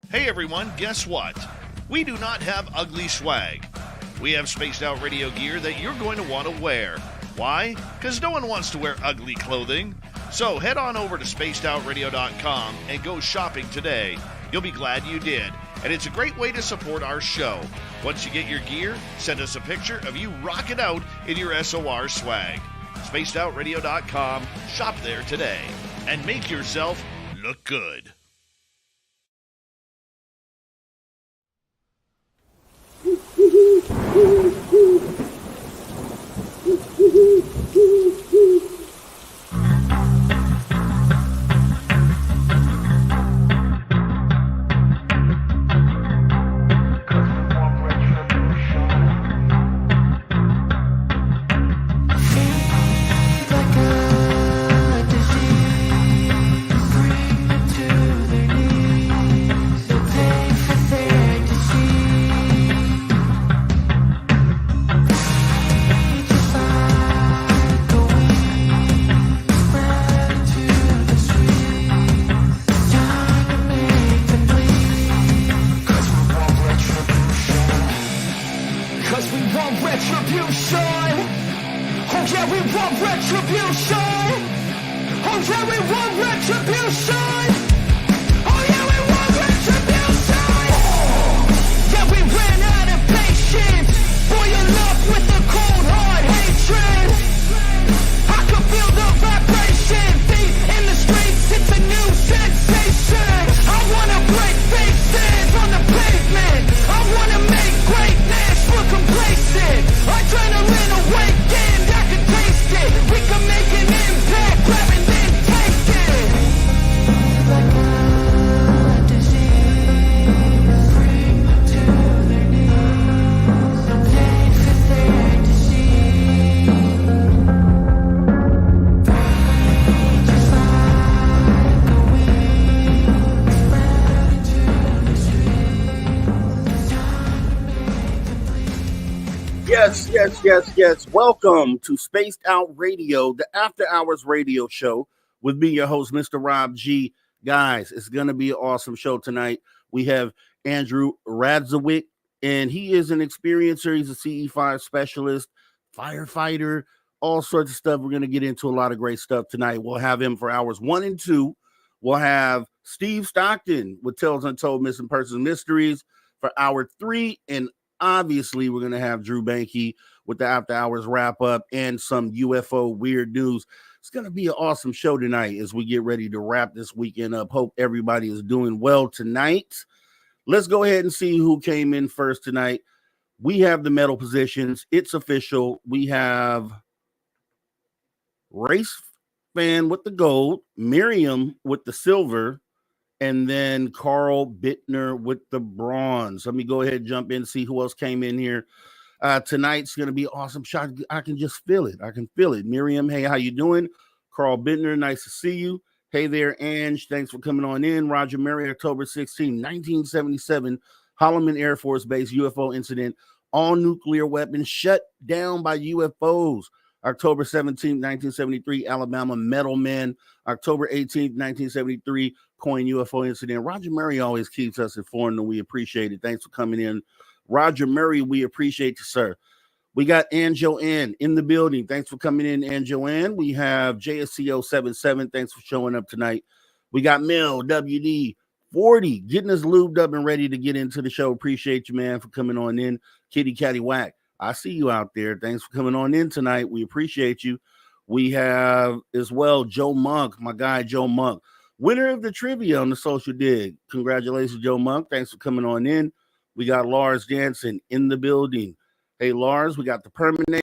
Hey everyone, guess what? We do not have ugly swag. We have spaced out radio gear that you're going to want to wear. Why? Because no one wants to wear ugly clothing. So head on over to spacedoutradio.com and go shopping today. You'll be glad you did. And it's a great way to support our show. Once you get your gear, send us a picture of you rocking out in your SOR swag. spacedoutradio.com, shop there today, and make yourself look good. Yes. Welcome to Spaced Out Radio, the After Hours radio show with me, your host, Mr. Rob G. Guys, it's going to be an awesome show tonight. We have Andrew Radzowick, and he is an experiencer. He's a CE5 specialist, firefighter, all sorts of stuff. We're going to get into a lot of great stuff tonight. We'll have him for hours 1 and 2. We'll have Steve Stockton with Tales Untold Missing Persons Mysteries for hour 3, and obviously, we're going to have Drew Banky with the After Hours wrap up and some UFO weird news. It's going to be an awesome show tonight as we get ready to wrap this weekend up. Hope everybody is doing well tonight. Let's go ahead and see who came in first tonight. We have the medal positions. It's official. We have Race Fan with the gold, Miriam with the silver, and then Carl Bittner with the bronze. Let me go ahead and jump in and see who else came in here. Tonight's going to be an awesome shot. I can just feel it. I can feel it. Miriam, hey, how you doing? Carl Bittner, nice to see you. Hey there, Ange. Thanks for coming on in. Roger Mary, October 16, 1977, Holloman Air Force Base UFO incident. All nuclear weapons shut down by UFOs. October 17, 1973, Alabama Metal Men. October 18, 1973, Coin UFO incident. Roger Murray always keeps us informed, and we appreciate it. Thanks for coming in. Roger Murray, we appreciate you, sir. We got Ann Joanne in the building. Thanks for coming in, Ann Joanne. We have JSCO77. Thanks for showing up tonight. We got Mel WD40 getting us lubed up and ready to get into the show. Appreciate you, man, for coming on in. Kitty Catty Whack, I see you out there. Thanks for coming on in tonight. We appreciate you. We have as well Joe Monk, my guy Joe Monk, winner of the trivia on the Social Dig. Congratulations, Joe Monk. Thanks for coming on in. We got Lars Jansen in the building. Hey, Lars, we got the Perminator.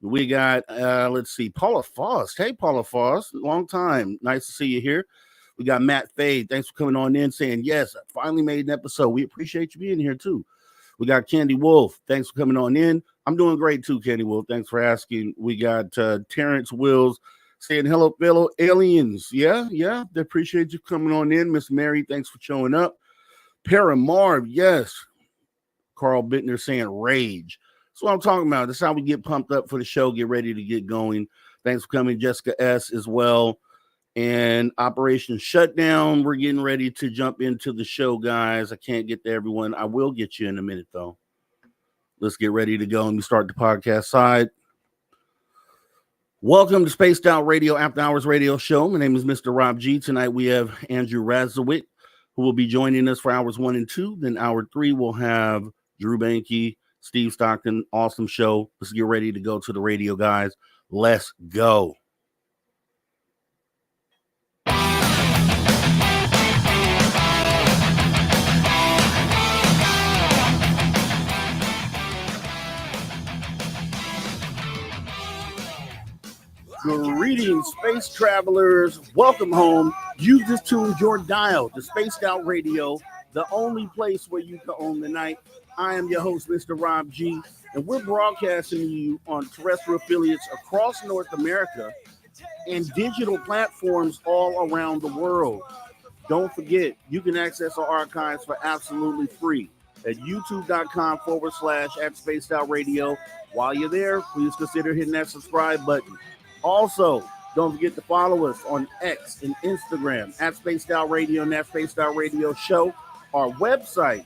We got, let's see, Paula Foss. Hey, Paula Foss, long time. Nice to see you here. We got Matt Fade. Thanks for coming on in saying, yes, I finally made an episode. We appreciate you being here, too. We got Candy Wolf. Thanks for coming on in. I'm doing great, too, Candy Wolf. Thanks for asking. We got Terrence Wills saying, hello, fellow aliens. Yeah, they appreciate you coming on in. Miss Mary, thanks for showing up. Paramarv, yes. Carl Bittner saying rage. That's what I'm talking about. That's how we get pumped up for the show, get ready to get going. Thanks for coming, Jessica S. as well. and Operation Shutdown. We're getting ready to jump into the show, guys. I can't get to everyone. I will get you in a minute, though. Let's get ready to go and we start the podcast side. Welcome to Spaced Out Radio After Hours Radio Show. My name is Mr. Rob G. Tonight we have Andrew Razowit, who will be joining us for hours 1 and 2. Then hour 3 we'll have Drew Banky, Steve Stockton. Awesome show. Let's get ready to go to the radio, guys. Let's go. Greetings, space travelers. Welcome home. You just tuned your dial to Spaced Out Radio, the only place where you can own the night. I am your host, Mr. Rob G, and we're broadcasting to you on terrestrial affiliates across North America and digital platforms all around the world. Don't forget, you can access our archives for absolutely free at youtube.com/@SpacedOutRadio. While you're there, please consider hitting that subscribe button. Also, don't forget to follow us on X and Instagram at Spaced Out Radio and that Spaced Out Radio Show. Our website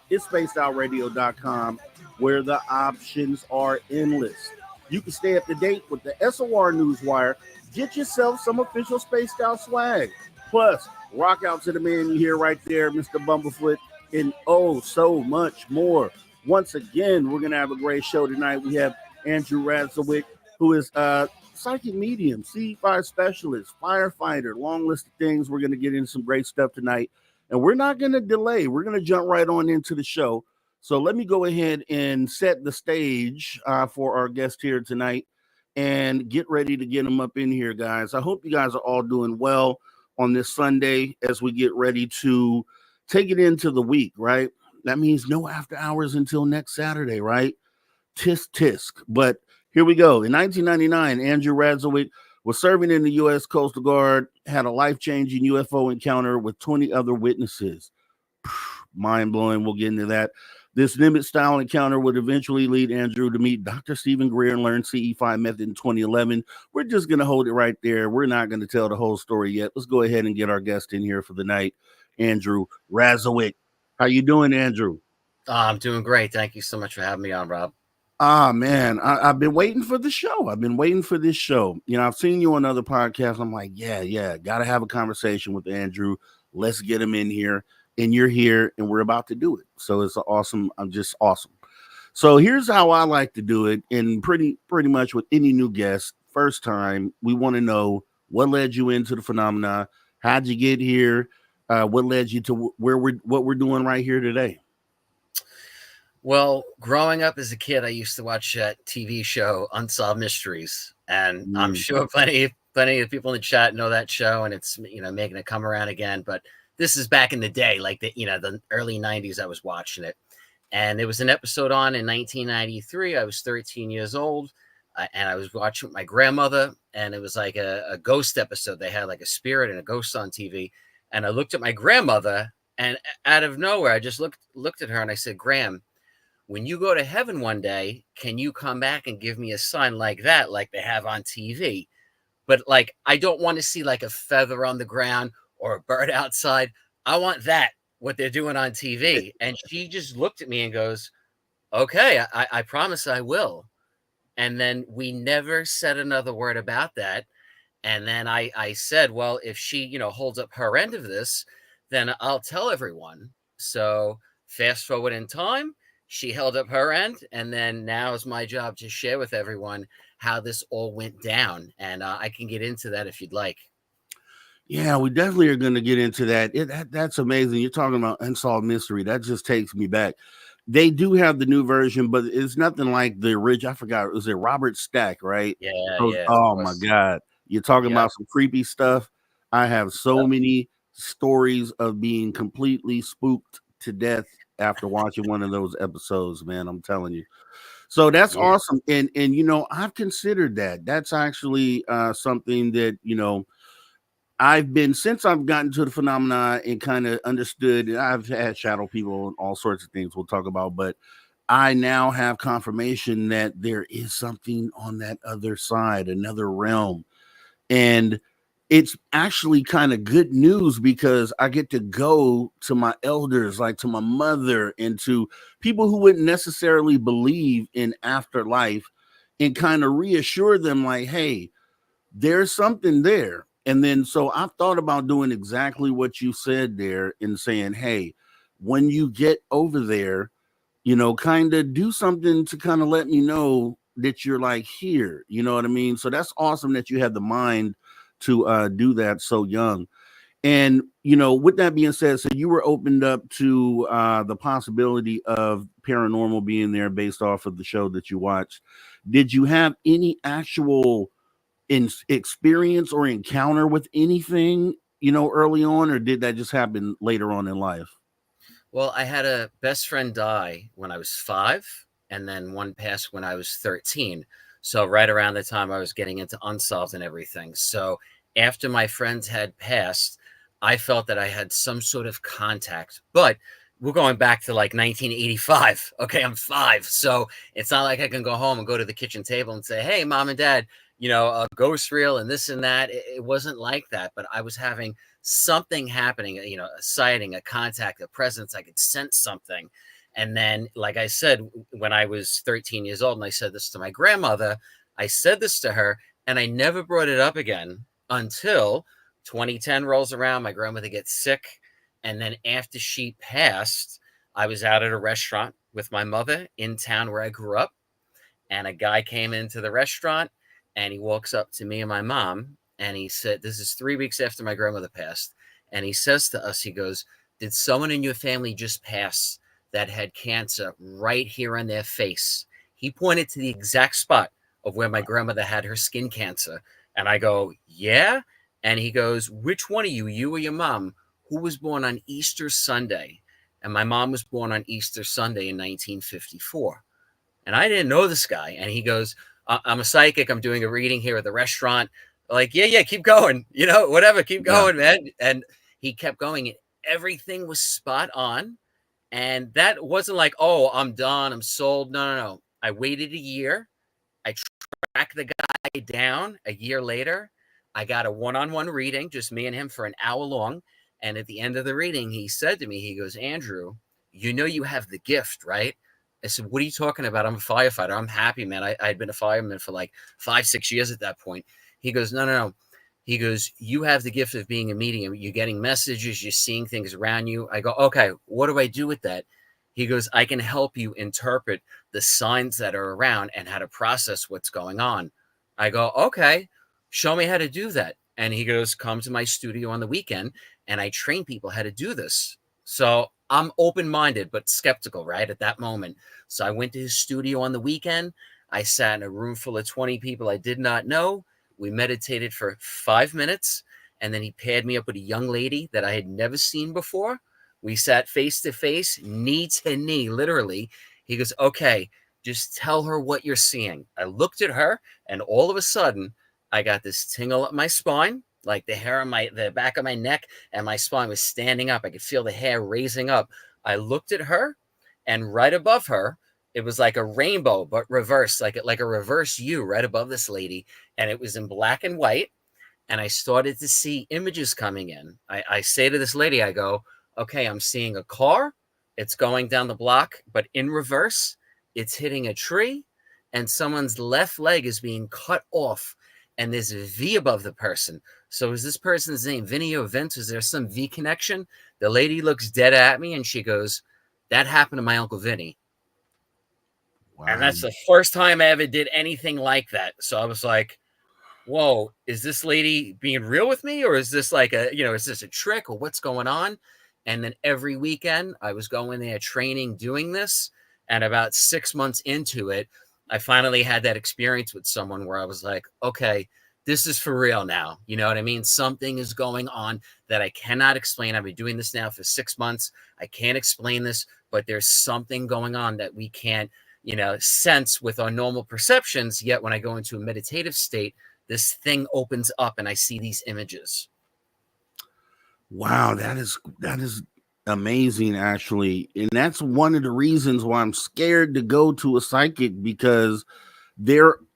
is spacedoutradio.com, where the options are endless. You can stay up to date with the SOR Newswire. Get yourself some official Spaced Out swag. Plus, rock out to the man you hear right there, Mr. Bumblefoot, and oh, so much more. Once again, we're going to have a great show tonight. We have Andrew Razowit, who is psychic medium, C5 specialist, firefighter, long list of things. We're going to get into some great stuff tonight, and we're not going to delay. We're going to jump right on into the show. So let me go ahead and set the stage for our guest here tonight and get ready to get them up in here, guys. I hope you guys are all doing well on this Sunday as we get ready to take it into the week, right? That means no after hours until next Saturday, right? Tisk, tisk. But here we go. In 1999, Andrew Razowit was serving in the U.S. Coast Guard, had a life-changing UFO encounter with 20 other witnesses. Mind-blowing. We'll get into that. This Nimitz-style encounter would eventually lead Andrew to meet Dr. Stephen Greer and learn CE5 method in 2011. We're just going to hold it right there. We're not going to tell the whole story yet. Let's go ahead and get our guest in here for the night, Andrew Razowit. How you doing, Andrew? I'm doing great. Thank you so much for having me on, Rob. Man, I've been waiting for the show. I've been waiting for this show. You know, I've seen you on other podcasts. I'm like, yeah, got to have a conversation with Andrew. Let's get him in here. And you're here, and we're about to do it. So it's awesome. I'm just awesome. So here's how I like to do it. And pretty much with any new guest, first time, we want to know what led you into the phenomena. How'd you get here? What led you to what we're doing right here today? Well, growing up as a kid, I used to watch that TV show Unsolved Mysteries, and I'm sure plenty of people in the chat know that show, and it's making it come around again. But this is back in the day, like the early '90s. I was watching it, and there was an episode on in 1993. I was 13 years old, and I was watching with my grandmother, and it was like a ghost episode. They had like a spirit and a ghost on TV, and I looked at my grandmother, and out of nowhere, I just looked at her, and I said, "Gram, when you go to heaven one day, can you come back and give me a sign like that, like they have on TV? But like, I don't want to see like a feather on the ground or a bird outside. I want that, what they're doing on TV." And she just looked at me and goes, "Okay, I promise I will." And then we never said another word about that. And then I said, well, if she, holds up her end of this, then I'll tell everyone. So fast forward in time, she held up her end, and then now it's my job to share with everyone how this all went down. And I can get into that if you'd like. Yeah, we definitely are going to get into that. That's amazing. You're talking about Unsolved Mystery. That just takes me back. They do have the new version, but it's nothing like the original. I forgot. Was it Robert Stack, right? Yeah. Oh, my God. You're talking about some creepy stuff. I have so many stories of being completely spooked to death after watching one of those episodes, man. I'm telling you. So that's awesome. And I've considered that. That's actually something that, I've been, since I've gotten to the phenomena and kind of understood, and I've had shadow people and all sorts of things we'll talk about, but I now have confirmation that there is something on that other side, another realm. And it's actually kind of good news because I get to go to my elders, like to my mother and to people who wouldn't necessarily believe in afterlife, and kind of reassure them like, hey, there's something there. And then so I've thought about doing exactly what you said there and saying, hey, when you get over there, kind of do something to kind of let me know that you're like here. You know what I mean? So that's awesome that you had the mind to do that so young. And with that being said, so you were opened up to the possibility of paranormal being there based off of the show that you watched. Did you have any actual experience or encounter with anything, early on, or did that just happen later on in life? Well, I had a best friend die when I was 5, and then one passed when I was 13. So right around the time I was getting into Unsolved and everything. So after my friends had passed, I felt that I had some sort of contact. But we're going back to like 1985. Okay, I'm 5. So it's not like I can go home and go to the kitchen table and say, hey, mom and dad, a ghost reel and this and that. It wasn't like that, but I was having something happening, a sighting, a contact, a presence. I could sense something. And then, like I said, when I was 13 years old and I said this to my grandmother, I said this to her and I never brought it up again until 2010 rolls around. My grandmother gets sick. And then after she passed, I was out at a restaurant with my mother in town where I grew up. And a guy came into the restaurant and he walks up to me and my mom. And he said, this is 3 weeks after my grandmother passed. And he says to us, he goes, did someone in your family just pass that had cancer right here on their face? He pointed to the exact spot of where my grandmother had her skin cancer. And I go, yeah. And he goes, which one of you or your mom, who was born on Easter Sunday? And my mom was born on Easter Sunday in 1954. And I didn't know this guy. And he goes, I'm a psychic. I'm doing a reading here at the restaurant. Like, yeah, keep going, whatever, keep going, man. And he kept going and everything was spot on. And that wasn't like, oh, I'm done, I'm sold. No. I waited a year. I tracked the guy down a year later. I got a one-on-one reading, just me and him for an hour long. And at the end of the reading, he said to me, he goes, Andrew, you have the gift, right? I said, what are you talking about? I'm a firefighter. I'm happy, man. I'd been a fireman for like 5-6 years at that point. He goes, no. He goes, you have the gift of being a medium. You're getting messages. You're seeing things around you. I go, okay, what do I do with that? He goes, I can help you interpret the signs that are around and how to process what's going on. I go, okay, show me how to do that. And he goes, come to my studio on the weekend and I train people how to do this. So I'm open-minded, but skeptical, right, at that moment. So I went to his studio on the weekend. I sat in a room full of 20 people I did not know. We meditated for 5 minutes, and then he paired me up with a young lady that I had never seen before. We sat face to face, knee to knee, literally. He goes, okay, just tell her what you're seeing. I looked at her, and all of a sudden, I got this tingle up my spine, like the hair on the back of my neck and my spine was standing up. I could feel the hair raising up. I looked at her, and right above her, it was like a rainbow, but reverse, like a reverse U right above this lady. And it was in black and white. And I started to see images coming in. I say to this lady, I go, okay, I'm seeing a car. It's going down the block, but in reverse, it's hitting a tree and someone's left leg is being cut off. And there's a V above the person. So is this person's name Vinny or Vince? Is there some V connection? The lady looks dead at me and she goes, that happened to my Uncle Vinny. Wow. And that's the first time I ever did anything like that. So I was like, whoa, is this lady being real with me? Or is this like is this a trick or what's going on? And then every weekend I was going there training, doing this. And about 6 months into it, I finally had that experience with someone where I was like, okay, this is for real now. You know what I mean? Something is going on that I cannot explain. I've been doing this now for 6 months. I can't explain this, but there's something going on that we can't, sense with our normal perceptions. Yet when I go into a meditative state, this thing opens up and I see these images. Wow, that is amazing, actually. And that's one of the reasons why I'm scared to go to a psychic, because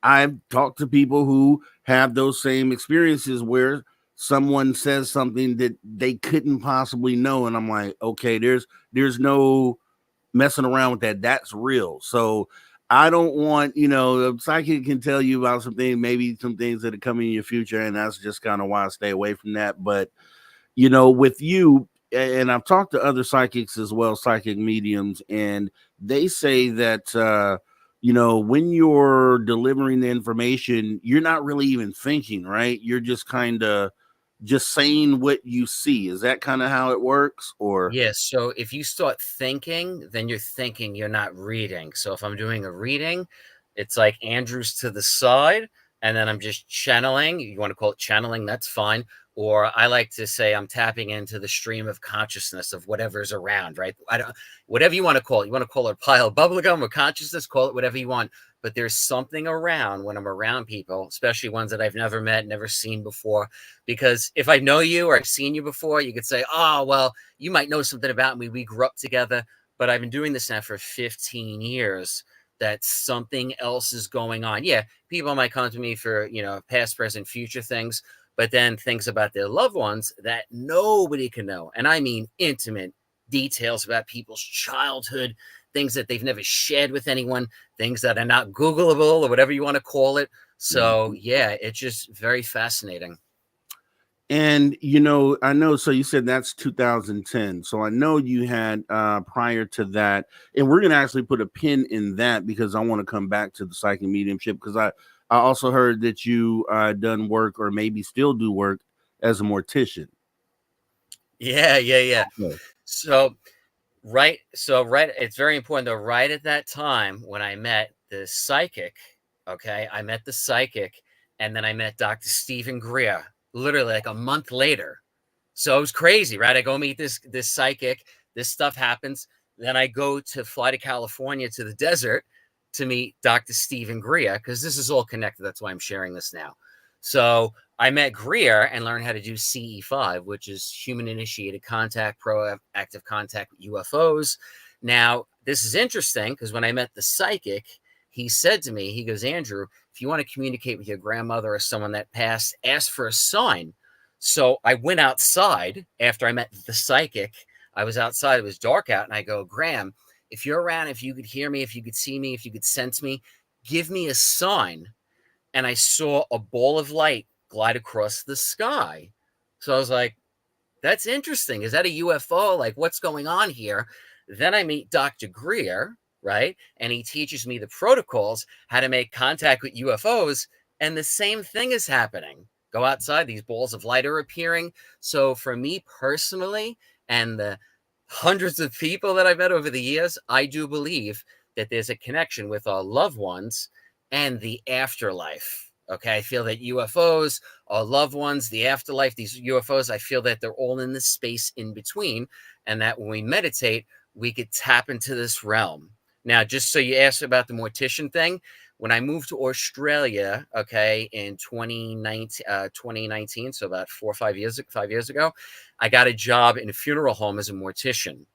I've talked to people who have those same experiences where someone says something that they couldn't possibly know, and I'm like, okay, there's no messing around with that. That's real. So I don't want, a psychic can tell you about something, maybe some things that are coming in your future, and that's just kind of why I stay away from that. But with you, and I've talked to other psychics as well, psychic mediums, and they say that when you're delivering the information, you're not really even thinking, right? You're just kind of just saying what you see. Is that kind of how it works? Or Yes. So if you start thinking, then you're thinking, you're not reading. So if I'm doing a reading, it's like Andrew's to the side, and then I'm just channeling. You want to call it channeling, that's fine. Or I like to say I'm tapping into the stream of consciousness of whatever's around, right? Whatever you want to call it. You want to call it a pile of bubblegum or consciousness, call it whatever you want. But there's something around when I'm around people, especially ones that I've never met, never seen before. Because if I know you or I've seen you before, you could say, oh, well, you might know something about me. We grew up together, but I've been doing this now for 15 years. That something else is going on. Yeah, people might come to me for, past, present, future things, but then things about their loved ones that nobody can know. And I mean intimate details about people's childhood, things that they've never shared with anyone, things that are not Googleable or whatever you want to call it. So yeah, it's just very fascinating. And I know, so you said that's 2010. So I know you had prior to that, and we're gonna actually put a pin in that because I want to come back to the psychic mediumship, because I also heard that you done work, or maybe still do work, as a mortician. Yeah. Yeah. So it's very important though, right at that time when I met the psychic, okay, I met the psychic, and then I met Dr. Stephen Greer literally like a month later. So it was crazy, right? I go meet this psychic, this stuff happens. Then I go to fly to California to the desert to meet Dr. Stephen Greer, because this is all connected. That's why I'm sharing this now. So I met Greer and learned how to do CE5, which is human initiated contact, proactive contact with UFOs. Now, this is interesting because when I met the psychic, he said to me, he goes, Andrew, if you want to communicate with your grandmother or someone that passed, ask for a sign. So I went outside after I met the psychic. I was outside. It was dark out. And I go, Graham, if you're around, if you could hear me, if you could see me, if you could sense me, give me a sign. And I saw a ball of light glide across the sky. So I was like, that's interesting. Is that a UFO? Like, what's going on here? Then I meet Dr. Greer, right? And he teaches me the protocols, how to make contact with UFOs. And the same thing is happening. Go outside, these balls of light are appearing. So for me personally, and the hundreds of people that I've met over the years, I do believe that there's a connection with our loved ones and the afterlife. Okay, I feel that UFOs, our loved ones, the afterlife, these UFOs, I feel that they're all in this space in between, and that when we meditate, we could tap into this realm. Now, just so you asked about the mortician thing, when I moved to Australia, okay, in 2019, so about 5 years ago, I got a job in a funeral home as a mortician.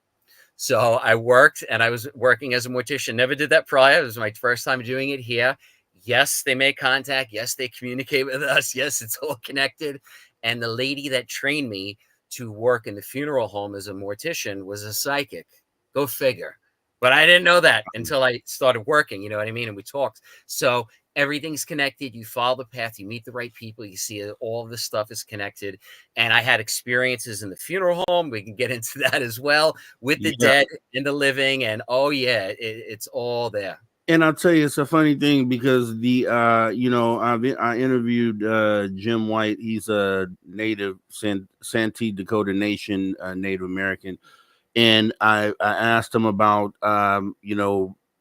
So I worked, and I was working as a mortician. Never did that prior. It was my first time doing it here. Yes, they make contact. Yes, they communicate with us. Yes, it's all connected. And the lady that trained me to work in the funeral home as a mortician was a psychic. Go figure. But I didn't know that until I started working, you know what I mean? And we talked. So everything's connected. You follow the path, you meet the right people, you see all of this stuff is connected. And I had experiences in the funeral home. We can get into that as well, with the dead and the living. And oh yeah, it's all there. And I'll tell you, it's a funny thing because I interviewed Jim White. He's a native Santee Dakota Nation Native American, and I asked him about the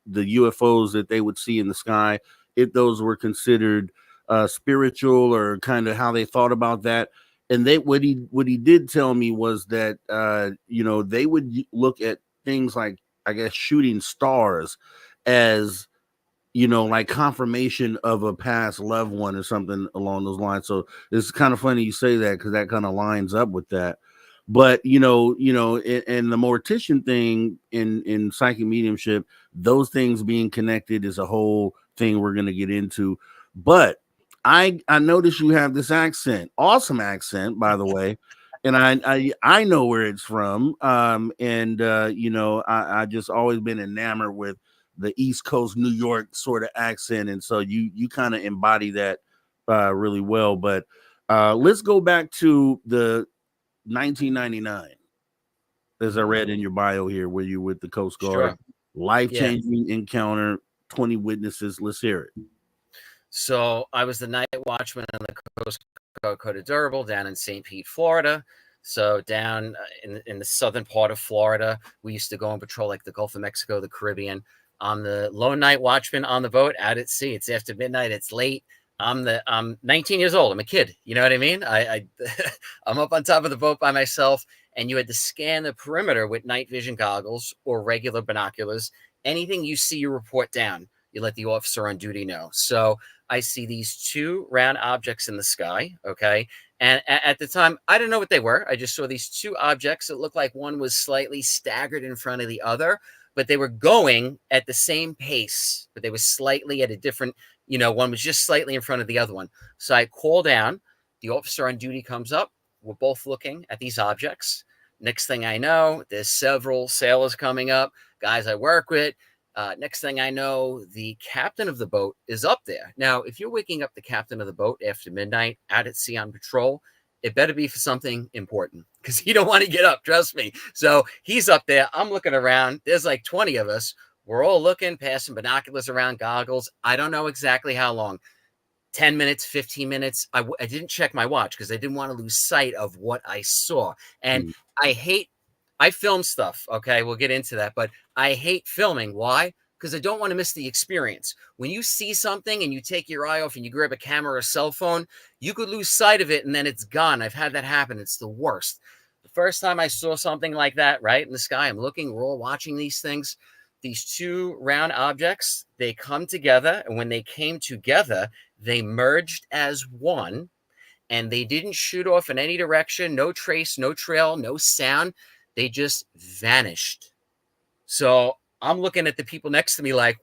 UFOs that they would see in the sky, if those were considered spiritual, or kind of how they thought about that. And what he did tell me was that they would look at things like, I guess, shooting stars as like confirmation of a past loved one or something along those lines. So it's kind of funny you say that, because that kind of lines up with that. But and the mortician thing in psychic mediumship, those things being connected is a whole thing we're going to get into. But I notice you have this accent, awesome accent, by the way, and I know where it's from. And you know, I just always been enamored with the East Coast New York sort of accent, and so you kind of embody that really well. But let's go back to the 1999, as I read in your bio here, where you with the Coast Guard, Sure. life-changing encounter, 20 witnesses. Let's hear it. So I was the night watchman on the Coast Guard Code of Durable down in St. Pete, Florida. So down in the southern part of Florida, we used to go and patrol like the Gulf of Mexico, the Caribbean. I'm the lone night watchman on the boat out at sea. It's after midnight. It's late. I'm 19 years old. I'm a kid. You know what I mean? I'm up on top of the boat by myself, and you had to scan the perimeter with night vision goggles or regular binoculars. Anything you see, you report down. You let the officer on duty know. So I see these two round objects in the sky. Okay. And at the time, I didn't know what they were. I just saw these two objects. It looked like one was slightly staggered in front of the other, but they were going at the same pace, but they were slightly at a different, you know, one was just slightly in front of the other one. So I call down, the officer on duty comes up. We're both looking at these objects. Next thing I know, there's several sailors coming up, guys I work with. Next thing I know, the captain of the boat is up there. Now, if you're waking up the captain of the boat after midnight out at sea on patrol, it better be for something important because he don't want to get up. Trust me. So he's up there. I'm looking around. There's like 20 of us. We're all looking, passing binoculars around, goggles. I don't know exactly how long. 10 minutes, 15 minutes. I didn't check my watch because I didn't want to lose sight of what I saw. And I film stuff. Okay. We'll get into that, but I hate filming. Why? Because I don't want to miss the experience. When you see something and you take your eye off and you grab a camera or a cell phone, you could lose sight of it and then it's gone. I've had that happen. It's the worst. The first time I saw something like that, right in the sky, I'm looking, we're all watching these things. These two round objects, they come together. And when they came together, they merged as one, and they didn't shoot off in any direction, no trace, no trail, no sound. They just vanished. So I'm looking at the people next to me like,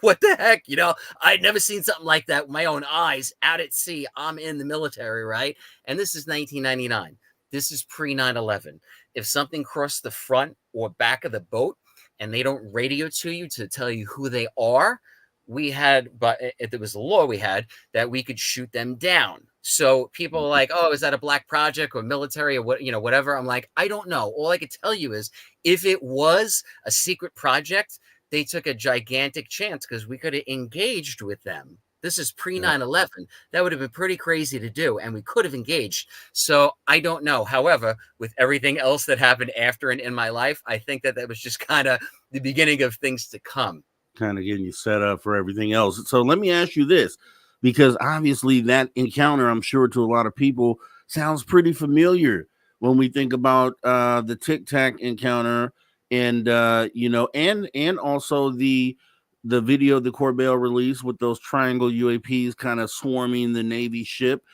what the heck? You know, I'd never seen something like that with my own eyes out at sea. I'm in the military, right? And this is 1999. This is pre 9/11. If something crossed the front or back of the boat and they don't radio to you to tell you who they are, we had, but if there was a law we had that we could shoot them down. So people are like, oh, is that a black project or military or what, you know, whatever. I'm like, I don't know. All I could tell you is if it was a secret project, they took a gigantic chance because we could have engaged with them. This is pre 9/11. That would have been pretty crazy to do. And we could have engaged. So I don't know. However, with everything else that happened after and in my life, I think that was just kind of the beginning of things to come. Kind of getting you set up for everything else. So let me ask you this, because obviously that encounter, I'm sure to a lot of people, sounds pretty familiar when we think about the Tic Tac encounter and you know, and also the video the Corbell released with those triangle UAPs kind of swarming the Navy ship.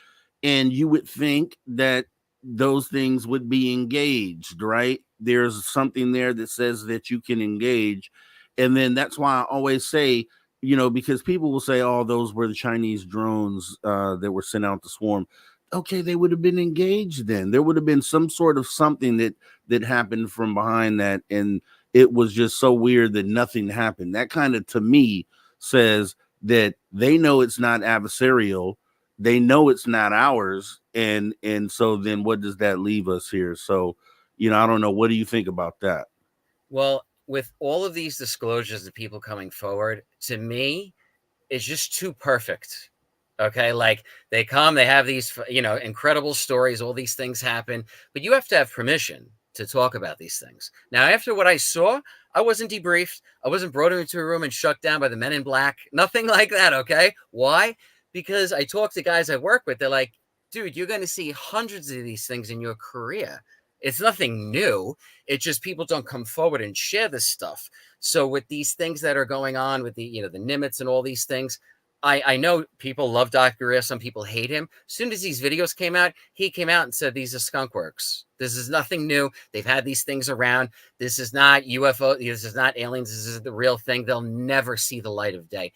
And you would think that those things would be engaged, right? There's something there that says that you can engage. And then that's why I always say, you know, because people will say, oh, those were the Chinese drones that were sent out to swarm. Okay, they would have been engaged then. There would have been some sort of something that happened from behind that. And it was just so weird that nothing happened. That kind of, to me, says that they know it's not adversarial. They know it's not ours. And so then what does that leave us here? So, you know, I don't know. What do you think about that? Well, with all of these disclosures of people coming forward, to me, it's just too perfect. Okay. Like they come, they have these, you know, incredible stories, all these things happen, but you have to have permission to talk about these things. Now, after what I saw, I wasn't debriefed. I wasn't brought into a room and shut down by the men in black. Nothing like that. Okay. Why? Because I talk to guys I work with. They're like, dude, you're going to see hundreds of these things in your career. It's nothing new. It's just people don't come forward and share this stuff. So with these things that are going on with the, you know, the Nimitz and all these things, I know people love Dr. Greer. Some people hate him. As soon as these videos came out, he came out and said, these are skunk works. This is nothing new. They've had these things around. This is not UFO. This is not aliens. This is the real thing. They'll never see the light of day.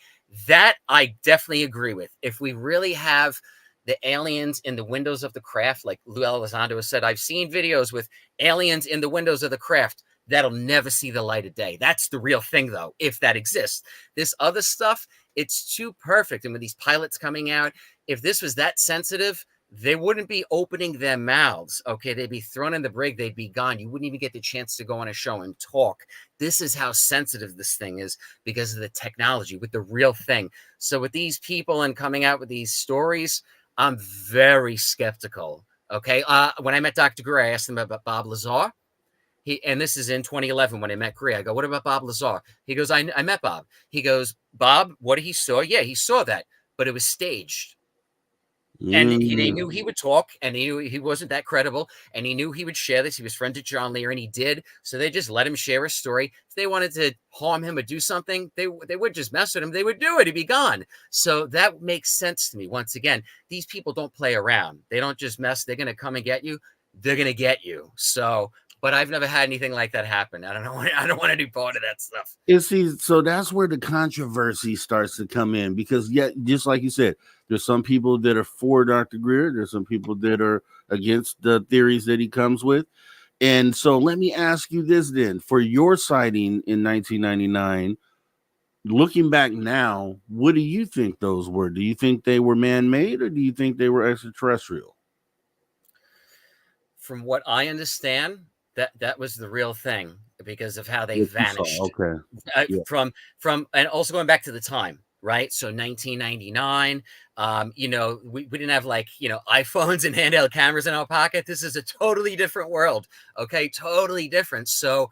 That I definitely agree with. If we really have the aliens in the windows of the craft, like Lou Elizondo has said, I've seen videos with aliens in the windows of the craft. That'll never see the light of day. That's the real thing, though, if that exists. This other stuff, it's too perfect. And with these pilots coming out, if this was that sensitive, they wouldn't be opening their mouths. Okay, they'd be thrown in the brig, they'd be gone. You wouldn't even get the chance to go on a show and talk. This is how sensitive this thing is because of the technology with the real thing. So with these people and coming out with these stories, I'm very skeptical. Okay, when I met Dr. Gray, I asked him about Bob Lazar. And this is in 2011 when I met Gray. I go, what about Bob Lazar? He goes, I met Bob. He goes, Bob, what he saw? Yeah, he saw that, but it was staged. And they knew he would talk, and he knew he wasn't that credible, and he knew he would share this. He was friends with John Lear, and he did. So they just let him share his story. If they wanted to harm him or do something, they would just mess with him. They would do it. He'd be gone. So that makes sense to me. Once again, these people don't play around. They don't just mess. They're going to come and get you. They're going to get you. So, but I've never had anything like that happen. I don't know. I don't want to do part of that stuff. So that's where the controversy starts to come in, because yet, just like you said, there's some people that are for Dr. Greer. There's some people that are against the theories that he comes with. And so let me ask you this then. For your sighting in 1999, looking back now, what do you think those were? Do you think they were man-made, or do you think they were extraterrestrial? From what I understand, that was the real thing because of how they vanished. Okay. Yeah. From and also going back to the time, right? So 1999, we didn't have iPhones and handheld cameras in our pocket. This is a totally different world. Okay, totally different. So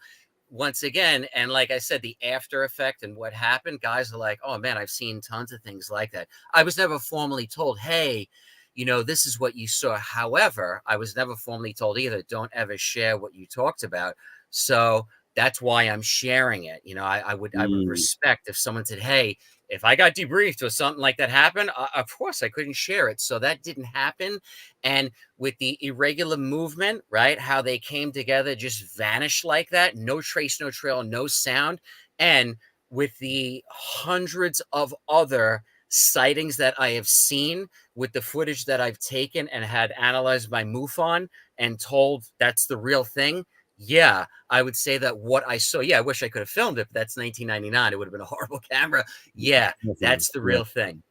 once again, and like I said, the after effect and what happened, guys are like, oh man, I've seen tons of things like that. I was never formally told, hey, this is what you saw. However, I was never formally told either, don't ever share what you talked about. So that's why I'm sharing it. I would respect if someone said, hey, if I got debriefed or something like that happened, of course I couldn't share it. So that didn't happen. And with the irregular movement, right, how they came together, just vanished like that, no trace, no trail, no sound. And with the hundreds of other sightings that I have seen with the footage that I've taken and had analyzed by MUFON and told that's the real thing. Yeah, I would say that what I saw, I wish I could have filmed it, but that's 1999. It would have been a horrible camera. Yeah, that's the real thing.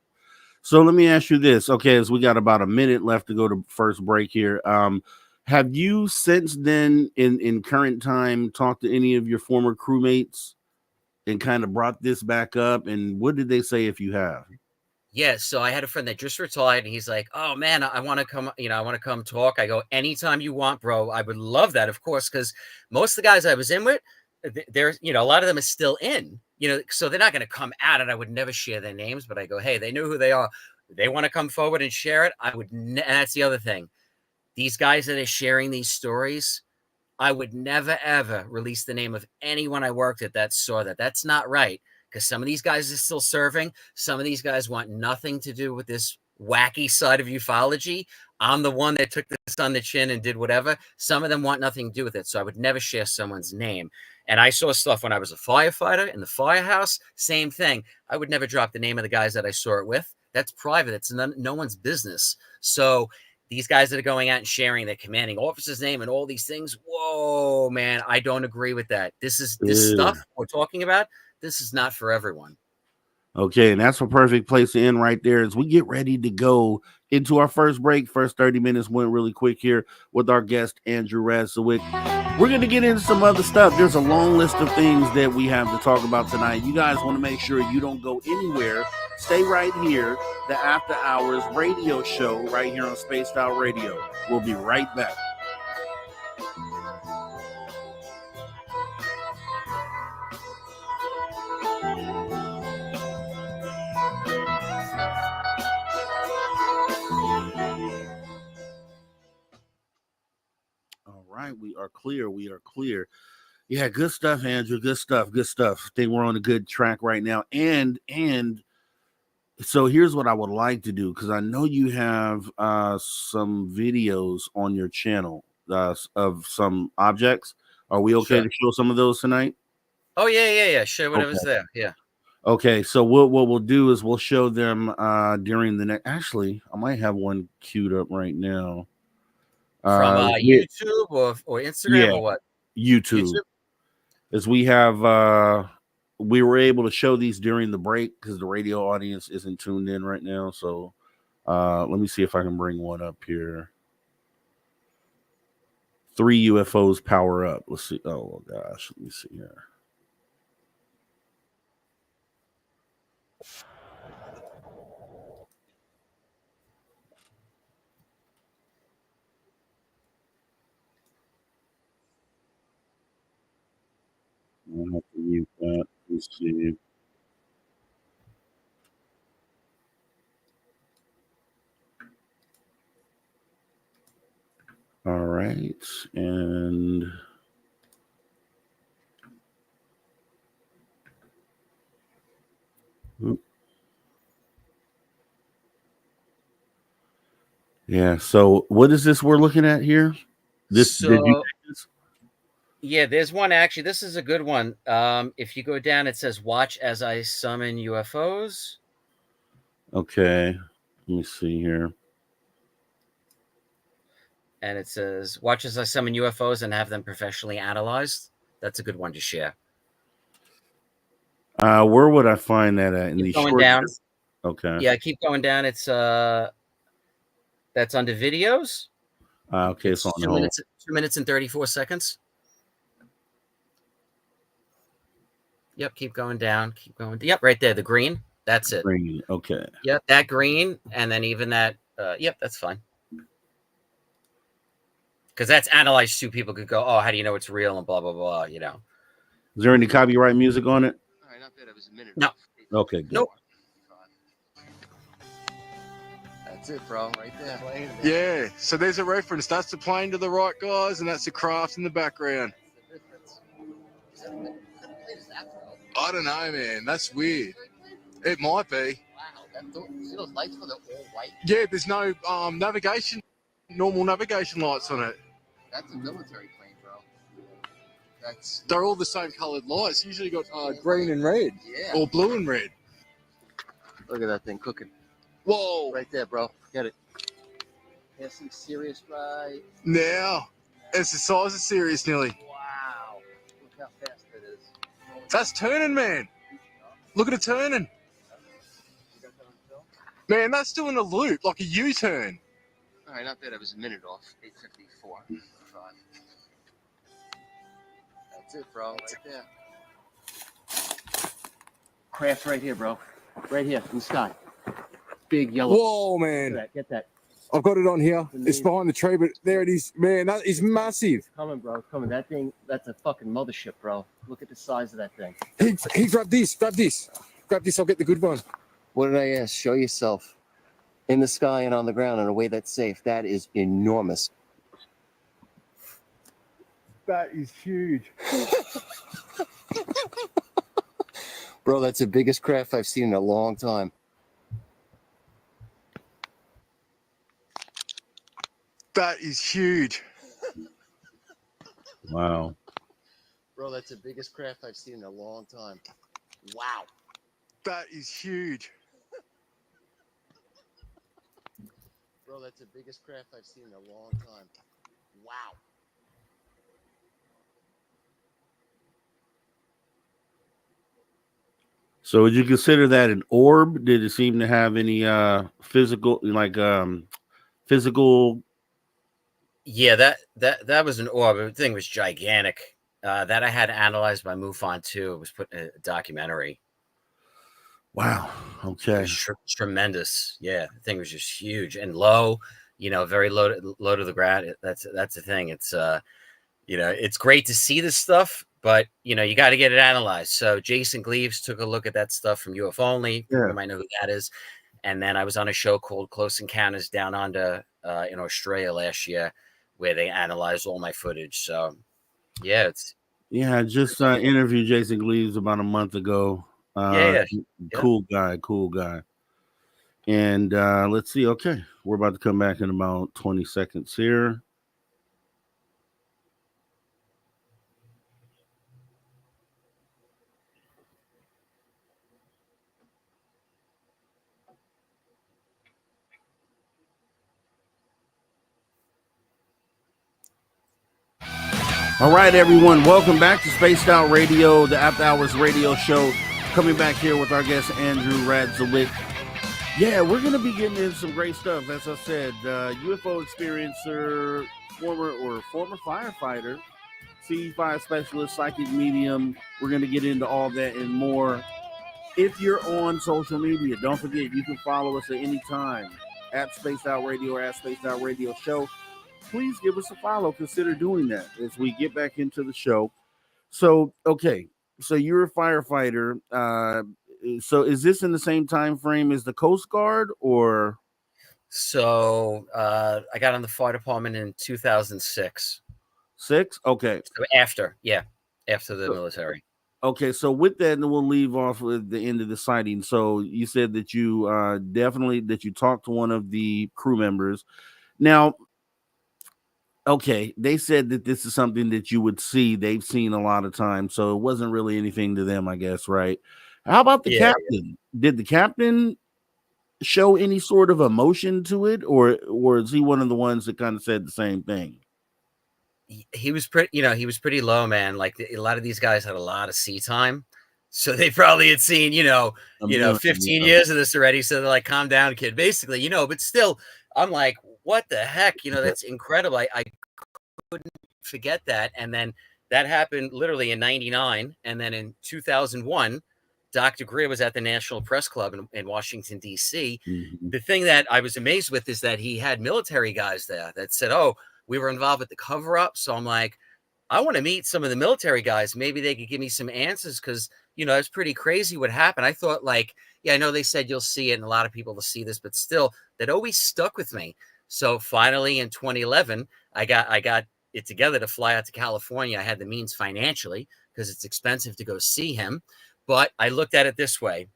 So let me ask you this. Okay, as we got about a minute left to go to first break here. Have you since then in current time talked to any of your former crewmates and kind of brought this back up? And what did they say if you have? Yeah, so I had a friend that just retired, and he's like, "Oh man, I want to come. I want to come talk." I go, "Anytime you want, bro. I would love that, of course, because most of the guys I was in with, there's, a lot of them are still in, so they're not going to come out, and I would never share their names. But I go, hey, they know who they are. They want to come forward and share it. I would, and that's the other thing. These guys that are sharing these stories, I would never ever release the name of anyone I worked at that saw that. That's not right." Because some of these guys are still serving. Some of these guys want nothing to do with this wacky side of ufology. I'm the one that took this on the chin and did whatever. Some of them want nothing to do with it. So I would never share someone's name. And I saw stuff when I was a firefighter in the firehouse. Same thing. I would never drop the name of the guys that I saw it with. That's private. It's no one's business. So these guys that are going out and sharing their commanding officer's name and all these things. Whoa, man, I don't agree with that. This stuff we're talking about. This is not for everyone. Okay, and that's a perfect place to end right there as we get ready to go into our first break. First 30 minutes went really quick here with our guest, Andrew Radziwiłł. We're going to get into some other stuff. There's a long list of things that we have to talk about tonight. You guys want to make sure you don't go anywhere. Stay right here. The After Hours radio show right here on Spaced Out Radio. We'll be right back. Right, we are clear. Yeah, good stuff, Andrew. Good stuff. I think we're on a good track right now. And so here's what I would like to do, because I know you have some videos on your channel of some objects. Are we okay to show some of those tonight? Oh yeah. Show whatever's there. Yeah. Okay, so what we'll do is we'll show them during the next. Actually, I might have one queued up right now. From Yeah, YouTube or Instagram yeah, or what? YouTube. YouTube. As we have, we were able to show these during the break because the radio audience isn't tuned in right now. So, let me see if I can bring one up here. 3 UFOs power up. Let's see. Oh gosh, let me see here. I'll have to mute that. Let's see. All right, and yeah. So, what is this we're looking at here? This did you So take this? yeah, there's one actually. This is a good one. If you go down, it says "Watch as I summon UFOs." Okay, let me see here. And it says "Watch as I summon UFOs and have them professionally analyzed." That's a good one to share. Where would I find that at in Keep the going short? down. Okay. Yeah, keep going down. It's that's under videos. Okay, it's It's on 2 hold. minutes, 2 minutes and 34 seconds. Yep, keep going down. Keep going. Yep, right there, the green. That's it. Green. Okay. Yep, that green, and then even that. Yep, that's fine. Because that's analyzed too. People could go, "Oh, how do you know it's real?" and blah blah blah. You know. Is there any copyright music on it? All right, not bad. It was a minute. No. Okay, good. Nope. That's it, bro. Right there. Yeah, so there's a reference. That's the plane to the right, guys, and that's the craft in the background. I don't know, man. That's weird. It might be. Wow, see those lights for the all white? Yeah, there's no navigation, normal navigation lights on it. That's a military plane, bro. That's They're all the same coloured lights. Usually got green and red, yeah. or blue and red. Look at that thing cooking Whoa! right there, bro. Get it. There's some serious right. Now, it's the size of Sirius nearly. Wow. Look how fast it is. That's turning, man. Look at it turning. Man, that's doing a loop, like a U-turn. All right, not bad. I was a minute off. 8:54. That's it, bro. Right there. Craft right here, bro. Right here in the sky. Big yellow. Whoa, man. Get that. I've got it on here. It's behind the tree, but there it is. Man, that is massive. Coming, bro. It's coming. That thing, that's a fucking mothership, bro. Look at the size of that thing. He grab this. Grab this. Grab this. I'll get the good one. What did I ask? Show yourself in the sky and on the ground in a way that's safe. That is enormous. That is huge. Bro, that's the biggest craft I've seen in a long time. That is huge. Wow. Bro, that's the biggest craft I've seen in a long time. Wow. That is huge. Bro, that's the biggest craft I've seen in a long time. Wow. So would you consider that an orb? Did it seem to have any physical physical? Yeah, that was an orb. The thing was gigantic. That I had analyzed by MUFON too. It was put in a documentary. Wow. It Okay. was tremendous. Yeah, the thing was just huge and low. You know, very low to the ground. That's the thing. It's you know, it's great to see this stuff, but you know, you got to get it analyzed. So Jason Gleaves took a look at that stuff from UFO Only. Yeah. You might know who that is. And then I was on a show called Close Encounters Down Under in Australia last year, where they analyzed all my footage. So yeah, it's I just interviewed Jason Gleaves about a month ago. Yeah. Cool guy. And let's see. Okay, we're about to come back in about 20 seconds here. All right, everyone, welcome back to Spaced Out Radio, the After Hours radio show. Coming back here with our guest, Andrew Radzowitz. Yeah, we're going to be getting into some great stuff. As I said, UFO experiencer, former firefighter, CE5 specialist, psychic medium. We're going to get into all that and more. If you're on social media, don't forget you can follow us at any time at Spaced Out Radio or at Spaced Out Radio Show. Please give us a follow. Consider doing that as we get back into the show. So, okay. So you're a firefighter. So is this in the same time frame as the Coast Guard or? So I got on the fire department in 2006. Okay. So after the military. Okay. So with that, and we'll leave off with the end of the sighting. So you said that you that you talked to one of the crew members. Now, okay, they said that this is something that you would see. They've seen a lot of times, so it wasn't really anything to them, I guess, right? How about the captain? Did the captain show any sort of emotion to it, or is he one of the ones that kind of said the same thing? He was pretty low, man. Like a lot of these guys had a lot of sea time, so they probably had seen 15 years of this already. So they're like, calm down, kid, basically, but still, I'm like, what the heck? That's incredible. I couldn't forget that. And then that happened literally in 99. And then in 2001, Dr. Greer was at the National Press Club in Washington, D.C. Mm-hmm. The thing that I was amazed with is that he had military guys there that said, oh, we were involved with the cover up. So I'm like, I want to meet some of the military guys. Maybe they could give me some answers because, it's pretty crazy what happened. I thought I know they said you'll see it and a lot of people will see this, but still that always stuck with me. So finally in 2011, I got it together to fly out to California. I had the means financially because it's expensive to go see him. But I looked at it this way.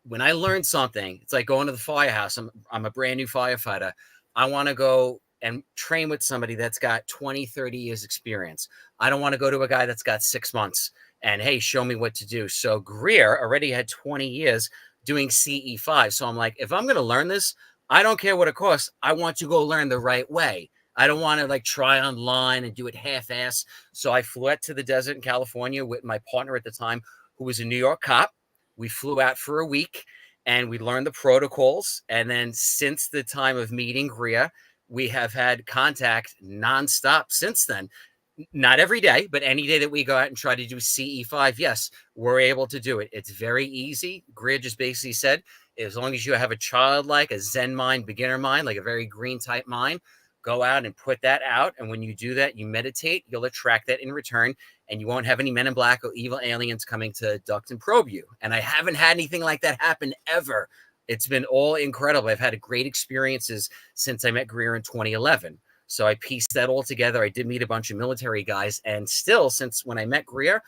When I learned something, it's like going to the firehouse. I'm a brand new firefighter. I want to go and train with somebody that's got 20, 30 years experience. I don't want to go to a guy that's got 6 months and, hey, show me what to do. So Greer already had 20 years doing CE5. So I'm like, if I'm going to learn this, I don't care what it costs. I want to go learn the right way. I don't want to try online and do it half-ass. So I flew out to the desert in California with my partner at the time, who was a New York cop. We flew out for a week and we learned the protocols. And then since the time of meeting Greer, we have had contact nonstop since then. Not every day, but any day that we go out and try to do CE5, yes, we're able to do it. It's very easy. Greer just basically said, as long as you have a childlike, a Zen mind, beginner mind, like a very green type mind, go out and put that out. And when you do that, you meditate, you'll attract that in return. And you won't have any men in black or evil aliens coming to abduct and probe you. And I haven't had anything like that happen ever. It's been all incredible. I've had great experiences since I met Greer in 2011. So I pieced that all together. I did meet a bunch of military guys. And still, since when I met Greer,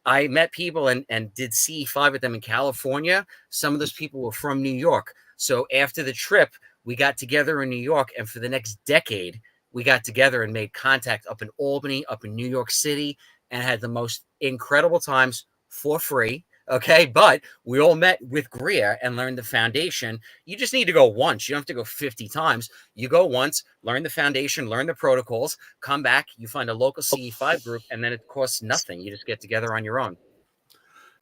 I met people and did CE5 with them in California. Some of those people were from New York. So after the trip, we got together in New York. And for the next decade, we got together and made contact up in Albany, up in New York City, and had the most incredible times for free. Okay. But we all met with Greer and learned the foundation. You just need to go once. You don't have to go 50 times. You go once, learn the foundation, learn the protocols, come back, you find a local CE5 group, and then it costs nothing. You just get together on your own.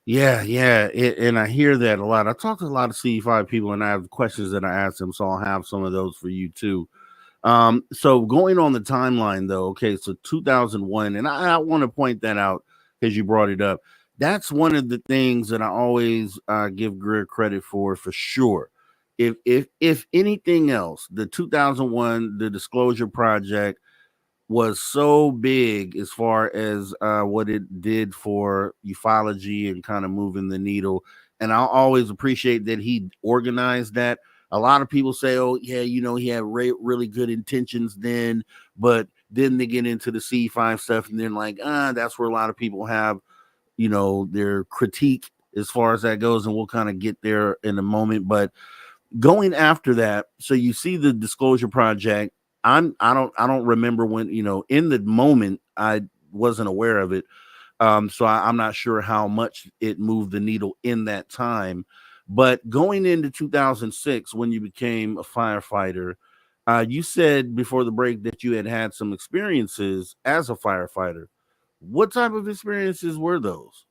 Yeah. And I hear that a lot. I talk to a lot of CE5 people and I have questions that I ask them. So I'll have some of those for you too. So going on the timeline though, okay, so 2001, and I want to point that out because you brought it up. That's one of the things that I always give Greer credit for sure. If anything else, the 2001, the Disclosure Project was so big as far as what it did for ufology and kind of moving the needle. And I always appreciate that he organized that. A lot of people say, oh, yeah, he had really good intentions then, but then they get into the C5 stuff and then that's where a lot of people have, their critique as far as that goes. And we'll kind of get there in a moment. But going after that, so you see the Disclosure Project. I don't remember when, in the moment, I wasn't aware of it. So I'm not sure how much it moved the needle in that time. But going into 2006, when you became a firefighter, you said before the break that you had some experiences as a firefighter. What type of experiences were those?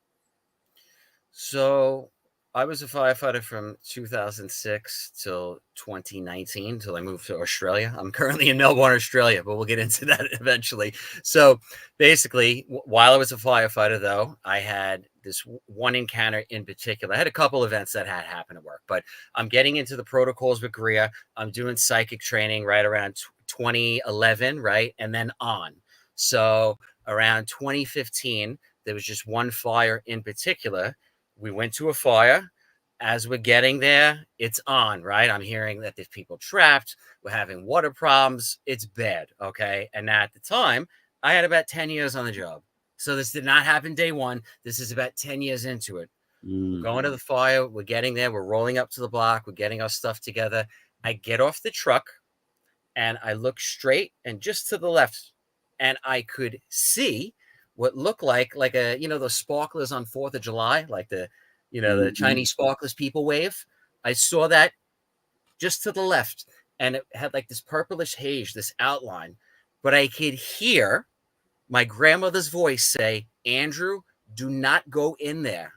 So I was a firefighter from 2006 till 2019, till I moved to Australia. I'm currently in Melbourne, Australia, but we'll get into that eventually. So basically, while I was a firefighter, though, I had this one encounter in particular. I had a couple events that had happened at work, but I'm getting into the protocols with Gria. I'm doing psychic training right around 2011, right? And then on. So around 2015, there was just one fire in particular. We went to a fire. As we're getting there, it's on, right? I'm hearing that there's people trapped. We're having water problems. It's bad, okay? And at the time, I had about 10 years on the job. So this did not happen day one. This is about 10 years into it. We're going to the fire. We're getting there. We're rolling up to the block. We're getting our stuff together. I get off the truck, and I look straight and just to the left, and I could see what looked like a, those sparklers on 4th of July, like the Chinese sparklers people wave. I saw that just to the left, and it had like this purplish haze, this outline, but I could hear my grandmother's voice say, "Andrew, do not go in there."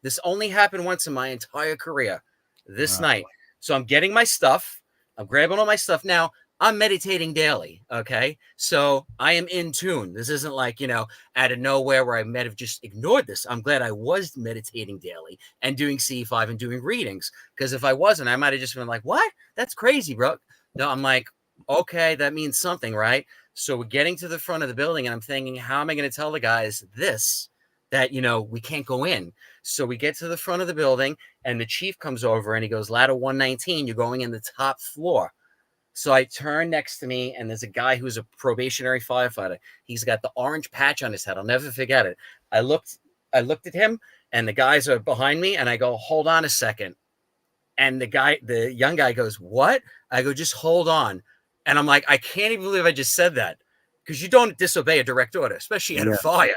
This only happened once in my entire career, this night. So I'm getting my stuff. I'm grabbing all my stuff. Now, I'm meditating daily, okay? So I am in tune. This isn't like, out of nowhere where I might have just ignored this. I'm glad I was meditating daily and doing C5 and doing readings, because if I wasn't, I might have just been like, what? That's crazy, bro. No, I'm like, okay, that means something, right? So we're getting to the front of the building, and I'm thinking, how am I going to tell the guys this, that, we can't go in? So we get to the front of the building, and the chief comes over, and he goes, ladder 119, you're going in the top floor. So I turn next to me, and there's a guy who's a probationary firefighter. He's got the orange patch on his head. I'll never forget it. I looked at him, and the guys are behind me, and I go, hold on a second. And the young guy goes, what? I go, just hold on. And I'm like, I can't even believe I just said that, because you don't disobey a direct order, especially at a fire.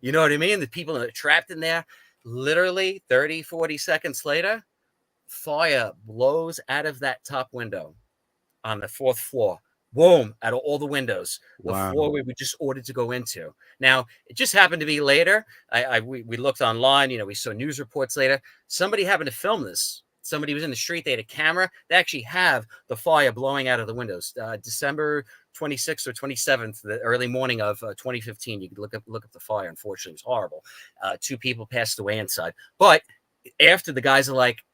You know what I mean? The people are trapped in there. Literally 30, 40 seconds later, fire blows out of that top window on the 4th floor. Boom, out of all the windows. The floor we were just ordered to go into. Now, it just happened to be later. We looked online, we saw news reports later. Somebody happened to film this. Somebody was in the street. They had a camera. They actually have the fire blowing out of the windows. December 26th or 27th, the early morning of 2015. You could look up the fire. Unfortunately, it was horrible. 2 people passed away inside. But after, the guys are like,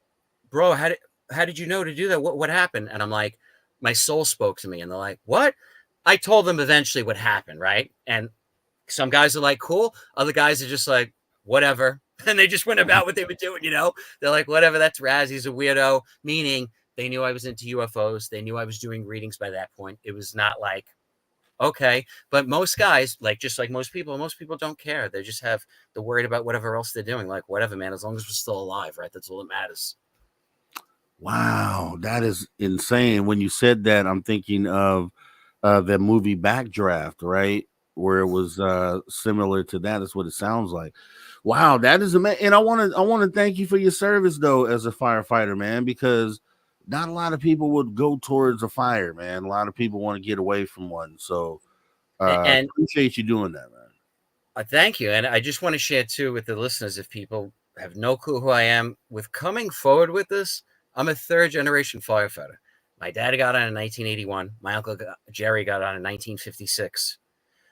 bro, how did you know to do that? What happened? And I'm like, my soul spoke to me. And they're like, what? I told them eventually what happened, right? And some guys are like, cool. Other guys are just like, whatever. And they just went about what they were doing, They're like, whatever, that's Raz, he's a weirdo. Meaning they knew I was into UFOs. They knew I was doing readings by that point. It was not like, okay. But most guys, just like most people don't care. They're worried about whatever else they're doing. Like, whatever, man, as long as we're still alive, right? That's all that matters. Wow, that is insane. When you said that, I'm thinking of the movie Backdraft, right? Where it was similar to that. That's what it sounds like. Wow, that is amazing. And I want to thank you for your service, though, as a firefighter, man, because not a lot of people would go towards a fire, man. A lot of people want to get away from one. So and appreciate you doing that, man. Thank you. And I just want to share, too, with the listeners, if people have no clue who I am, with coming forward with this, I'm a 3rd-generation firefighter. My dad got on in 1981. My uncle Jerry got on in 1956.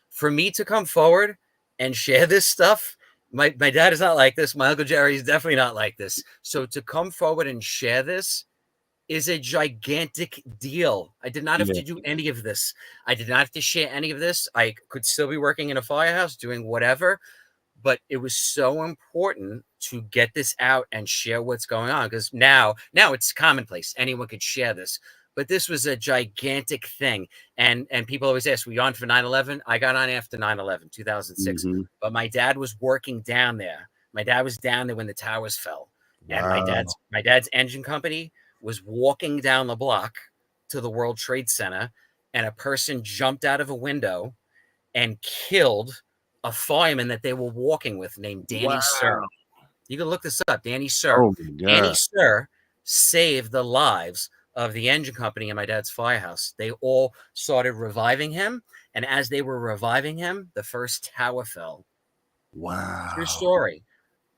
For me to come forward and share this stuff, my dad is not like this. My uncle Jerry is definitely not like this. So to come forward and share this is a gigantic deal. I did not have to do any of this. I did not have to share any of this. I could still be working in a firehouse, doing whatever. But it was so important to get this out and share what's going on, because now it's commonplace. Anyone could share this. But this was a gigantic thing. And people always ask, were you on for 9/11? I got on after 9/11, 2006. Mm-hmm. But my dad was working down there. My dad was down there when the towers fell. And my dad's engine company was walking down the block to the World Trade Center, and a person jumped out of a window and killed a fireman that they were walking with named Danny Sir. You can look this up, Danny Sir. Oh, Danny Sir saved the lives of the engine company in my dad's firehouse. They all started reviving him. And as they were reviving him, the first tower fell. True Wow. story.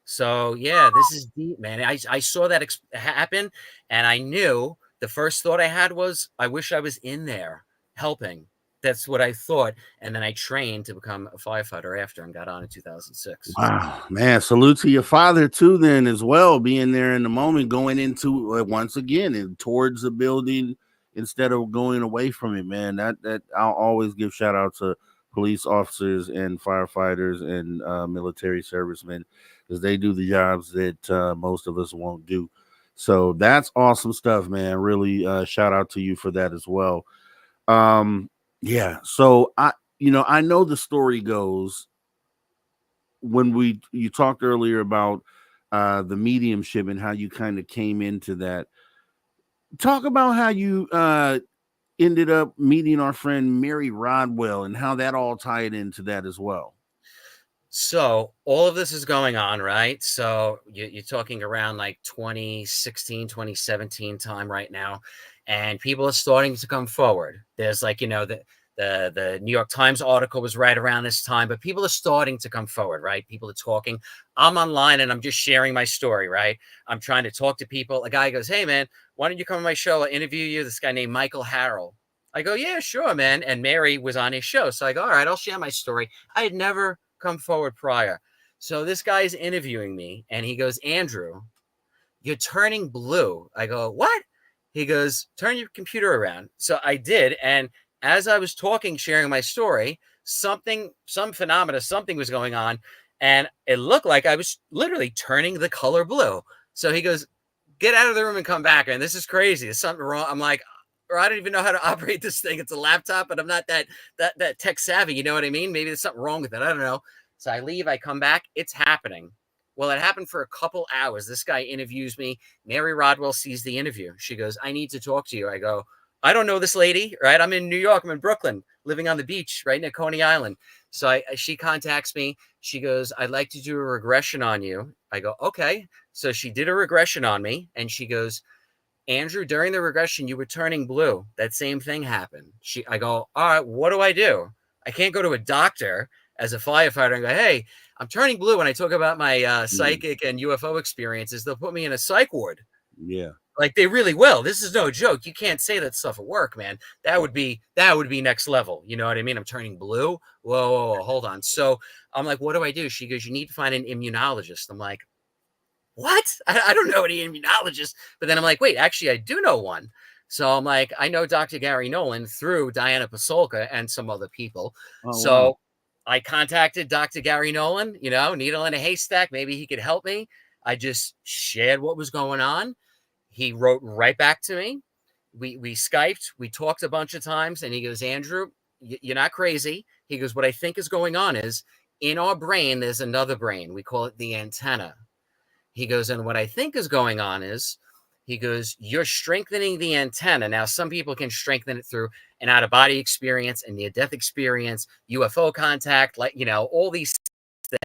So yeah, this is deep, man. I saw that happen, and I knew the first thought I had was, I wish I was in there helping. That's what I thought, and then I trained to become a firefighter after and got on in 2006. Wow, man. Salute to your father too, then, as well, being there in the moment, going into once again and towards the building instead of going away from it, man. That I'll always give shout out to police officers and firefighters and military servicemen, because they do the jobs that most of us won't do. So that's awesome stuff, man. Really shout out to you for that as well. Yeah, so I know the story goes, when you talked earlier about the mediumship and how you kind of came into that. Talk about how you ended up meeting our friend Mary Rodwell and how that all tied into that as well. So all of this is going on, right? So you're talking around like 2016, 2017 time right now, and people are starting to come forward. There's like, the New York Times article was right around this time, but people are starting to come forward, right? People are talking. I'm online and I'm just sharing my story, right? I'm trying to talk to people. A guy goes, "Hey man, why don't you come on my show? I'll interview you." This guy named Michael Harrell. I go, "Yeah, sure, man." And Mary was on his show. So I go, "All right, I'll share my story." I had never come forward prior. So this guy is interviewing me and he goes, "Andrew, you're turning blue." I go, "What?" He goes, "Turn your computer around." So I did. And as I was talking, sharing my story, some phenomena, something was going on. And it looked like I was literally turning the color blue. So he goes, "Get out of the room and come back." And this is crazy. There's something wrong. I'm like, or I don't even know how to operate this thing. It's a laptop, but I'm not that tech savvy. You know what I mean? Maybe there's something wrong with it. I don't know. So I leave, I come back. It's happening. Well, it happened for a couple hours. This guy interviews me. Mary Rodwell sees the interview. She goes, "I need to talk to you." I go, "I don't know this lady, right? I'm in New York. I'm in Brooklyn, living on the beach right near Coney Island." So she contacts me. She goes, "I'd like to do a regression on you." I go, "Okay." So she did a regression on me, and she goes, "Andrew, during the regression, you were turning blue. That same thing happened." I go, "All right, what do I do? I can't go to a doctor as a firefighter and go, 'Hey, I'm turning blue,' when I talk about my psychic and UFO experiences. They'll put me in a psych ward." Yeah. Like they really will. This is no joke. You can't say that stuff at work, man. That would be next level. You know what I mean? I'm turning blue. Whoa, hold on. So I'm like, "What do I do?" She goes, "You need to find an immunologist." I'm like, "What?" I don't know any immunologists. But then I'm like, wait, actually, I do know one. So I'm like, I know Dr. Gary Nolan through Diana Pasolka and some other people. Oh, So wow. I contacted Dr. Gary Nolan, needle in a haystack. Maybe he could help me. I just shared what was going on. He wrote right back to me. We Skyped. We talked a bunch of times. And he goes, "Andrew, you're not crazy." He goes, "What I think is going on is in our brain, there's another brain. We call it the antenna." He goes, "And what I think is going on is," he goes, "you're strengthening the antenna." Now, some people can strengthen it through an out-of-body experience, a near-death experience, UFO contact, like, all these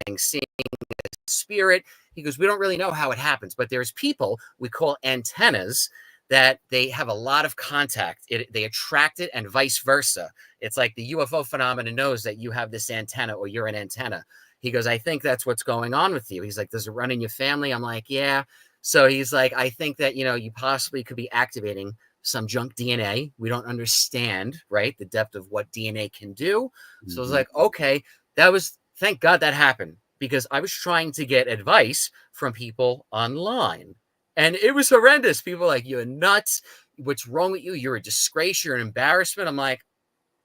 things, seeing a spirit. He goes, "We don't really know how it happens, but there's people we call antennas that they have a lot of contact. They attract it and vice versa. It's like the UFO phenomenon knows that you have this antenna or you're an antenna." He goes, "I think that's what's going on with you." He's like, "Does it run in your family?" I'm like, "Yeah." So he's like, "I think that, you possibly could be activating some junk DNA. We don't understand, right, the depth of what DNA can do." So I was like, okay, thank God that happened, because I was trying to get advice from people online. And it was horrendous. People were like, "You're nuts. What's wrong with you? You're a disgrace. You're an embarrassment." I'm like,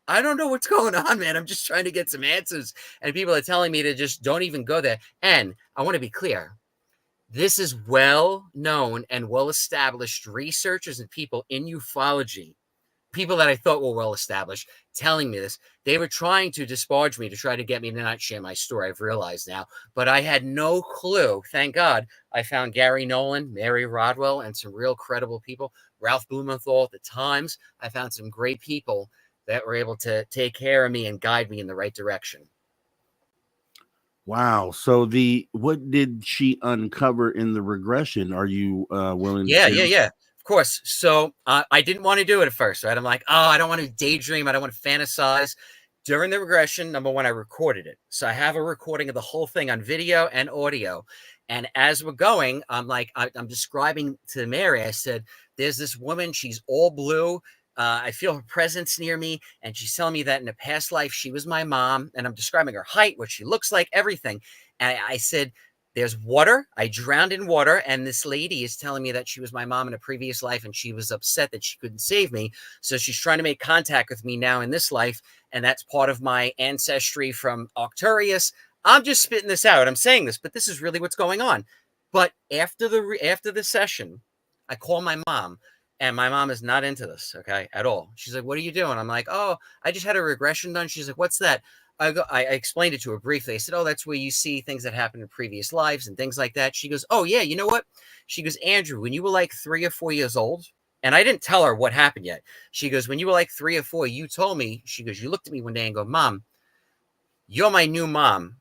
I don't know what's going on, man. I'm just trying to get some answers. And people are telling me to just don't even go there. And I want to be clear. This is well known and well established researchers and people in ufology, people that I thought were well established, telling me this. They were trying to disparage me to try to get me to not share my story. I've realized now, but I had no clue. Thank God I found Gary Nolan, Mary Rodwell, and some real credible people. Ralph Blumenthal at the Times. I found some great people that were able to take care of me and guide me in the right direction. Wow. So what did she uncover in the regression? Are you willing to Yeah. share? Of Of course. So I didn't want to do it at first, right? I'm like, oh, I don't want to daydream. I don't want to fantasize. During the regression, number one, I recorded it. So I have a recording of the whole thing on video and audio. And as we're going, I'm like, I'm describing to Mary, I said, there's this woman, she's all blue. I feel her presence near me. And she's telling me that in a past life, she was my mom. And I'm describing her height, what she looks like, everything. And I said, there's water. I drowned in water. And this lady is telling me that she was my mom in a previous life. And she was upset that she couldn't save me. So she's trying to make contact with me now in this life. And that's part of my ancestry from Arcturus. I'm just spitting this out. I'm saying this, but this is really what's going on. But after the session, I call my mom. And my mom is not into this, okay, at all. She's like, what are you doing? I'm like, oh, I just had a regression done. She's like, what's that? I explained it to her briefly. I said, oh, that's where you see things that happened in previous lives and things like that. She goes, oh, yeah, you know what? She goes, Andrew, when you were like 3 or 4 years old, and I didn't tell her what happened yet. She goes, when you were like 3 or 4, you told me, she goes, you looked at me one day and go, Mom, you're my new mom.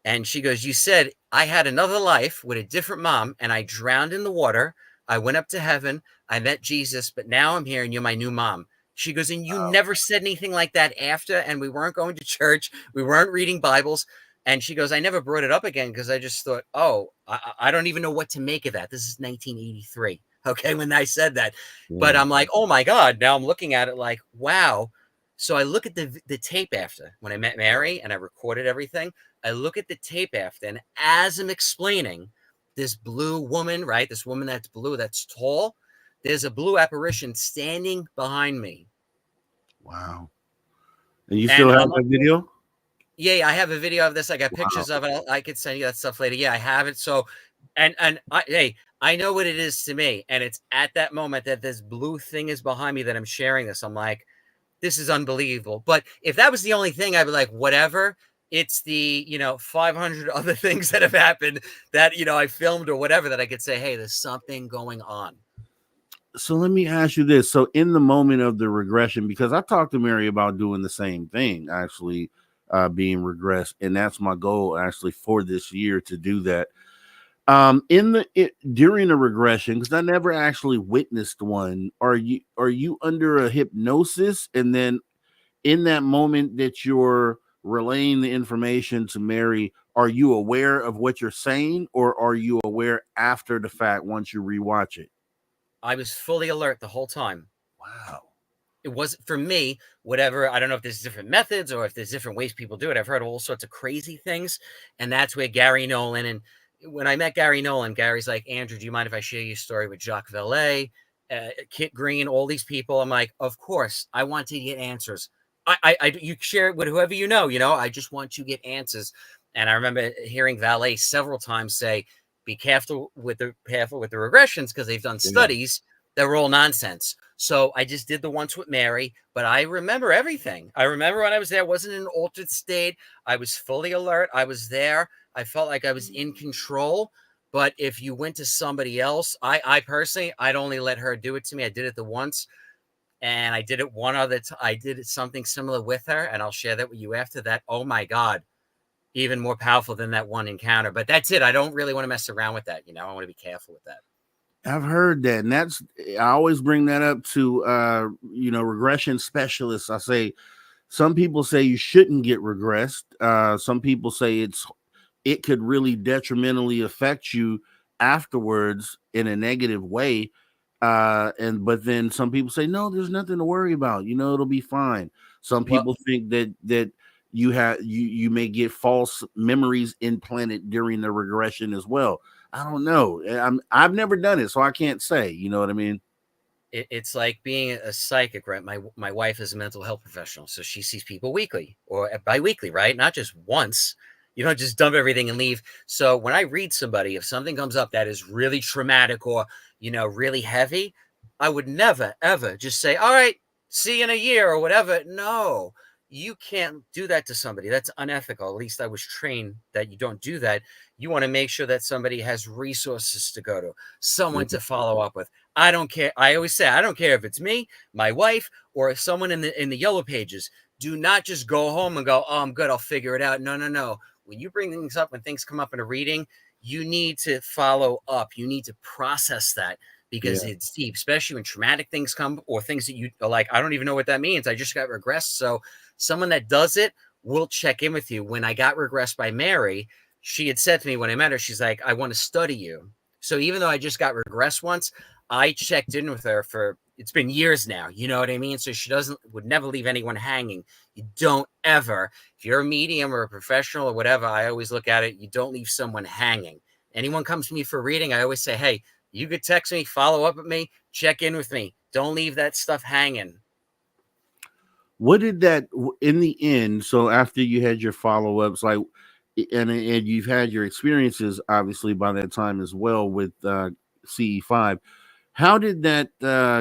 And she goes, you said I had another life with a different mom and I drowned in the water. I went up to heaven. I met Jesus, but now I'm here and you're my new mom. She goes, and you never said anything like that after, and we weren't going to church. We weren't reading Bibles. And she goes, I never brought it up again because I just thought, oh, I don't even know what to make of that. This is 1983, okay, when I said that. Yeah. But I'm like, oh, my God. Now I'm looking at it like, wow. So I look at the tape after when I met Mary and I recorded everything. I look at the tape after, and as I'm explaining, this blue woman, right, this woman that's blue, that's tall, there's a blue apparition standing behind me. Wow. And you still have that video? Yeah, I have a video of this. I got pictures of it. I could send you that stuff later. Yeah, I have it. So, hey, I know what it is to me. And it's at that moment that this blue thing is behind me that I'm sharing this. I'm like, this is unbelievable. But if that was the only thing, I'd be like, whatever. It's the, 500 other things that have happened that, I filmed or whatever that I could say, hey, there's something going on. So let me ask you this. So in the moment of the regression, because I talked to Mary about doing the same thing, actually being regressed. And that's my goal actually for this year to do that. During the regression, because I never actually witnessed one, are you under a hypnosis? And then in that moment that you're relaying the information to Mary, are you aware of what you're saying, or are you aware after the fact once you rewatch it? I was fully alert the whole time. Wow. It was, for me, whatever. I don't know if there's different methods or if there's different ways people do it. I've heard all sorts of crazy things. And that's where Gary Nolan, and when I met Gary Nolan, Gary's like, Andrew, do you mind if I share your story with Jacques Vallée, Kit Green, all these people? I'm like, of course. I want to get answers. You share it with whoever you know. I just want to get answers. And I remember hearing Vallée several times say, be careful with the regressions, because they've done studies that were all nonsense. So I just did the once with Mary, but I remember everything. I remember when I was there, I wasn't in an altered state. I was fully alert. I was there. I felt like I was in control. But if you went to somebody else, I personally, I'd only let her do it to me. I did it the once, and I did it one other time. I did something similar with her, and I'll share that with you after that. Oh my God. Even more powerful than that one encounter. But that's it. I don't really want to mess around with that. I want to be careful with that. I've heard that. And I always bring that up to, regression specialists. I say, some people say you shouldn't get regressed. Some people say it could really detrimentally affect you afterwards in a negative way. But then some people say, no, there's nothing to worry about. It'll be fine. Some people think that you may get false memories implanted during the regression as well. I don't know. I've never done it, so I can't say. You know what I mean? It's like being a psychic, right? My wife is a mental health professional, so she sees people weekly or bi-weekly, right? Not just once. You don't just dump everything and leave. So when I read somebody, if something comes up that is really traumatic or, really heavy, I would never, ever just say, all right, see you in a year or whatever. No. You can't do that to somebody. That's unethical. At least I was trained that you don't do that. You want to make sure that somebody has resources to go to, someone to follow up with. I don't care. I always say, I don't care if it's me, my wife, or someone in the yellow pages. Do not just go home and go, oh, I'm good, I'll figure it out. No. When you bring things up, when things come up in a reading, you need to follow up. You need to process that. because it's deep, especially when traumatic things come or things that you are like, I don't even know what that means. I just got regressed. So someone that does it will check in with you. When I got regressed by Mary, she had said to me when I met her, she's like, I want to study you. So even though I just got regressed once, I checked in with her for, it's been years now. You know what I mean? So she would never leave anyone hanging. You don't ever, if you're a medium or a professional or whatever, I always look at it. You don't leave someone hanging. Anyone comes to me for reading, I always say, hey, you could text me, follow up with me, check in with me. Don't leave that stuff hanging. What did that in the end? So after you had your follow-ups, like, and you've had your experiences, obviously, by that time as well with CE5. How did that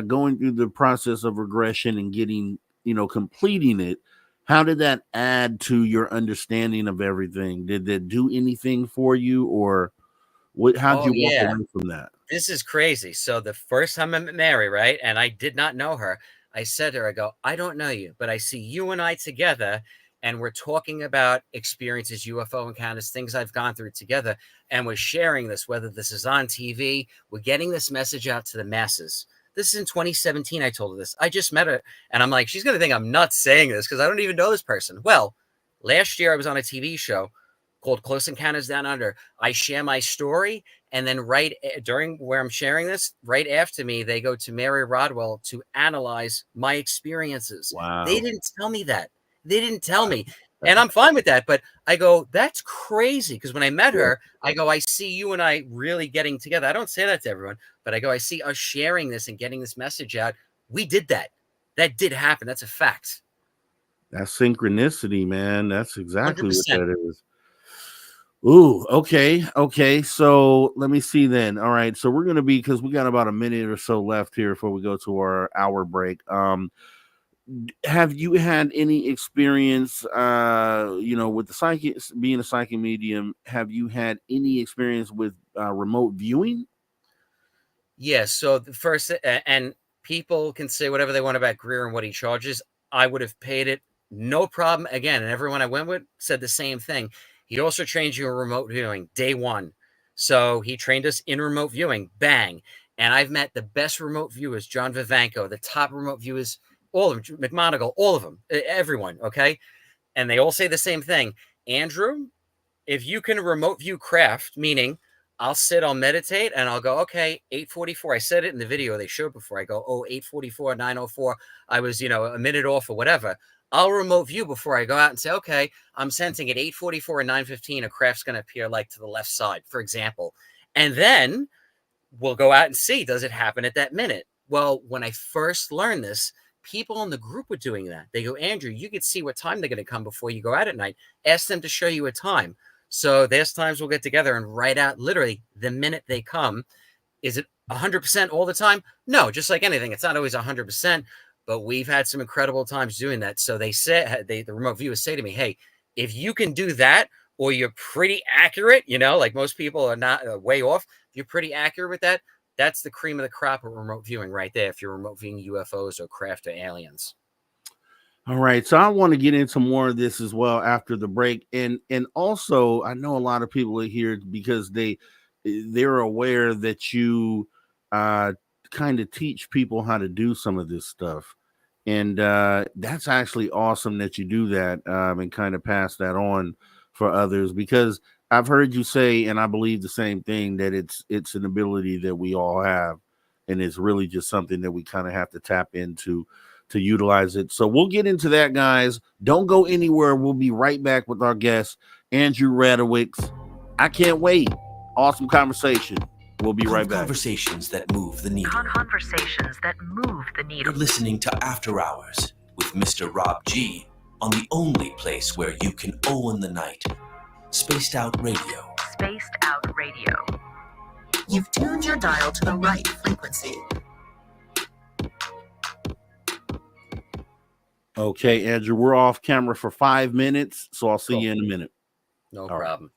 going through the process of regression and getting, completing it? How did that add to your understanding of everything? Did that do anything for you, or what? How did you walk away from that? This is crazy. So the first time I met Mary, right, and I did not know her, I said to her, I go, I don't know you, but I see you and I together, and we're talking about experiences, UFO encounters, things I've gone through together, and we're sharing this, whether this is on TV, we're getting this message out to the masses. This is in 2017, I told her this. I just met her, and I'm like, she's going to think I'm nuts saying this because I don't even know this person. Well, last year I was on a TV show called Close Encounters Down Under. I share my story, and then right during where I'm sharing this, right after me, they go to Mary Rodwell to analyze my experiences. Wow. They didn't tell me that. They didn't tell me. And I'm fine with that. But I go, that's crazy. Because when I met her, I go, I see you and I really getting together. I don't say that to everyone, but I go, I see us sharing this and getting this message out. We did that. That did happen. That's a fact. That's synchronicity, man. That's exactly 100%. what that is. Ooh, okay. So let me see then. All right. So we're gonna be, because we got about a minute or so left here before we go to our hour break. Have you had any experience with the psychic, being a psychic medium? Have you had any experience with remote viewing? Yes. So the first, and people can say whatever they want about Greer and what he charges. I would have paid it, no problem. Again, and everyone I went with said the same thing. He also trained you in remote viewing day one. So he trained us in remote viewing, bang. And I've met the best remote viewers, John Vivanco, the top remote viewers, all of them, McMonagle, all of them, everyone, okay? And they all say the same thing. Andrew, if you can remote view craft, meaning I'll meditate, and I'll go, okay, 8:44. I said it in the video they showed before. I go, 8:44, 9:04. I was, a minute off or whatever. I'll remote view before I go out and say, okay, I'm sensing at 8:44 and 9:15, a craft's going to appear like to the left side, for example. And then we'll go out and see, does it happen at that minute? Well, when I first learned this, people in the group were doing that. They go, Andrew, you could see what time they're going to come before you go out at night. Ask them to show you a time. So there's times we'll get together and write out literally the minute they come. Is it 100% all the time? No, just like anything. It's not always 100%. But we've had some incredible times doing that. So they said, the remote viewers say to me, hey, if you can do that, or you're pretty accurate, like most people are not way off, if you're pretty accurate with that, that's the cream of the crop of remote viewing right there. If you're remote viewing UFOs or craft or aliens. All right. So I want to get into more of this as well after the break. And also, I know a lot of people are here because they're aware that you kind of teach people how to do some of this stuff. And that's actually awesome that you do that and kind of pass that on for others, because I've heard you say, and I believe the same thing, that it's an ability that we all have, and it's really just something that we kind of have to tap into to utilize it. So we'll get into that, guys. Don't go anywhere. We'll be right back with our guest, Andrew Radowicz. I can't wait. Awesome conversation. We'll be right back. Conversations that move the needle. Conversations that move the needle. You're listening to After Hours with Mr. Rob G on the only place where you can own the night. Spaced Out Radio. Spaced Out Radio. You've tuned your dial to the right frequency. Okay, Andrew, we're off camera for 5 minutes, so I'll see you in a minute. No problem.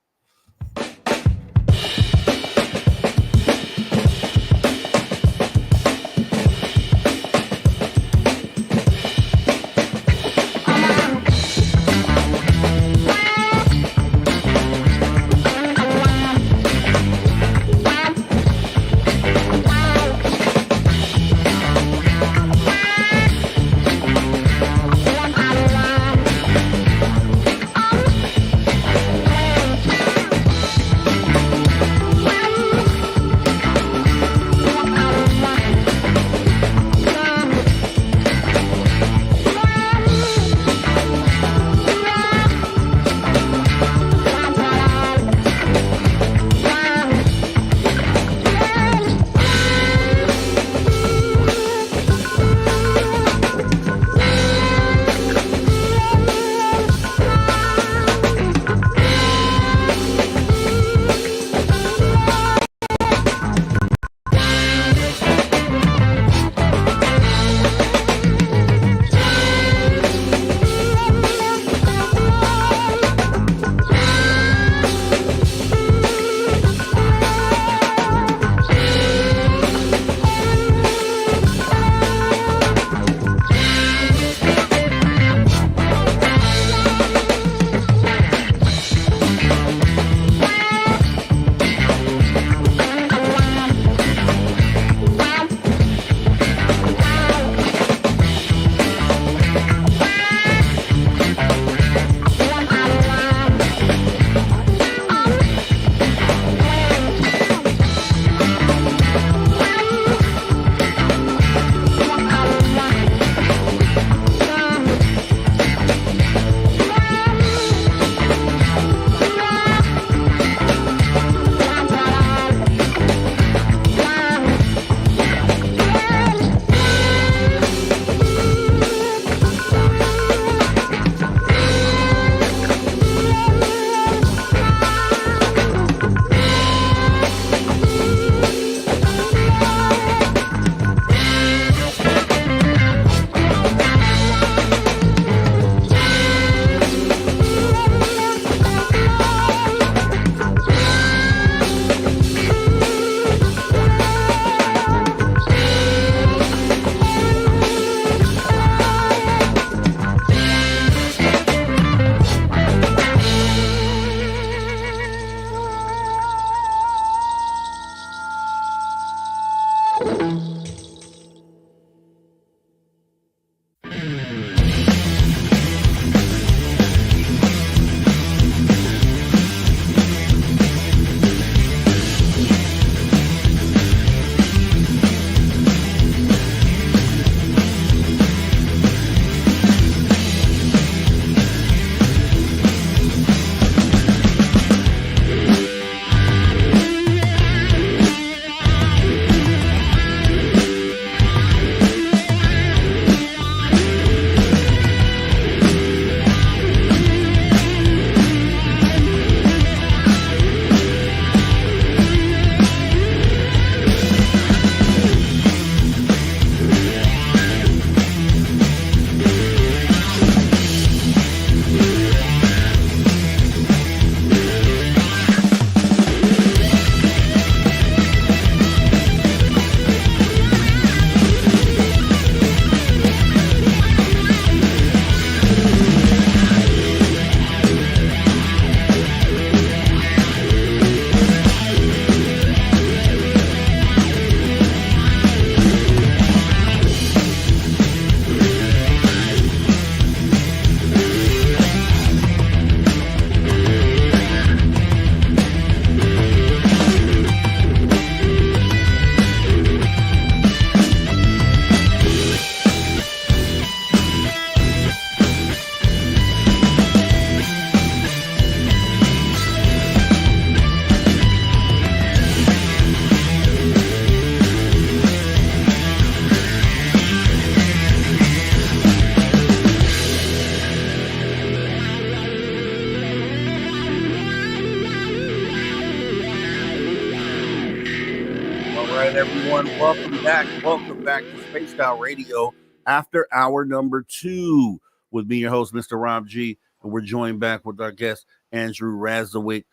right, everyone. Welcome back. Welcome back to Spaced Out Radio after hour number 2 with me, your host, Mr. Rob G. And we're joined back with our guest, Andrew Razowick.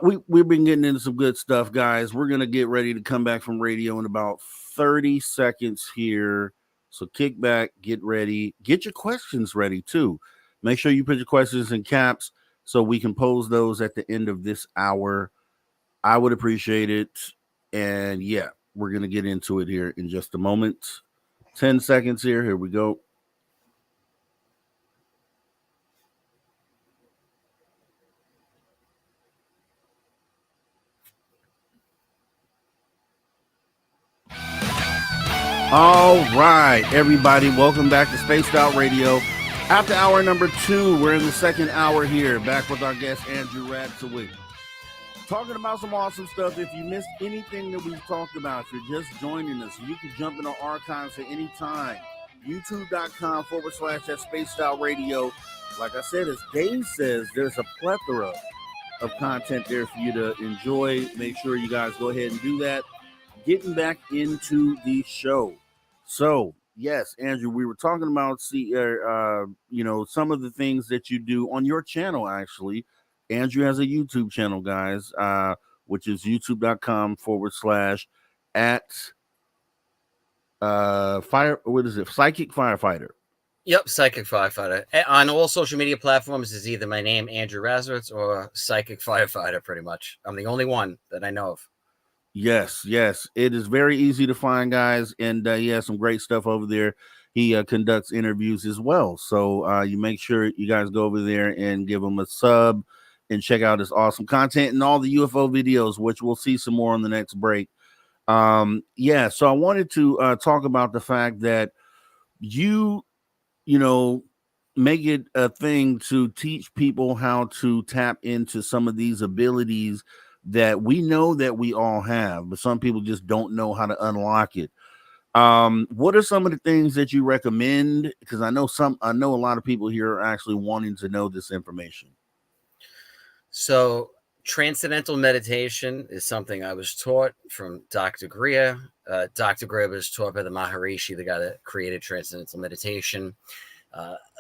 We've been getting into some good stuff, guys. We're going to get ready to come back from radio in about 30 seconds here. So kick back, get ready, get your questions ready too. Make sure you put your questions in caps so we can pose those at the end of this hour. I would appreciate it. And yeah, we're going to get into it here in just a moment. 10 seconds here. Here we go. All right, everybody, welcome back to Spaced Out Radio. After hour number 2, we're in the second hour here, back with our guest, Andrew Razowick. Talking about some awesome stuff. If you missed anything that we've talked about, if you're just joining us, you can jump in our archives at any time. YouTube.com/at Spaced Out Radio. Like I said, as Dave says, there's a plethora of content there for you to enjoy. Make sure you guys go ahead and do that. Getting back into the show. So, yes, Andrew, we were talking about some of the things that you do on your channel, actually. Andrew has a YouTube channel, guys, which is youtube.com/at Psychic Firefighter. Yep, Psychic Firefighter. On all social media platforms is either my name, Andrew Razowick, or Psychic Firefighter, pretty much. I'm the only one that I know of. Yes. It is very easy to find, guys. And he has some great stuff over there. He conducts interviews as well. So you make sure you guys go over there and give him a sub and check out his awesome content and all the UFO videos, which we'll see some more on the next break. So I wanted to talk about the fact that you make it a thing to teach people how to tap into some of these abilities that we know that we all have, but some people just don't know how to unlock it. What are some of the things that you recommend? Because I know a lot of people here are actually wanting to know this information. So transcendental meditation is something I was taught from Dr. Greer. Dr. Greer was taught by the Maharishi, the guy that created transcendental meditation.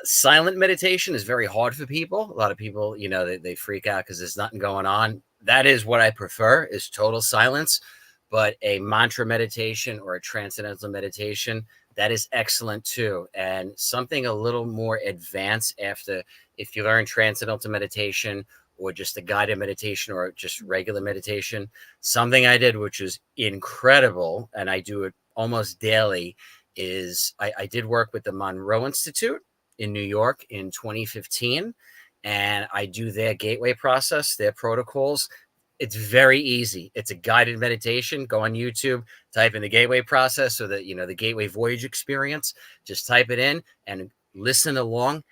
Silent meditation is very hard for people. A lot of people, they freak out because there's nothing going on. That is what I prefer, is total silence. But a mantra meditation or a transcendental meditation, that is excellent too. And something a little more advanced if you learn transcendental meditation or just a guided meditation or just regular meditation, something I did, which is incredible, and I do it almost daily, is I did work with the Monroe Institute in New York in 2015. And I do their gateway process, their protocols. It's very easy. It's a guided meditation. Go on YouTube, type in the gateway process or the gateway voyage experience. Just type it in and listen along.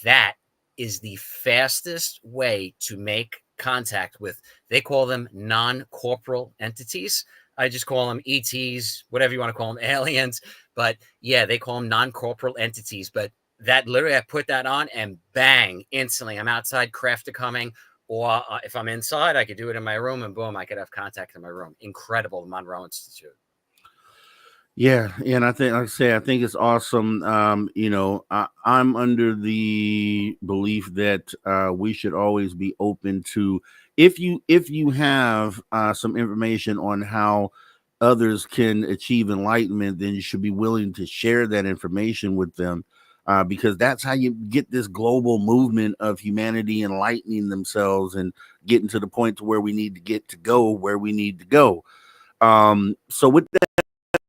That is the fastest way to make contact with, they call them non-corporal entities. I just call them ETs, whatever you want to call them, aliens. But yeah, they call them non-corporal entities. But that literally, I put that on and bang, instantly I'm outside, craft are coming. Or if I'm inside, I could do it in my room and boom, I could have contact in my room. Incredible, Monroe Institute. Yeah. And I think, like I say, I think it's awesome. I'm under the belief that we should always be open to, if you have some information on how others can achieve enlightenment, then you should be willing to share that information with them. Because that's how you get this global movement of humanity enlightening themselves and getting to the point to where we need to get to go where we need to go. So with that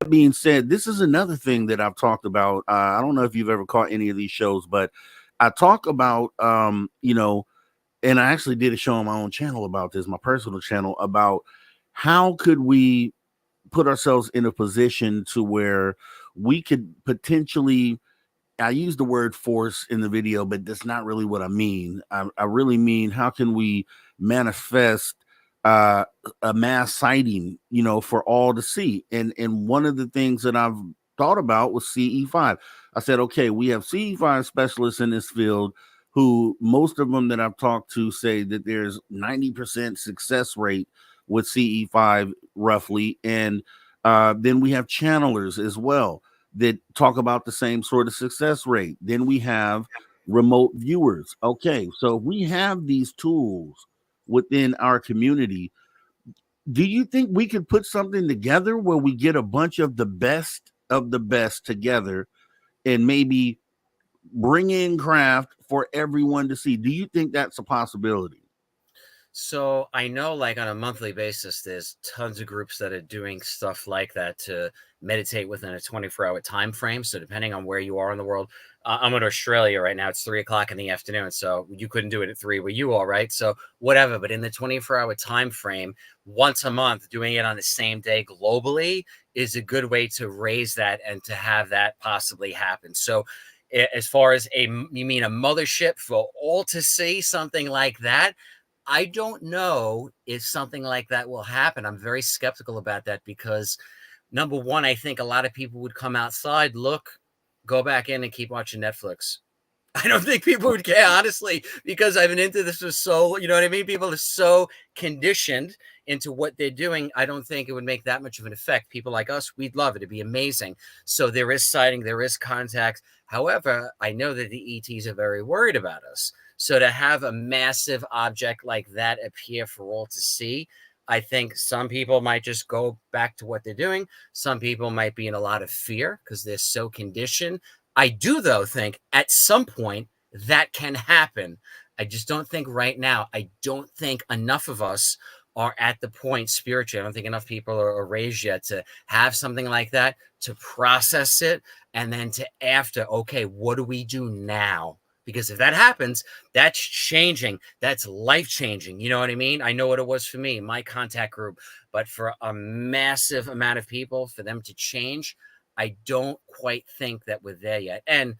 being said, this is another thing that I've talked about. I don't know if you've ever caught any of these shows, but I talk about, and I actually did a show on my own channel about this, my personal channel, about how could we put ourselves in a position to where we could potentially, I use the word force in the video, but that's not really what I mean. I really mean, how can we manifest a mass sighting, for all to see? And one of the things that I've thought about was CE5. I said, okay, we have CE5 specialists in this field who, most of them that I've talked to, say that there's 90% success rate with CE5 roughly. And Then we have channelers as well that talk about the same sort of success rate. Then we have remote viewers. Okay, so we have these tools within our community. Do you think we could put something together where we get a bunch of the best together and maybe bring in craft for everyone to see? Do you think that's a possibility? So I know, like, on a monthly basis, there's tons of groups that are doing stuff like that to meditate within a 24-hour time frame. So depending on where you are in the world, I'm in Australia right now. It's 3 o'clock in the afternoon, so you couldn't do it at 3 where you are, right? So whatever. But in the 24-hour time frame, once a month, doing it on the same day globally is a good way to raise that and to have that possibly happen. So as far as you mean a mothership for all to see, something like that, I don't know if something like that will happen. I'm very skeptical about that because, number one, I think a lot of people would come outside, look, go back in and keep watching Netflix. I don't think people would care, honestly, because I've been into this for so, you know what I mean? People are so conditioned into what they're doing. I don't think it would make that much of an effect. People like us, we'd love it. It'd be amazing. So there is sighting, there is contact. However, I know that the ETs are very worried about us. So to have a massive object like that appear for all to see, I think some people might just go back to what they're doing. Some people might be in a lot of fear because they're so conditioned. I do, though, think at some point that can happen. I just don't think right now. I don't think enough of us are at the point spiritually. I don't think enough people are raised yet to have something like that, to process it, and then to after, okay, what do we do now? Because if that happens, that's changing. That's life-changing. You know what I mean? I know what it was for me, my contact group. But for a massive amount of people, for them to change, I don't quite think that we're there yet. And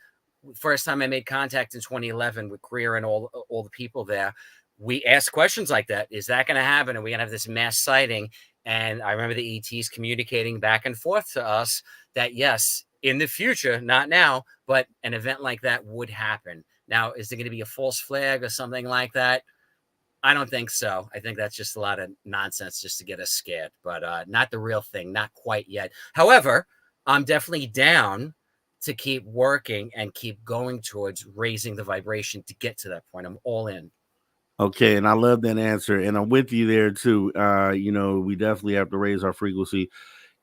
first time I made contact in 2011 with Greer and all the people there, we asked questions like that. Is that going to happen? Are we going to have this mass sighting? And I remember the ETs communicating back and forth to us that, yes, in the future, not now, but an event like that would happen. Now, is there going to be a false flag or something like that? I don't think so. I think that's just a lot of nonsense just to get us scared, but not the real thing, not quite yet. However, I'm definitely down to keep working and keep going towards raising the vibration to get to that point. I'm all in. Okay, and I love that answer, and I'm with you there too. We definitely have to raise our frequency.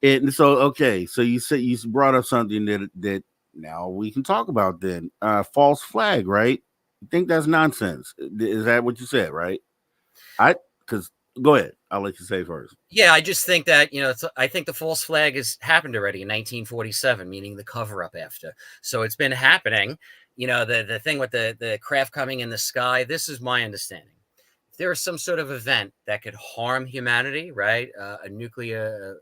And so, okay, so you said you brought up something that now we can talk about then. False flag, right? You think that's nonsense? Is that what you said, right? Because go ahead, I'll let you say first. Yeah, I just think that, I think the false flag has happened already in 1947, meaning the cover up after. So it's been happening. The thing with the craft coming in the sky, this is my understanding. If there is some sort of event that could harm humanity, right? A nuclear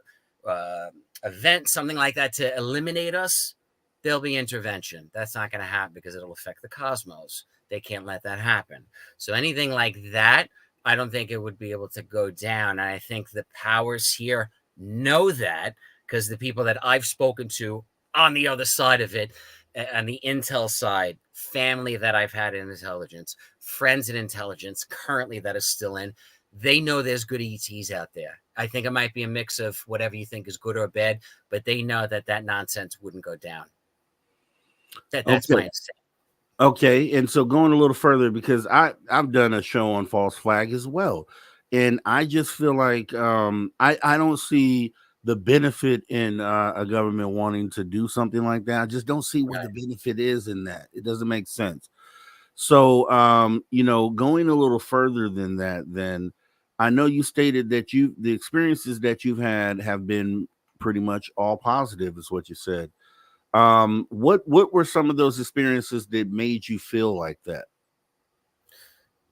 event, something like that to eliminate us, there'll be intervention. That's not going to happen because it'll affect the cosmos. They can't let that happen. So anything like that, I don't think it would be able to go down. And I think the powers here know that because the people that I've spoken to on the other side of it, on the intel side, family that I've had in intelligence, friends in intelligence currently that are still in, they know there's good ETs out there. I think it might be a mix of whatever you think is good or bad, but they know that nonsense wouldn't go down. That's okay. my understanding. Okay, and so going a little further, because I've done a show on false flag as well, and I just feel like I don't see the benefit in a government wanting to do something like that. I just don't see what the benefit is in that. It doesn't make sense. So going a little further than that, then I know you stated that the experiences that you've had have been pretty much all positive, is what you said. What were some of those experiences that made you feel like that?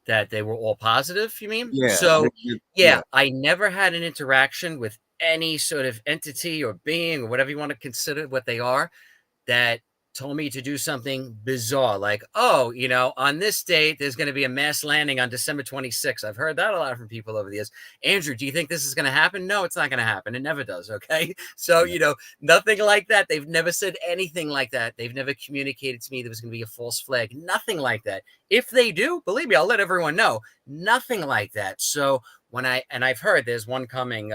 That they were all positive, you mean? Yeah. So, I never had an interaction with any sort of entity or being or whatever you want to consider what they are that told me to do something bizarre, like, on this date, there's going to be a mass landing on December 26th. I've heard that a lot from people over the years. Andrew, do you think this is going to happen? No, it's not going to happen. It never does. Okay. So, nothing like that. They've never said anything like that. They've never communicated to me there was going to be a false flag. Nothing like that. If they do, believe me, I'll let everyone know. Nothing like that. So I've heard there's one coming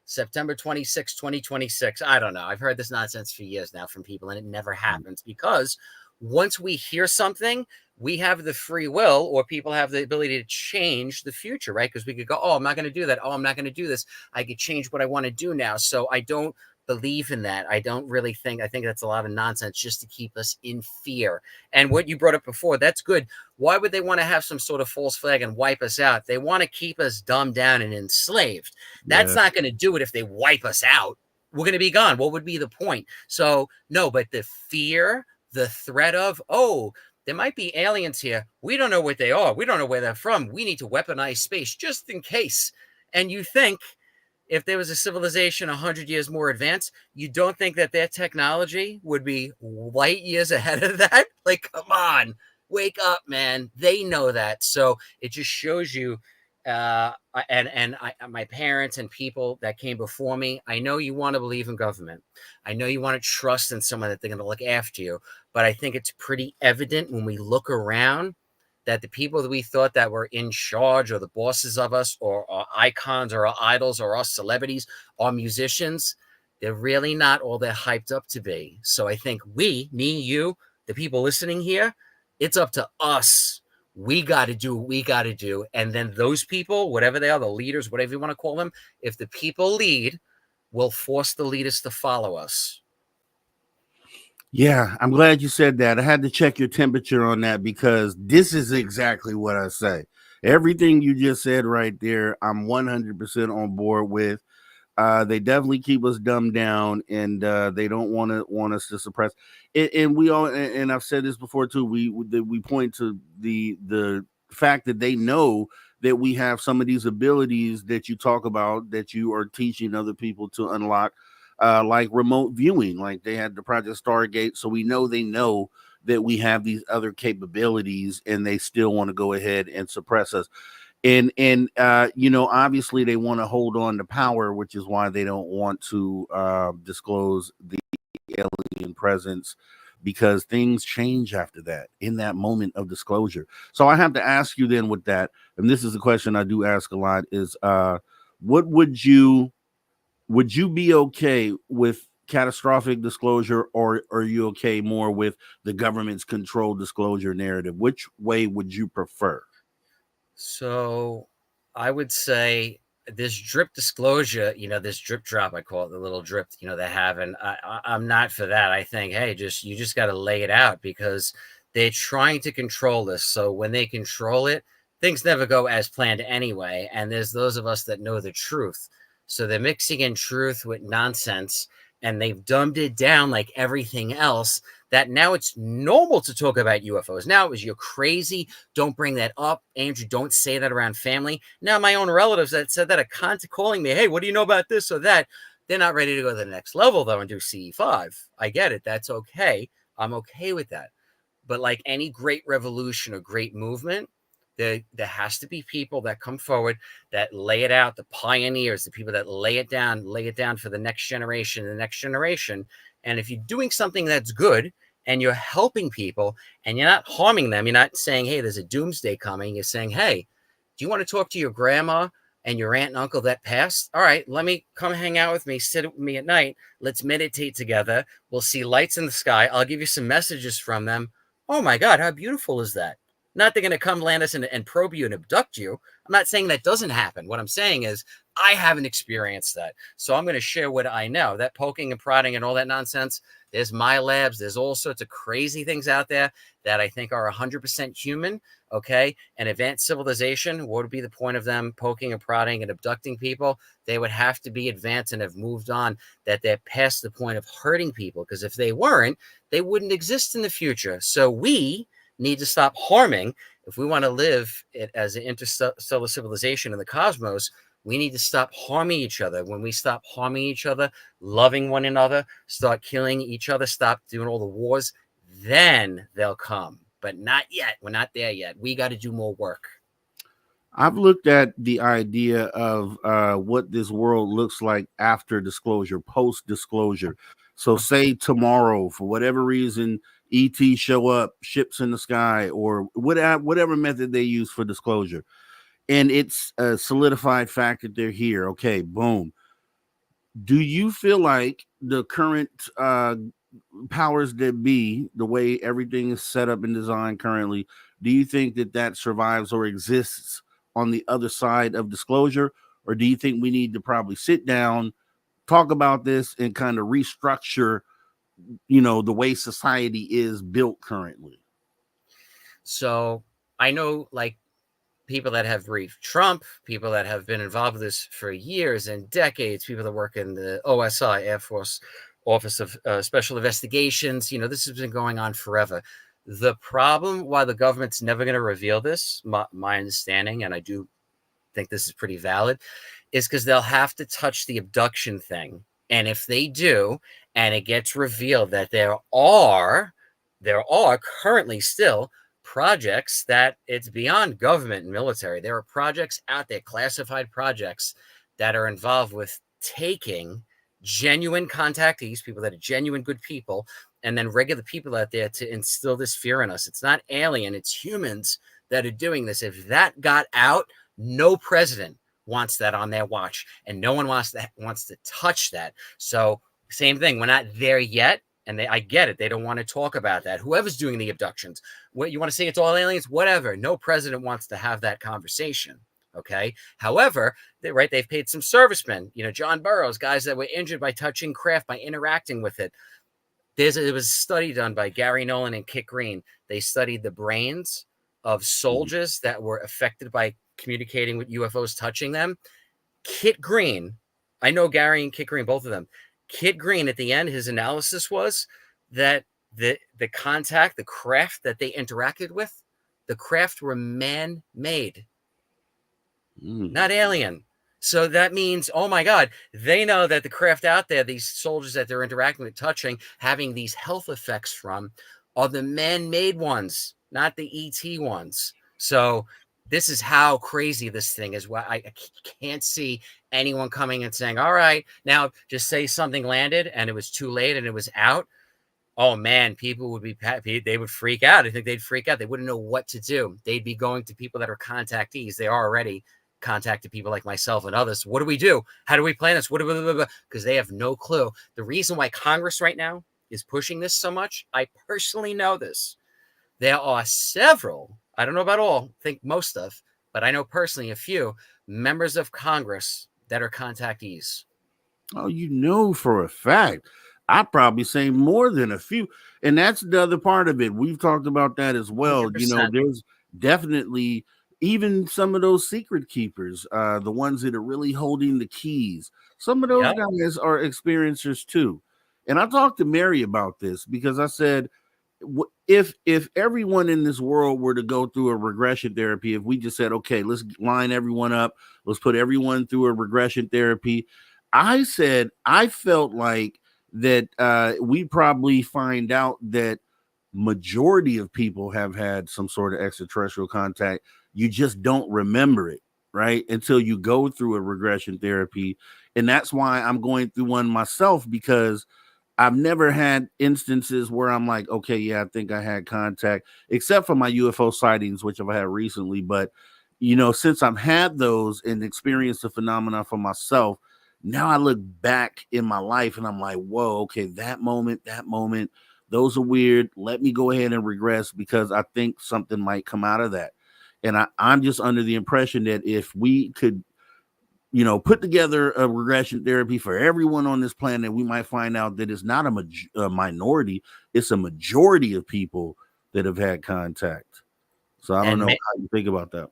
September 26, 2026. I don't know. I've heard this nonsense for years now from people, and it never happens because once we hear something, we have the free will, or people have the ability to change the future, right? Because we could go, oh, I'm not going to do that. Oh, I'm not going to do this. I could change what I want to do now. So I don't believe in that. I don't really think, I think that's a lot of nonsense just to keep us in fear. And what you brought up before, that's good. Why would they want to have some sort of false flag and wipe us out? They want to keep us dumbed down and enslaved. That's not going to do it if they wipe us out. We're going to be gone. What would be the point? So no, but the fear, the threat of, oh, there might be aliens here. We don't know what they are. We don't know where they're from. We need to weaponize space just in case. And you think if there was a civilization 100 years more advanced, you don't think that their technology would be light years ahead of that? Like, come on, wake up, man. They know that. So it just shows you, my parents and people that came before me, I know you want to believe in government. I know you want to trust in someone that they're going to look after you. But I think it's pretty evident when we look around that the people that we thought that were in charge, or the bosses of us, or our icons, or our idols, or our celebrities, our musicians, they're really not all they're hyped up to be. So I think we, me, you, the people listening here, it's up to us. We got to do what we got to do. And then those people, whatever they are, the leaders, whatever you want to call them, if the people lead, we'll force the leaders to follow us. Yeah, I'm glad you said that. I had to check your temperature on that because this is exactly what I say. Everything you just said right there, I'm 100% on board with. They definitely keep us dumbed down, and they don't want us to suppress. And we all, and I've said this before too. We point to the fact that they know that we have some of these abilities that you talk about, that you are teaching other people to unlock. Like remote viewing, like they had the Project Stargate. So we know they know that we have these other capabilities, and they still want to go ahead and suppress us. And obviously they want to hold on to power, which is why they don't want to disclose the alien presence, because things change after that, in that moment of disclosure. So I have to ask you then with that, and this is a question I do ask a lot, is what would you be okay with catastrophic disclosure, or are you okay more with the government's controlled disclosure narrative? Which way would you prefer? So I would say this drip disclosure, this drip drop, I call it, the little drip, they have. And I'm not for that. I think, hey, you just got to lay it out, because they're trying to control this. So when they control it, things never go as planned anyway. And there's those of us that know the truth. So they're mixing in truth with nonsense, and they've dumbed it down like everything else, that now it's normal to talk about UFOs. Now it was, you're crazy. Don't bring that up. Andrew, don't say that around family. Now my own relatives that said that are calling me, hey, what do you know about this or that? They're not ready to go to the next level, though, and do CE5. I get it. That's okay. I'm okay with that. But like any great revolution or great movement, there has to be people that come forward, that lay it out, the pioneers, the people that lay it down for the next generation, And if you're doing something that's good and you're helping people and you're not harming them, you're not saying, hey, there's a doomsday coming. You're saying, hey, do you want to talk to your grandma and your aunt and uncle that passed? All right, let me come hang out with me, sit with me at night. Let's meditate together. We'll see lights in the sky. I'll give you some messages from them. Oh my God, how beautiful is that? Not they're going to come land us and probe you and abduct you. I'm not saying that doesn't happen. What I'm saying is I haven't experienced that. So I'm going to share what I know. That poking and prodding and all that nonsense, there's my labs. There's all sorts of crazy things out there that I think are 100% human, okay? And advanced civilization, what would be the point of them poking and prodding and abducting people? They would have to be advanced and have moved on, that they're past the point of hurting people. Because if they weren't, they wouldn't exist in the future. So we need to stop harming. If we want to live it as an interstellar civilization in the cosmos, we need to stop harming each other. When we stop harming each other, loving one another, start killing each other, stop doing all the wars, then they'll come. But not yet. We're not there yet. We got to do more work. I've looked at the idea of what this world looks like after disclosure, post disclosure. So say tomorrow, for whatever reason, ET show up, ships in the sky, or whatever method they use for disclosure, and it's a solidified fact that they're here. Okay, boom. Do you feel like the current powers that be, the way everything is set up and designed currently, do you think that that survives or exists on the other side of disclosure? Or do you think we need to probably sit down, talk about this, and kind of restructure, the way society is built currently? So I know, like, people that have briefed Trump, people that have been involved with this for years and decades, people that work in the OSI, Air Force Office of Special Investigations. This has been going on forever. The problem, why the government's never going to reveal this, my understanding, and I do think this is pretty valid, is because they'll have to touch the abduction thing. And if they do, and it gets revealed that there are currently still projects that it's beyond government and military. There are projects out there, classified projects, that are involved with taking genuine contactees, people that are genuine good people, and then regular people out there to instill this fear in us. It's not alien, it's humans that are doing this. If that got out, no president wants that on their watch, and no one wants to touch that. So same thing, we're not there yet. And I get it. They don't want to talk about that. Whoever's doing the abductions, what you want to say it's all aliens, whatever. No president wants to have that conversation. Okay. However, they've paid some servicemen, John Burroughs, guys that were injured by touching craft, by interacting with it. There was a study done by Gary Nolan and Kit Green. They studied the brains of soldiers that were affected by communicating with UFOs touching them. Kit Green, I know Gary and Kit Green, both of them. Kit Green, at the end, his analysis was that the contact, the craft that they interacted with, the craft were man-made, not alien. So that means, oh my God, they know that the craft out there, these soldiers that they're interacting with, touching, having these health effects from, are the man-made ones, not the ET ones. So this is how crazy this thing is. Why I can't see anyone coming and saying, all right, now just say something landed and it was too late and it was out. Oh man, people would they would freak out. I think they'd freak out. They wouldn't know what to do. They'd be going to people that are contactees. They are already contacted people like myself and others. What do we do? How do we plan this? Because they have no clue. The reason why Congress right now is pushing this so much, I personally know this. There are several, I don't know about all, I think most of, but I know personally a few members of Congress that are contactees. Oh, for a fact. I'd probably say more than a few. And that's the other part of it. We've talked about that as well. 100%. There's definitely even some of those secret keepers, the ones that are really holding the keys. Some of those guys are experiencers too. And I talked to Mary about this because I said, if everyone in this world were to go through a regression therapy, if we just said, okay, let's line everyone up, let's put everyone through a regression therapy. I said, I felt like that we probably find out that majority of people have had some sort of extraterrestrial contact. You just don't remember it, right? Until you go through a regression therapy. And that's why I'm going through one myself, because I've never had instances where I'm like, okay, yeah, I think I had contact, except for my UFO sightings, which I've had recently. But, since I've had those and experienced the phenomena for myself, now I look back in my life and I'm like, whoa, okay, that moment, those are weird. Let me go ahead and regress because I think something might come out of that. And I'm just under the impression that if we could, put together a regression therapy for everyone on this planet, we might find out that it's not a minority, it's a majority of people that have had contact. So I don't know how you think about that.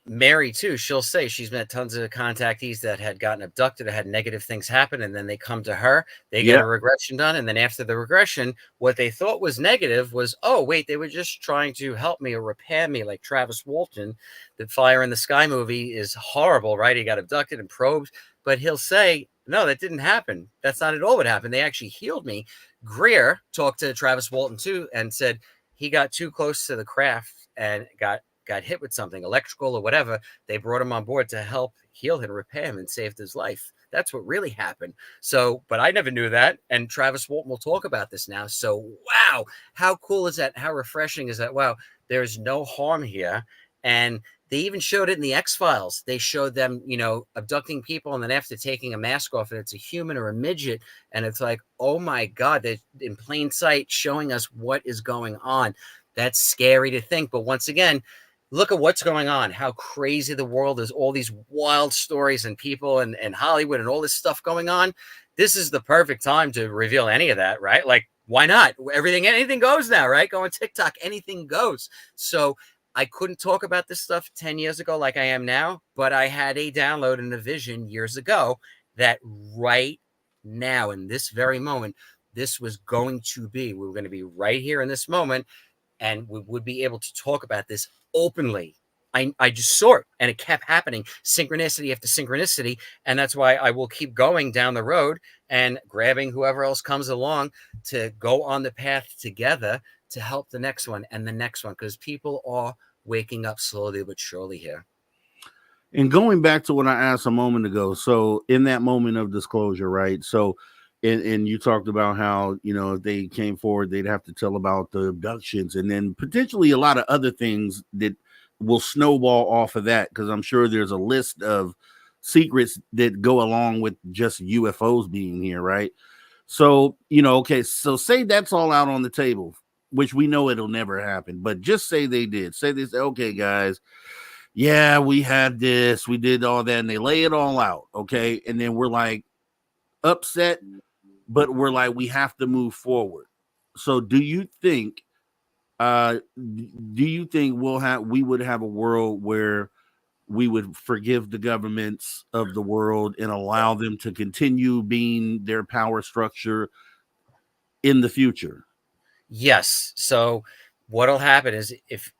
Mary too, she'll say she's met tons of contactees that had gotten abducted or had negative things happen, and then they come to her, they get a regression done, and then after the regression, what they thought was negative was, oh wait, they were just trying to help me or repair me, like Travis Walton. The Fire in the Sky movie is horrible, right? He got abducted and probed, but he'll say, no, that didn't happen. That's not at all what happened. They actually healed me. Greer talked to Travis Walton too and said he got too close to the craft and got hit with something electrical or whatever. They brought him on board to help heal him, repair him, and saved his life. That's what really happened. So, but I never knew that. And Travis Walton will talk about this now. So, wow, how cool is that? How refreshing is that? Wow, there's no harm here. And They even showed it in the X-Files. They showed them, abducting people, and then after taking a mask off, and it's a human or a midget, and it's like, oh my God, they're in plain sight showing us what is going on. That's scary to think. But once again, look at what's going on, how crazy the world is, all these wild stories and people and Hollywood and all this stuff going on. This is the perfect time to reveal any of that, right? Like, why not? Anything goes now, right? Go on TikTok, anything goes. So I couldn't talk about this stuff 10 years ago like I am now, but I had a download and a vision years ago that right now, in this very moment, this was going to be, we were going to be right here in this moment, and we would be able to talk about this openly. I just saw it, and it kept happening, synchronicity after synchronicity, and that's why I will keep going down the road and grabbing whoever else comes along to go on the path together to help the next one and the next one, because people are waking up slowly but surely here. And going back to what I asked a moment ago, so in that moment of disclosure, right? So, and you talked about how, if they came forward, they'd have to tell about the abductions and then potentially a lot of other things that will snowball off of that, because I'm sure there's a list of secrets that go along with just UFOs being here, right? So, okay, so say that's all out on the table, which we know it'll never happen, but just say they did. Say this, okay, guys, yeah, we had this, we did all that, and they lay it all out, okay? And then we're like upset, but we're like, we have to move forward. So do you think we would have a world where we would forgive the governments of the world and allow them to continue being their power structure in the future? Yes. So what'll happen is, if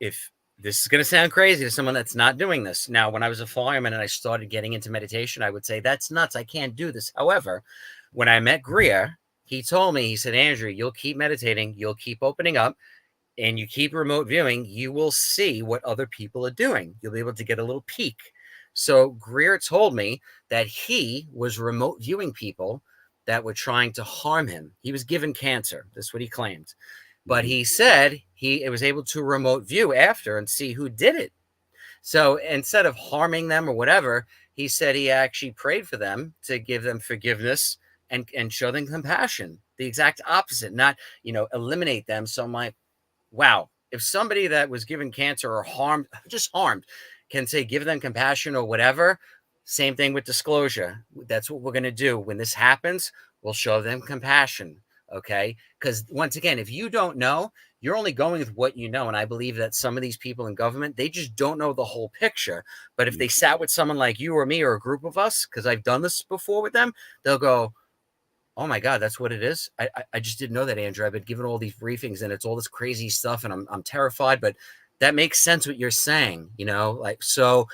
this is going to sound crazy to someone that's not doing this. Now, when I was a fireman and I started getting into meditation, I would say, that's nuts, I can't do this. However, when I met Greer, he told me, he said, Andrew, you'll keep meditating, you'll keep opening up, and you keep remote viewing, you will see what other people are doing. You'll be able to get a little peek. So Greer told me that he was remote viewing people that were trying to harm him. He was given cancer. That's what he claimed. But he said he was able to remote view after and see who did it. So instead of harming them or whatever, he said he actually prayed for them to give them forgiveness and show them compassion. The exact opposite, not, eliminate them. So I'm like, wow, if somebody that was given cancer or harmed, can say, give them compassion or whatever, same thing with disclosure. That's what we're going to do. When this happens, we'll show them compassion. Okay. Because once again, if you don't know, you're only going with what you know. And I believe that some of these people in government, they just don't know the whole picture. But if they sat with someone like you or me or a group of us, because I've done this before with them, they'll go, oh my God, that's what it is. I just didn't know that, Andrew. I've been given all these briefings and it's all this crazy stuff and I'm terrified, but that makes sense what you're saying, so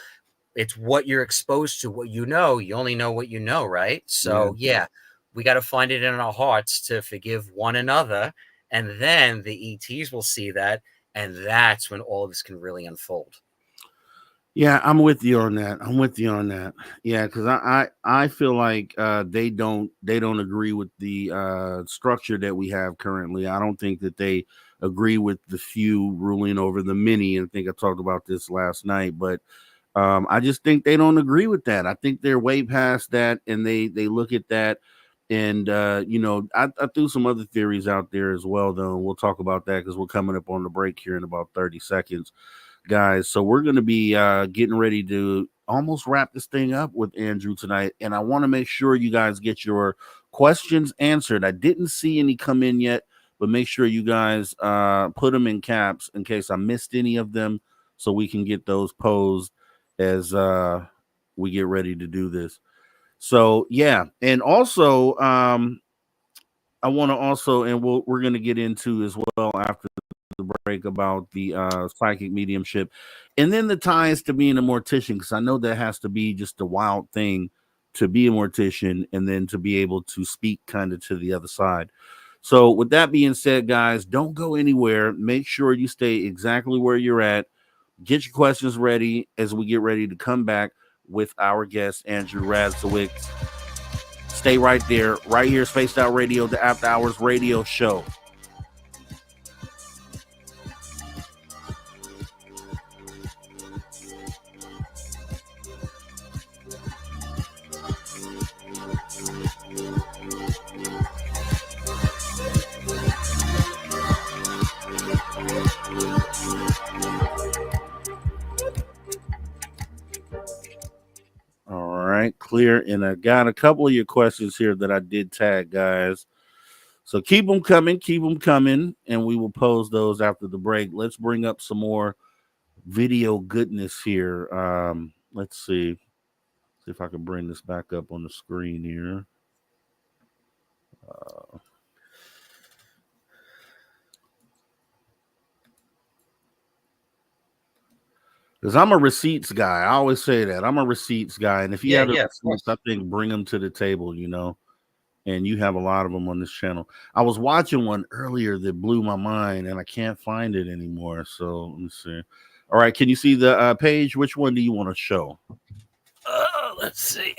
it's what you're exposed to, what you know. You only know what you know, right? So yeah, we got to find it in our hearts to forgive one another. And then the ETs will see that. And that's when all of this can really unfold. Yeah, I'm with you on that. Yeah, because I feel like they don't agree with the structure that we have currently. I don't think that they agree with the few ruling over the many. And I think I talked about this last night, but I just think they don't agree with that. I think they're way past that, and they look at that. And I threw some other theories out there as well, though. And we'll talk about that because we're coming up on the break here in about 30 seconds. Guys, so we're going to be getting ready to almost wrap this thing up with Andrew tonight, and I want to make sure you guys get your questions answered. I didn't see any come in yet, but make sure you guys put them in caps in case I missed any of them, so we can get those posed as we get ready to do this. So yeah, and also I want to also, and we're going to get into as well after the break about the psychic mediumship, and then the ties to being a mortician, because I know that has to be just a wild thing to be a mortician and then to be able to speak kind of to the other side. So with that being said, guys, don't go anywhere. Make sure you stay exactly where you're at. Get your questions ready as we get ready to come back with our guest, Andrew Radzowicz. Stay right there, right here, Spaced Out Radio, the After Hours radio show. clear. And I got a couple of your questions here that I did tag, guys. So keep them coming, and we will pose those after the break. Let's bring up some more video goodness here. Let's see if I can bring this back up on the screen here. Because I'm a receipts guy. I always say that. I'm a receipts guy. And if you have the receipts, I think bring them to the table, and you have a lot of them on this channel. I was watching one earlier that blew my mind, and I can't find it anymore. So let me see. All right, can you see the page? Which one do you want to show? Let's see.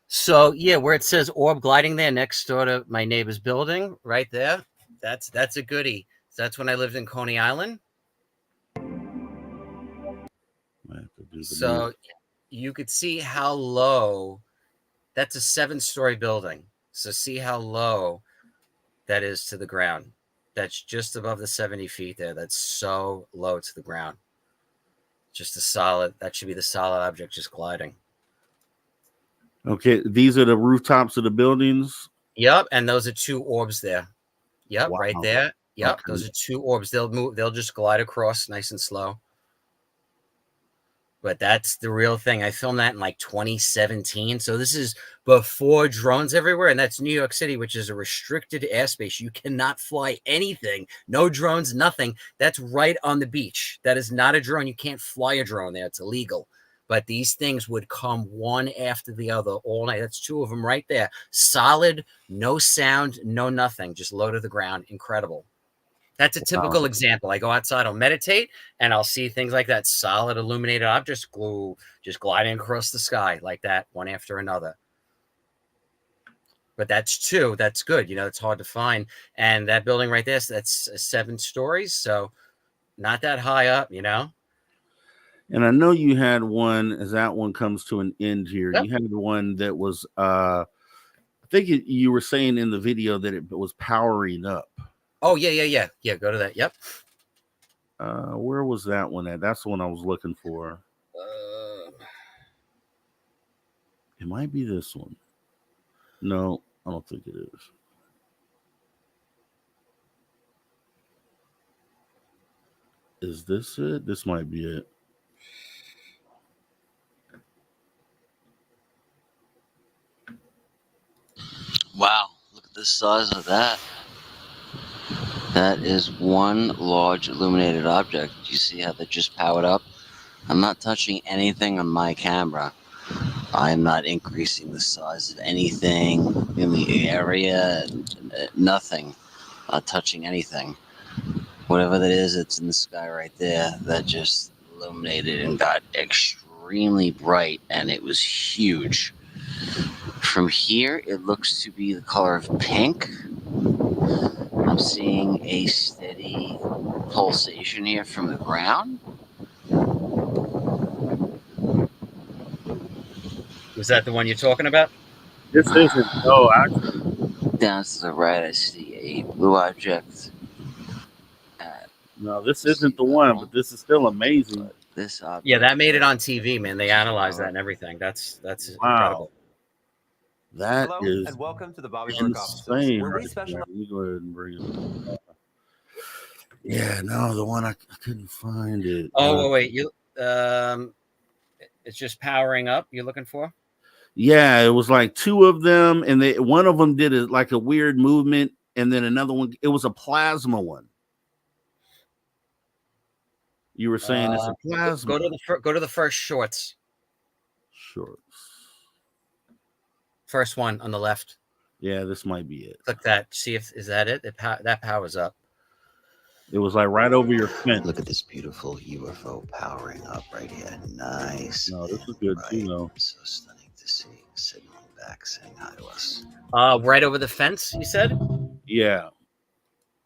So yeah, where it says orb gliding there next door to my neighbor's building, right there. That's a goodie. That's when I lived in Coney Island. So you could see how low. That's a 7-story building. So see how low that is to the ground. That's just above the 70 feet there. That's so low to the ground. Just a solid, that should be the solid object just gliding. Okay, these are the rooftops of the buildings. Yep, and those are 2 orbs there. Yep, wow. Right there. Yep, okay. Those are 2 orbs. They'll move, they'll just glide across nice and slow. But that's the real thing. I filmed that in like 2017. So this is before drones everywhere. And that's New York City, which is a restricted airspace. You cannot fly anything. No drones, nothing. That's right on the beach. That is not a drone. You can't fly a drone there. It's illegal. But these things would come one after the other all night. That's 2 of them right there. Solid, no sound, no nothing. Just low to the ground. Incredible. That's a typical example. I go outside, I'll meditate, and I'll see things like that. Solid illuminated objects just gliding across the sky like that, one after another. But that's 2. That's good. It's hard to find. And that building right there, that's 7 stories. So not that high up, And I know you had one, as that one comes to an end here. Yep. You had one that was, I think you were saying in the video that it was powering up. Oh, yeah. Go to that. Yep. Where was that one at? That's the one I was looking for. It might be this one. No, I don't think it is. Is this it? This might be it. Wow, look at the size of that. That is one large illuminated object. You see how that just powered up? I'm not touching anything on my camera. I'm not increasing the size of anything in the area. Nothing. Not touching anything. Whatever that is, it's in the sky right there. That just illuminated and got extremely bright, and it was huge. From here, it looks to be the color of pink. I'm seeing a steady pulsation here from the ground. Was that the one you're talking about? This isn't. No, actually. Down to the right, I see a blue object. No, this isn't the one, but this is still amazing. This object. Yeah, that made it on TV, man. They analyzed that and everything. That's incredible. That Hello, is and welcome to the Bobby Burke offices, where we specialize. Let me go ahead and bring it up. Yeah, no, the one I couldn't find it. Oh, wait, it's just powering up. You're looking for? Yeah, it was like 2 of them, and one of them did like a weird movement, and then another one. It was a plasma one. You were saying it's a plasma. Go to the first shorts. Shorts. First one on the left. Yeah, this might be it. Click that. See if is that it? That powers up. It was like right over your fence. Look at this beautiful UFO powering up right here. Nice. No, this is good too, though. So stunning to see. Signaling back, saying hi to us. Right over the fence, you said? Yeah.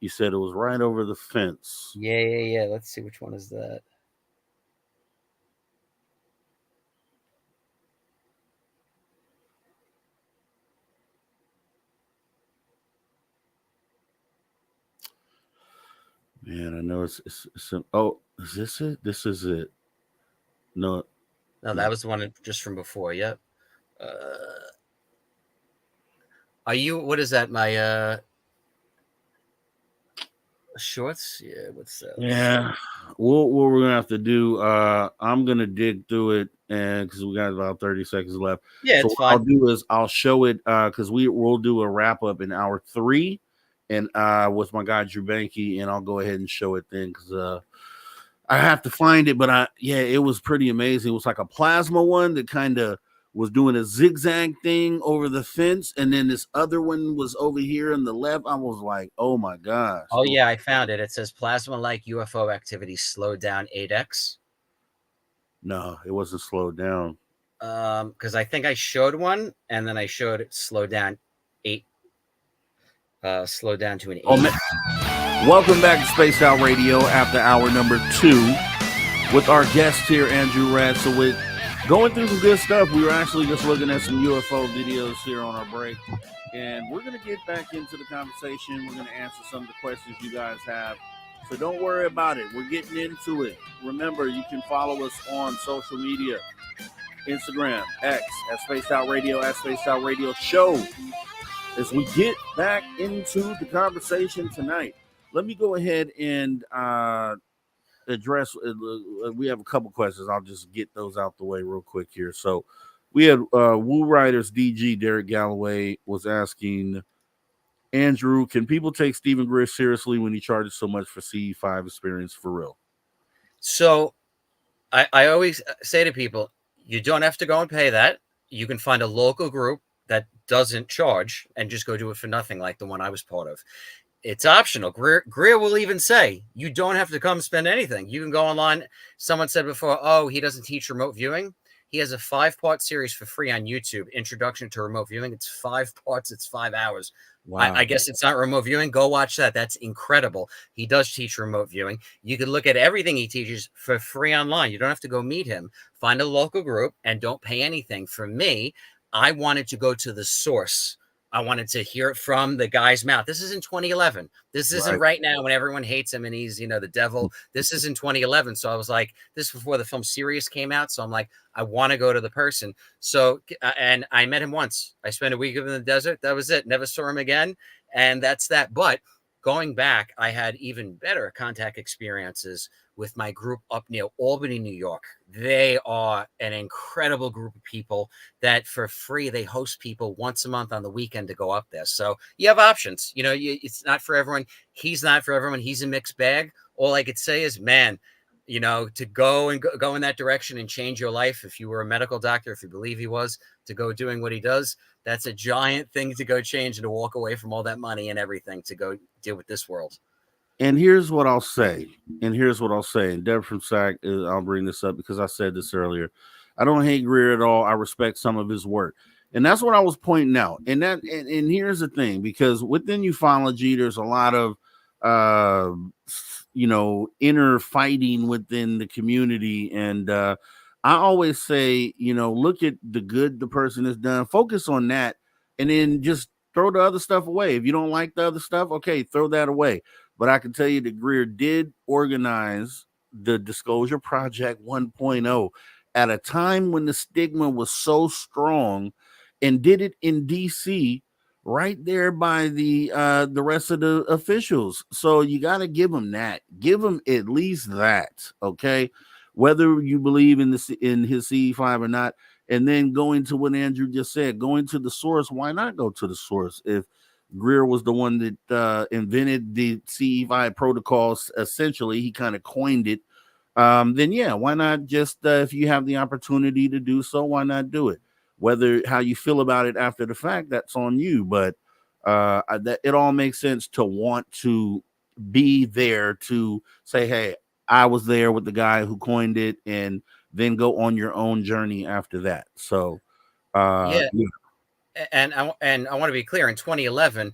You said it was right over the fence. Yeah. Let's see, which one is that? Man, I know it's oh, is this it? This is it. No, that was the one just from before. Yep. Are you? What is that? My shorts? Yeah. What's that? Yeah. What we're gonna have to do? I'm gonna dig through it, and because we got about 30 seconds left. Yeah, so it's what I'll fine. do is I'll show it because we'll do a wrap up in hour 3, and with my guy Drew Banky, and I'll go ahead and show it then because I have to find it. But it was pretty amazing. It was like a plasma one that kind of was doing a zigzag thing over the fence, and then this other one was over here on the left. I was like, oh my gosh. Oh yeah, I found it. It says plasma-like UFO activity slowed down 8x. No, it wasn't slowed down. Because I think I showed one, and then I showed it slowed down 8. Slowed down to an 8. Welcome back to Spaced Out Radio after hour number 2 with our guest here, Andrew Radsowitz. Going through some good stuff. We were actually just looking at some UFO videos here on our break, and we're going to get back into the conversation. We're going to answer some of the questions you guys have, so don't worry about it. We're getting into it. Remember, you can follow us on social media, Instagram, X, at Spaced Out Radio, at Spaced Out Radio Show. As we get back into the conversation tonight, let me go ahead and address. We have a couple questions. I'll just get those out the way real quick here. So we had Woo Riders DG Derek Galloway was asking, Andrew, can people take Stephen Greer seriously when he charges so much for CE5 experience for real? So I always say to people, you don't have to go and pay that. You can find a local group that doesn't charge and just go do it for nothing, like the one I was part of. It's optional. Greer will even say, you don't have to come spend anything. You can go online. Someone said before, oh, he doesn't teach remote viewing. He has a 5-part series for free on YouTube, Introduction to Remote Viewing. It's 5 parts. It's 5 hours. Wow. I guess it's not remote viewing. Go watch that. That's incredible. He does teach remote viewing. You can look at everything he teaches for free online. You don't have to go meet him. Find a local group and don't pay anything. For me, I wanted to go to the source. I wanted to hear it from the guy's mouth. This is in 2011. This isn't right now when everyone hates him and he's, the devil. This is in 2011. So I was like, this is before the film Sirius came out. So I'm like, I want to go to the person. So, and I met him once. I spent a week in the desert. That was it. Never saw him again. And that's that. But going back, I had even better contact experiences with my group up near Albany, New York. They are an incredible group of people that for free, they host people once a month on the weekend to go up there. So you have options. It's not for everyone. He's not for everyone. He's a mixed bag. All I could say is, man, to go in that direction and change your life. If you were a medical doctor, if you believe he was, to go doing what he does, that's a giant thing to go change and to walk away from all that money and everything to go deal with this world. And here's what I'll say. And Deb from SAC, I'll bring this up because I said this earlier. I don't hate Greer at all. I respect some of his work. And that's what I was pointing out. And here's the thing, because within ufology, there's a lot of, inner fighting within the community. And I always say, look at the good the person has done. Focus on that. And then just throw the other stuff away. If you don't like the other stuff, okay, throw that away. But I can tell you that Greer did organize the Disclosure Project 1.0 at a time when the stigma was so strong, and did it in DC right there by the rest of the officials. So you got to give them that. Give them at least that, okay? Whether you believe in his CE5 or not. And then going to what Andrew just said, going to the source. Why not go to the source? If Greer was the one that invented the CE5 protocols, essentially, he kind of coined it. Then yeah, why not just if you have the opportunity to do so, why not do it? Whether how you feel about it after the fact, that's on you. But that it all makes sense to want to be there to say, hey, I was there with the guy who coined it, and then go on your own journey after that. So yeah. And I want to be clear, in 2011,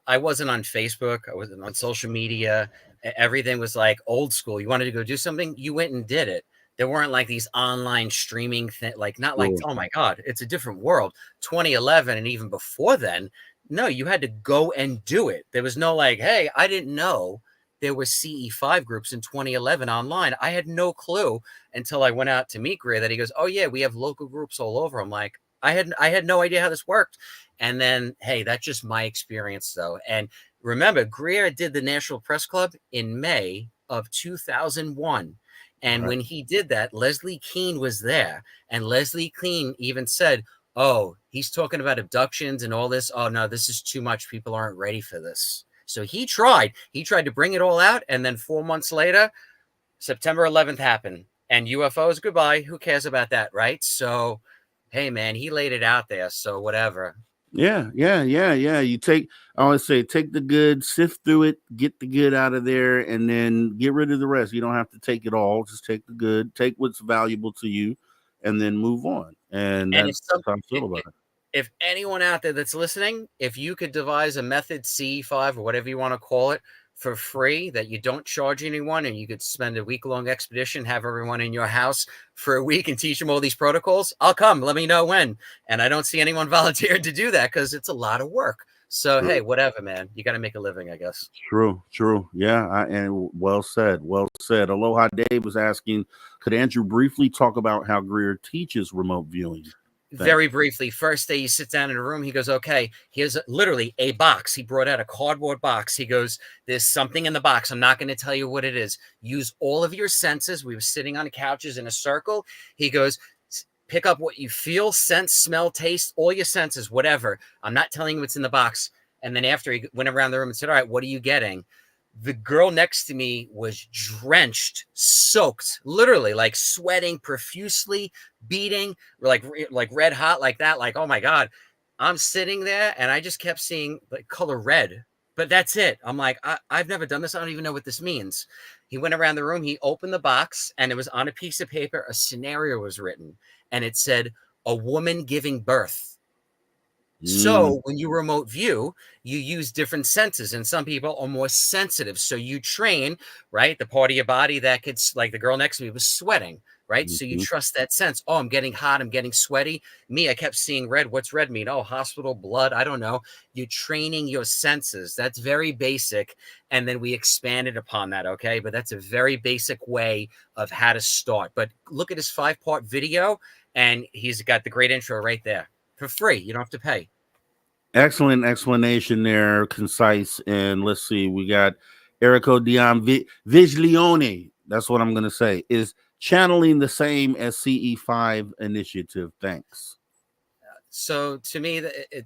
I wasn't on Facebook. I wasn't on social media. Everything was like old school. You wanted to go do something, you went and did it. There weren't like these online streaming things, oh my God, it's a different world. 2011 and even before then, no, you had to go and do it. There was no like, hey, I didn't know there were CE5 groups in 2011 online. I had no clue until I went out to meet Greer that he goes, oh yeah, we have local groups all over. I'm like, I had no idea how this worked. And then, hey, that's just my experience though. And remember, Greer did the National Press Club in May of 2001. And when he did that, Leslie Kean was there. And Leslie Kean even said, oh, he's talking about abductions and all this. Oh, no, this is too much. People aren't ready for this. So he tried to bring it all out. And then 4 months later, September 11th happened. And UFOs, goodbye. Who cares about that, right? So, hey, man, he laid it out there. So whatever. Yeah. I always say, take the good, sift through it, get the good out of there, and then get rid of the rest. You don't have to take it all. Just take the good, take what's valuable to you, and then move on. And that's how I feel about it. If anyone out there that's listening, if you could devise a method CE5 or whatever you want to call it for free that you don't charge anyone, and you could spend a week-long expedition, have everyone in your house for a week and teach them all these protocols, I'll come. Let me know when. And I don't see anyone volunteered to do that because it's a lot of work. So, hey, whatever, man. You got to make a living, I guess. True. Yeah, and well said. Aloha Dave was asking, could Andrew briefly talk about how Greer teaches remote viewing? Very briefly, first day you sit down in a room, he goes, okay, here's literally a box. He brought out a cardboard box. He goes, there's something in the box. I'm not going to tell you what it is. Use all of your senses. We were sitting on couches in a circle. He goes, pick up what you feel, sense, smell, taste, all your senses, whatever. I'm not telling you what's in the box. And then after he went around the room and said, all right, what are you getting? The girl next to me was drenched, soaked, literally like sweating profusely, beating, like red hot like that. Like, oh my God, I'm sitting there and I just kept seeing like color red, but that's it. I'm like, I've never done this. I don't even know what this means. He went around the room. He opened the box and it was on a piece of paper. A scenario was written and it said a woman giving birth. So when you remote view, you use different senses, and some people are more sensitive. So you train, right? The part of your body that could, like the girl next to me was sweating, right? So you trust that sense. Oh, I'm getting hot. I'm getting sweaty. Me, I kept seeing red. What's red mean? Oh, hospital, blood. I don't know. You're training your senses. That's very basic. And then we expanded upon that. Okay. But that's a very basic way of how to start. But look at his 5-part video, and he's got the great intro right there. For free. You don't have to pay. Excellent explanation there, concise. And let's see, we got Erico Dion Viglione. That's what I'm going to say. Is channeling the same as CE5 initiative? Thanks. So to me,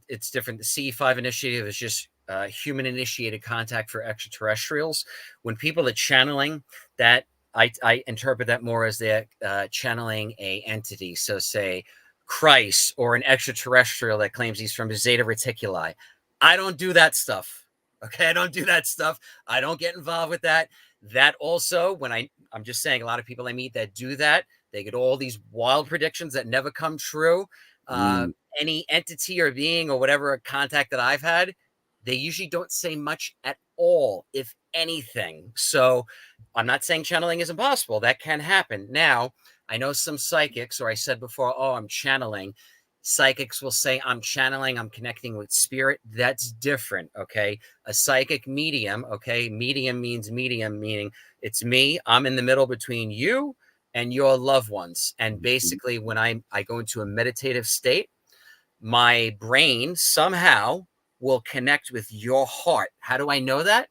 it's different. The CE5 initiative is just human initiated contact for extraterrestrials. When people are channeling that, I interpret that more as they're channeling a entity. So say Christ or an extraterrestrial that claims he's from Zeta Reticuli. I don't do that stuff. Okay. I don't do that stuff. I don't get involved with that. That also, when I'm just saying, a lot of people I meet that do that, they get all these wild predictions that never come true. Any entity or being or whatever contact that I've had, they usually don't say much at all, if anything. So I'm not saying channeling is impossible. That can happen. Now, I know some psychics, or I said before, oh, I'm channeling. Psychics will say, I'm channeling, I'm connecting with spirit. That's different, okay? A psychic medium, okay? Medium means medium, meaning it's me. I'm in the middle between you and your loved ones. And basically, when I go into a meditative state, my brain somehow will connect with your heart. How do I know that?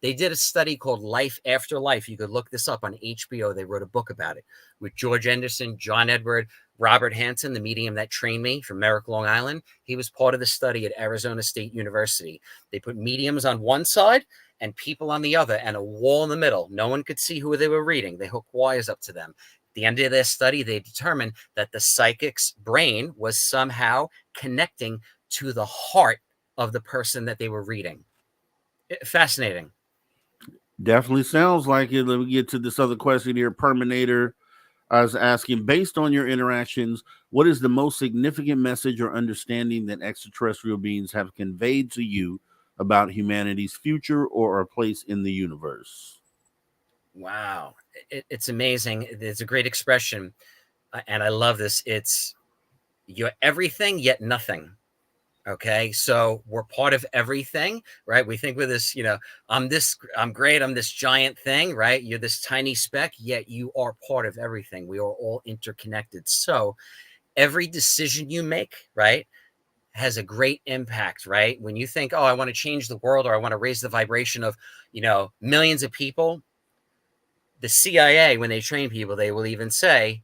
They did a study called Life After Life. You could look this up on HBO. They wrote a book about it with George Anderson, John Edward, Robert Hansen, the medium that trained me from Merrick, Long Island. He was part of the study at Arizona State University. They put mediums on one side and people on the other and a wall in the middle. No one could see who they were reading. They hooked wires up to them. At the end of their study, they determined that the psychic's brain was somehow connecting to the heart of the person that they were reading. Fascinating. Definitely sounds like it. Let me get to this other question here. Perminator, I was asking, based on your interactions, what is the most significant message or understanding that extraterrestrial beings have conveyed to you about humanity's future or a place in the universe? Wow. It's amazing. It's a great expression. And I love this. It's you're everything, yet nothing. Okay, so we're part of everything, right? We think with this, I'm great, I'm this giant thing, right? You're this tiny speck, yet you are part of everything. We are all interconnected. So every decision you make, right, has a great impact, right? When you think, oh, I want to change the world, or I want to raise the vibration of, millions of people, the CIA, when they train people, they will even say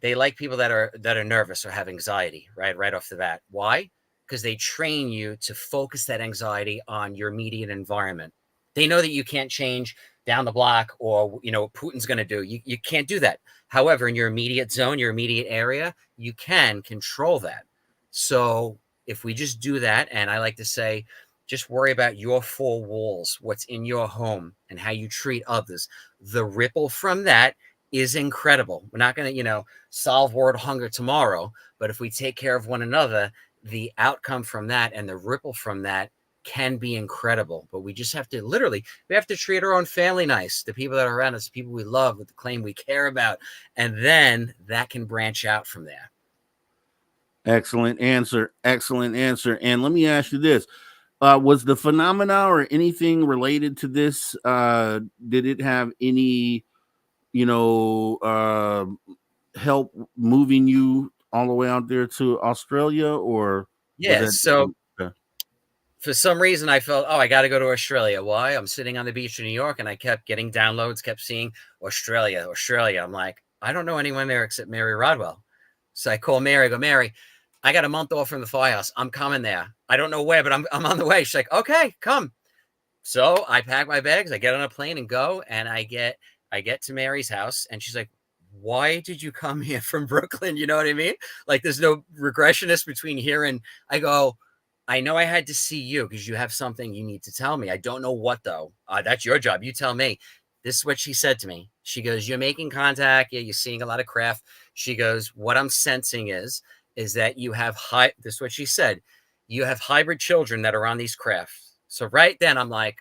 they like people that are nervous or have anxiety, right off the bat. Why? Because they train you to focus that anxiety on your immediate environment. They know that you can't change down the block, or what Putin's going to do. You can't do that. However, in your immediate zone, your immediate area, you can control that. So if we just do that, and I like to say, just worry about your four walls, what's in your home, and how you treat others. The ripple from that is incredible. We're not going to, solve world hunger tomorrow, but if we take care of one another, the outcome from that and the ripple from that can be incredible. But we just have to we have to treat our own family nice, the people that are around us, the people we love, with the claim we care about, and then that can branch out from there. Excellent answer. And let me ask you this. Was the phenomena or anything related to this, did it have any, help moving you all the way out there to Australia, or? Yeah. So for some reason I felt, I got to go to Australia. Why? I'm sitting on the beach in New York and I kept getting downloads, kept seeing Australia. I'm like, I don't know anyone there except Mary Rodwell. So I call Mary, I go, Mary, I got a month off from the firehouse. I'm coming there. I don't know where, but I'm on the way. She's like, okay, come. So I pack my bags, I get on a plane and go, and I get to Mary's house, and she's like, why did you come here from Brooklyn? You know what I mean? Like, there's no regressionist between here and I go, I know I had to see you because you have something you need to tell me. I don't know what, though. That's your job. You tell me. This is what she said to me. She goes, you're making contact. Yeah, you're seeing a lot of craft. She goes, what I'm sensing is that you have this is what she said. You have hybrid children that are on these crafts. So right then I'm like,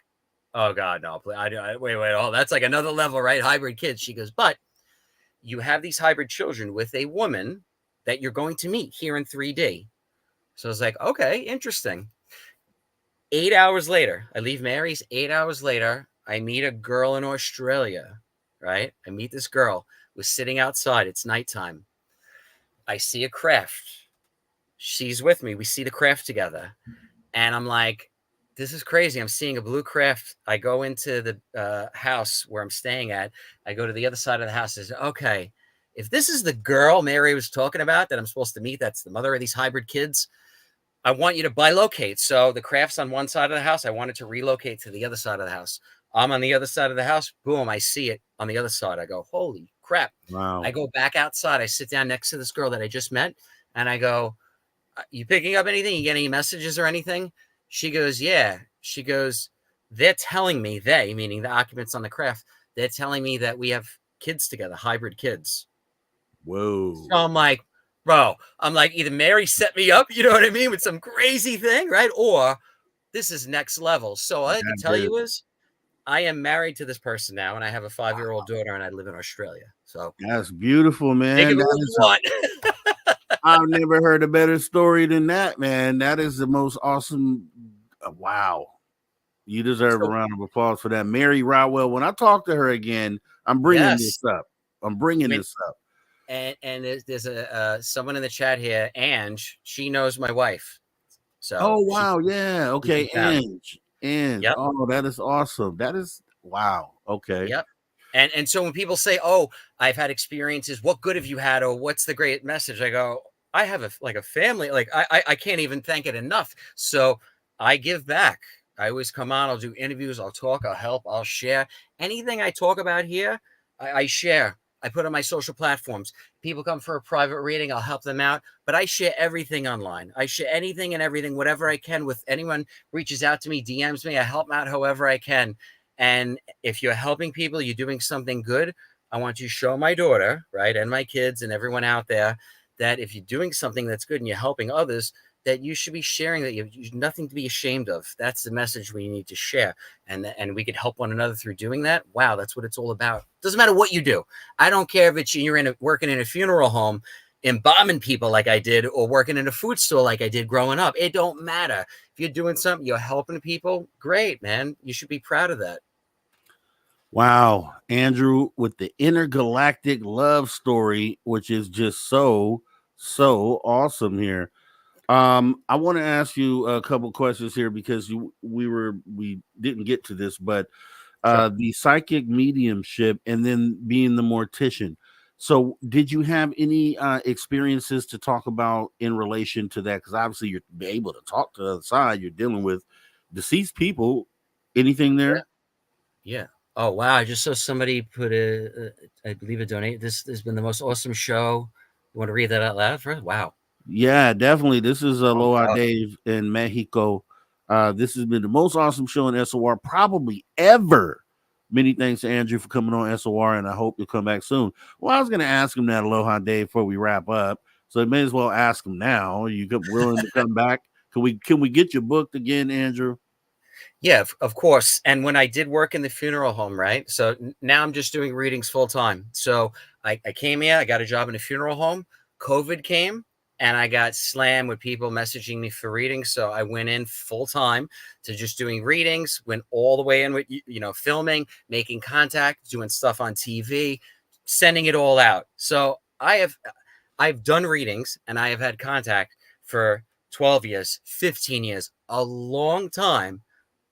oh God, no, wait, oh, that's like another level, right? Hybrid kids. She goes, but you have these hybrid children with a woman that you're going to meet here in 3D. So I was like, okay, interesting. 8 hours later, I leave Mary's. 8 hours later, I meet a girl in Australia, right? I meet this girl. We're sitting outside. It's nighttime. I see a craft. She's with me. We see the craft together. And I'm like, this is crazy. I'm seeing a blue craft. I go into the house where I'm staying at. I go to the other side of the house. I say, okay, if this is the girl Mary was talking about that I'm supposed to meet, that's the mother of these hybrid kids, I want you to bilocate. So the craft's on one side of the house. I wanted to relocate to the other side of the house. I'm on the other side of the house. Boom, I see it on the other side. I go, holy crap. Wow. I go back outside. I sit down next to this girl that I just met. And I go, you picking up anything? You get any messages or anything? She goes, yeah. She goes, they're telling me, they, meaning the occupants on the craft, they're telling me that we have kids together, hybrid kids. Whoa. So I'm like, bro, either Mary set me up, you know what I mean, with some crazy thing, right? Or this is next level. So all I can tell you is I am married to this person now, and I have a 5-year-old daughter, and I live in Australia. So that's beautiful, man. I've never heard a better story than that, man. That is the most awesome. Wow. You deserve a round of applause for that. Mary Rodwell, when I talk to her again, I'm bringing this up. And there's a someone in the chat here, Ange. She knows my wife. So oh wow, yeah, okay, Ange. Yep. Oh, that is awesome. That is wow. Okay. Yep. And so when people say, "Oh, I've had experiences," what good have you had, or what's the great message? I go, I have a family. Like I can't even thank it enough. So I give back. I always come on. I'll do interviews. I'll talk. I'll help. I'll share anything I talk about here. I share. I put on my social platforms. People come for a private reading. I'll help them out. But I share everything online. I share anything and everything, whatever I can with anyone reaches out to me, DMs me. I help them out however I can. And if you're helping people, you're doing something good. I want you to show my daughter, right, and my kids and everyone out there that if you're doing something that's good and you're helping others, that you should be sharing, that you have nothing to be ashamed of. That's the message we need to share. And we could help one another through doing that. Wow, that's what it's all about. Doesn't matter what you do. I don't care if it's you're working in a funeral home, embalming people like I did, or working in a food store like I did growing up. It don't matter. If you're doing something, you're helping people, great, man. You should be proud of that. Wow, Andrew, with the intergalactic love story, which is just so So awesome here. I want to ask you a couple questions here because we didn't get to this, but the psychic mediumship and then being the mortician. So, did you have any experiences to talk about in relation to that? Because obviously, you're able to talk to the other side. You're dealing with deceased people. Anything there? Yeah. Oh wow! I just saw somebody put I believe a donate. This has been the most awesome show. You want to read that out loud for us? Wow. Yeah, definitely. This is Aloha wow. Dave in Mexico. This has been the most awesome show in SOR probably ever. Many thanks to Andrew for coming on SOR, and I hope you'll come back soon. Well, I was going to ask him that Aloha Dave before we wrap up, so I may as well ask him now. Are you willing to come back? Can we get you booked again, Andrew? Yeah, of course. And when I did work in the funeral home, right? So now I'm just doing readings full time. So I came here, I got a job in a funeral home. COVID came and I got slammed with people messaging me for readings. So I went in full time to just doing readings, went all the way in with, filming, making contact, doing stuff on TV, sending it all out. So I've done readings and I have had contact for 12 years, 15 years, a long time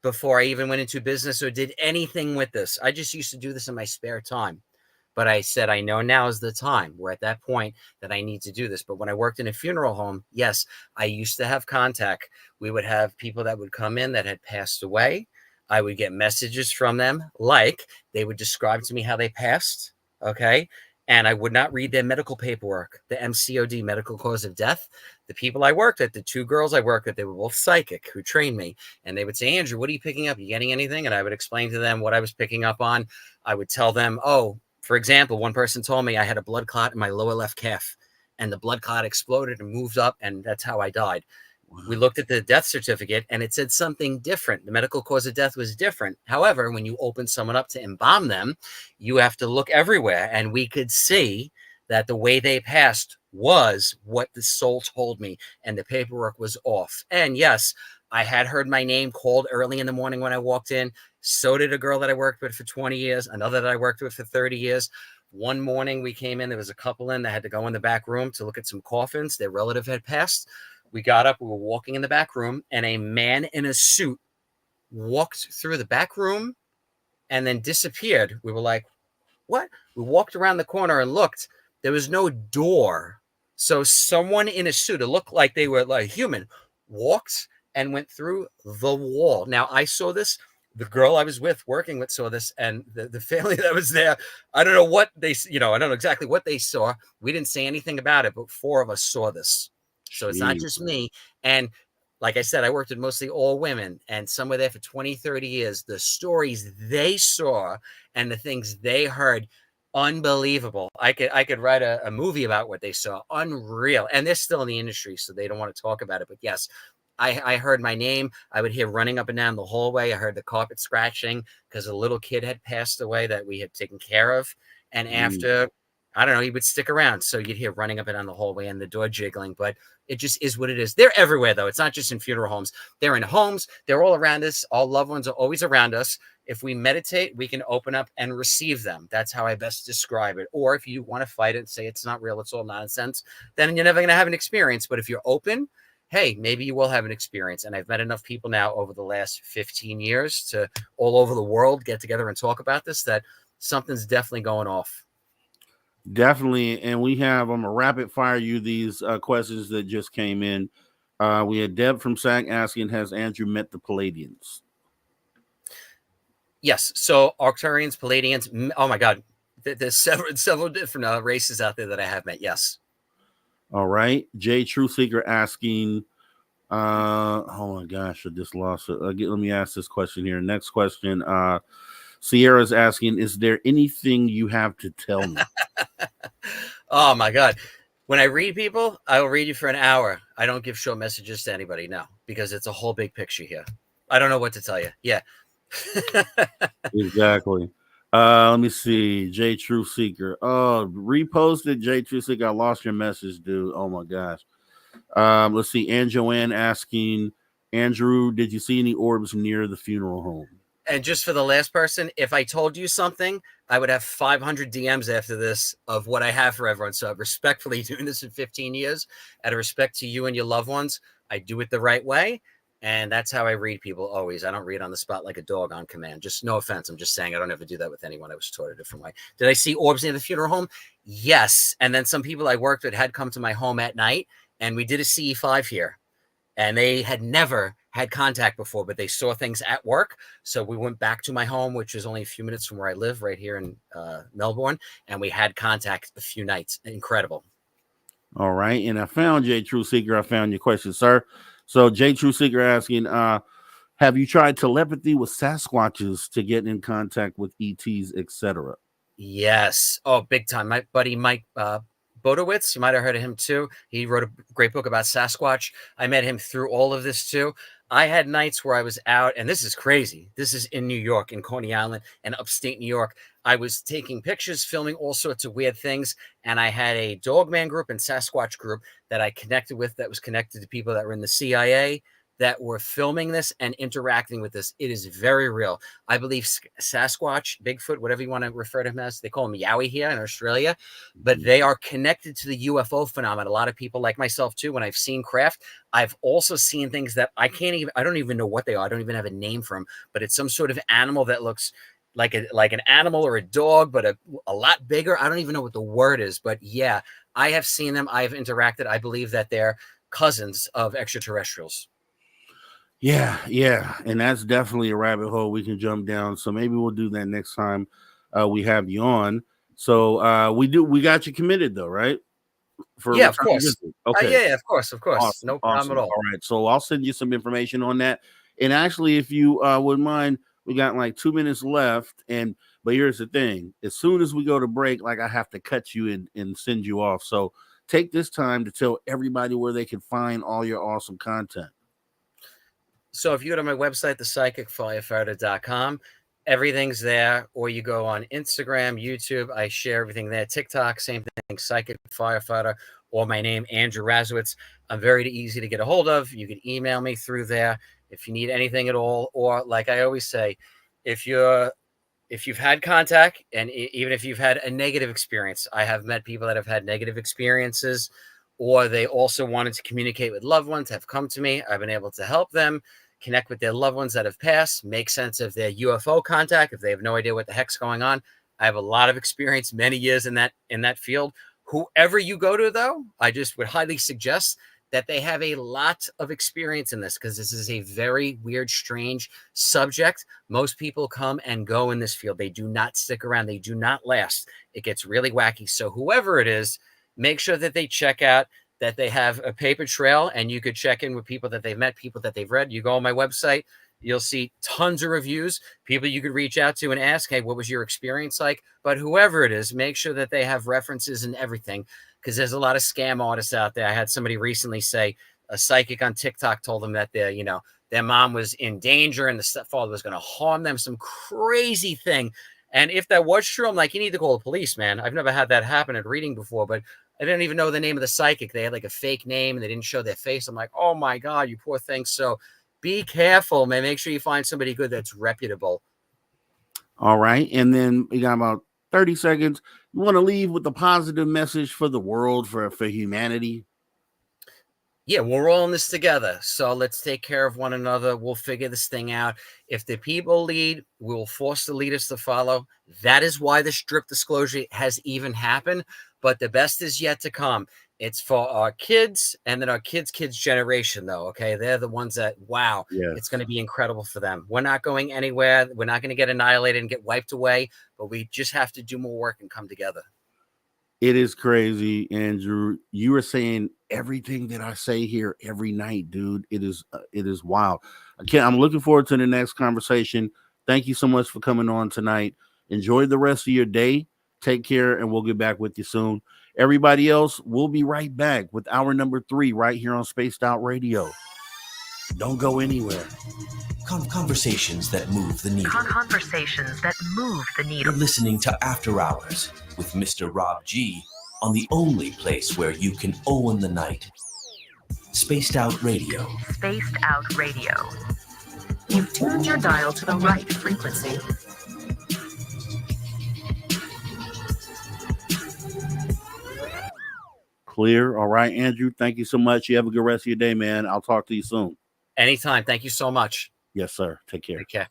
before I even went into business or did anything with this. I just used to do this in my spare time. But I said, I know now is the time. We're at that point that I need to do this. But when I worked in a funeral home, yes, I used to have contact. We would have people that would come in that had passed away. I would get messages from them, like they would describe to me how they passed. Okay. And I would not read their medical paperwork, the MCOD, medical cause of death. The people I worked with, the two girls I worked with, they were both psychic who trained me. And they would say, Andrew, what are you picking up? Are you getting anything? And I would explain to them what I was picking up on. I would tell them, oh, for example, one person told me I had a blood clot in my lower left calf and the blood clot exploded and moved up. And that's how I died. Wow. We looked at the death certificate and it said something different. The medical cause of death was different. However, when you open someone up to embalm them, you have to look everywhere. And we could see that the way they passed was what the soul told me. And the paperwork was off. And yes, I had heard my name called early in the morning when I walked in. So did a girl that I worked with for 20 years, another that I worked with for 30 years. One morning we came in, there was a couple in that had to go in the back room to look at some coffins. Their relative had passed. We got up, we were walking in the back room, and a man in a suit walked through the back room and then disappeared. We were like, what? We walked around the corner and looked. There was no door. So someone in a suit, it looked like they were like human, walked and went through the wall. Now, I saw this. The girl I was working with, saw this, and the family that was there, I don't know what they, I don't know exactly what they saw. We didn't say anything about it, but 4 of us saw this. So it's not just me. And like I said, I worked with mostly all women, and some were there for 20, 30 years. The stories they saw and the things they heard, unbelievable. I could write a movie about what they saw. Unreal. And they're still in the industry, so they don't want to talk about it. But yes, I heard my name. I would hear running up and down the hallway. I heard the carpet scratching because a little kid had passed away that we had taken care of. And after, I don't know, he would stick around. So you'd hear running up and down the hallway and the door jiggling. But it just is what it is. They're everywhere, though. It's not just in funeral homes. They're in homes. They're all around us. All loved ones are always around us. If we meditate, we can open up and receive them. That's how I best describe it. Or if you want to fight it and say it's not real, it's all nonsense, then you're never going to have an experience. But if you're open, hey, maybe you will have an experience. And I've met enough people now over the last 15 years to all over the world get together and talk about this, that something's definitely going off. Definitely. And we have, I'm going to rapid fire you these questions that just came in. We had Deb from SAC asking, has Andrew met the Palladians? Yes. So Arcturians, Palladians, oh my God, there's several different races out there that I have met. Yes. All right. Jay Truthseeker asking, oh my gosh, I just lost it. Let me ask this question here. Next question. Sierra's asking, is there anything you have to tell me? Oh my God. When I read people, I will read you for an hour. I don't give short messages to anybody now because it's a whole big picture here. I don't know what to tell you. Yeah. Exactly. Let me see. Jay Truthseeker. Oh, reposted Jay Truthseeker. I lost your message, dude. Oh my gosh. Let's see. Ann Joanne asking, Andrew, did you see any orbs near the funeral home? And just for the last person, if I told you something, I would have 500 DMs after this of what I have for everyone. So respectfully, doing this in 15 years, out of respect to you and your loved ones, I do it the right way. And that's how I read people always. I don't read on the spot like a dog on command. Just no offense. I'm just saying I don't ever do that with anyone. I was taught a different way. Did I see orbs near the funeral home? Yes. And then some people I worked with had come to my home at night, and we did a CE5 here. And they had never had contact before, but they saw things at work. So we went back to my home, which is only a few minutes from where I live, right here in Melbourne. And we had contact a few nights. Incredible. All right. And I found J True Seeker. I found your question, sir. So J True Seeker asking, have you tried telepathy with Sasquatches to get in contact with ETs, etc.? Yes. Oh, big time. My buddy Mike Bodowitz, you might have heard of him too. He wrote a great book about Sasquatch. I met him through all of this too. I had nights where I was out, and this is crazy. This is in New York, in Coney Island, and upstate New York. I was taking pictures, filming all sorts of weird things, and I had a Dogman group and Sasquatch group that I connected with, that was connected to people that were in the CIA, that were filming this and interacting with this. It is very real. I believe Sasquatch, Bigfoot, whatever you want to refer to him as, they call him Yowie here in Australia, but they are connected to the UFO phenomenon. A lot of people like myself too, when I've seen craft, I've also seen things that I don't even know what they are. I don't even have a name for them, but it's some sort of animal that looks like an animal or a dog, but a lot bigger. I don't even know what the word is, but yeah, I have seen them. I've interacted. I believe that they're cousins of extraterrestrials. Yeah, and that's definitely a rabbit hole we can jump down. So maybe we'll do that next time we have you on. So we got you committed though, right? Yeah, of course. Okay. Yeah, of course. Awesome, No problem at all. All right, so I'll send you some information on that. And actually, if you wouldn't mind, we got like 2 minutes left. But here's the thing: as soon as we go to break, like I have to cut you and send you off. So take this time to tell everybody where they can find all your awesome content. So if you go to my website, thepsychicfirefighter.com, everything's there. Or you go on Instagram, YouTube, I share everything there. TikTok, same thing, Psychic Firefighter, or my name, Andrew Razowitz. I'm very easy to get a hold of. You can email me through there if you need anything at all. Or like I always say, if you've had contact, and even if you've had a negative experience, I have met people that have had negative experiences, or they also wanted to communicate with loved ones, have come to me. I've been able to help them connect with their loved ones that have passed, make sense of their UFO contact if they have no idea what the heck's going on. I have a lot of experience, many years in that field. Whoever you go to, though, I just would highly suggest that they have a lot of experience in this, because this is a very weird, strange subject. Most people come and go in this field. They do not stick around. They do not last. It gets really wacky. So whoever it is, make sure that they check out, that they have a paper trail, and you could check in with people that they've met, people that they've read. You go on my website, you'll see tons of reviews, people you could reach out to and ask, hey, what was your experience like? But whoever it is, make sure that they have references and everything, because there's a lot of scam artists out there. I had somebody recently say a psychic on TikTok told them that their mom was in danger and the stepfather was going to harm them, some crazy thing. And if that was true, I'm like, you need to call the police, man. I've never had that happen at reading before, but I didn't even know the name of the psychic. They had like a fake name and they didn't show their face. I'm like, oh my God, you poor thing. So be careful, man. Make sure you find somebody good that's reputable. All right. And then we got about 30 seconds. You want to leave with a positive message for the world, for humanity? Yeah, we're all in this together. So let's take care of one another. We'll figure this thing out. If the people lead, we'll force the leaders to follow. That is why the strict disclosure has even happened. But the best is yet to come. It's for our kids and then our kids' generation, though. Okay, they're the ones that, wow, It's going to be incredible for them. We're not going anywhere. We're not going to get annihilated and get wiped away. But we just have to do more work and come together. It is crazy, Andrew. You are saying everything that I say here every night, dude. It is wild. I'm looking forward to the next conversation. Thank you so much for coming on tonight. Enjoy the rest of your day. Take care, and we'll get back with you soon. Everybody else, we'll be right back with hour number 3 right here on Spaced Out Radio. Don't go anywhere. Conversations that move the needle. Conversations that move the needle. You're listening to After Hours with Mr. Rob G on the only place where you can own the night. Spaced Out Radio. Spaced Out Radio. You've tuned your dial to the right frequency. Clear. All right, Andrew, thank you so much. You have a good rest of your day, man. I'll talk to you soon. Anytime. Thank you so much. Yes, sir. Take care. Take care.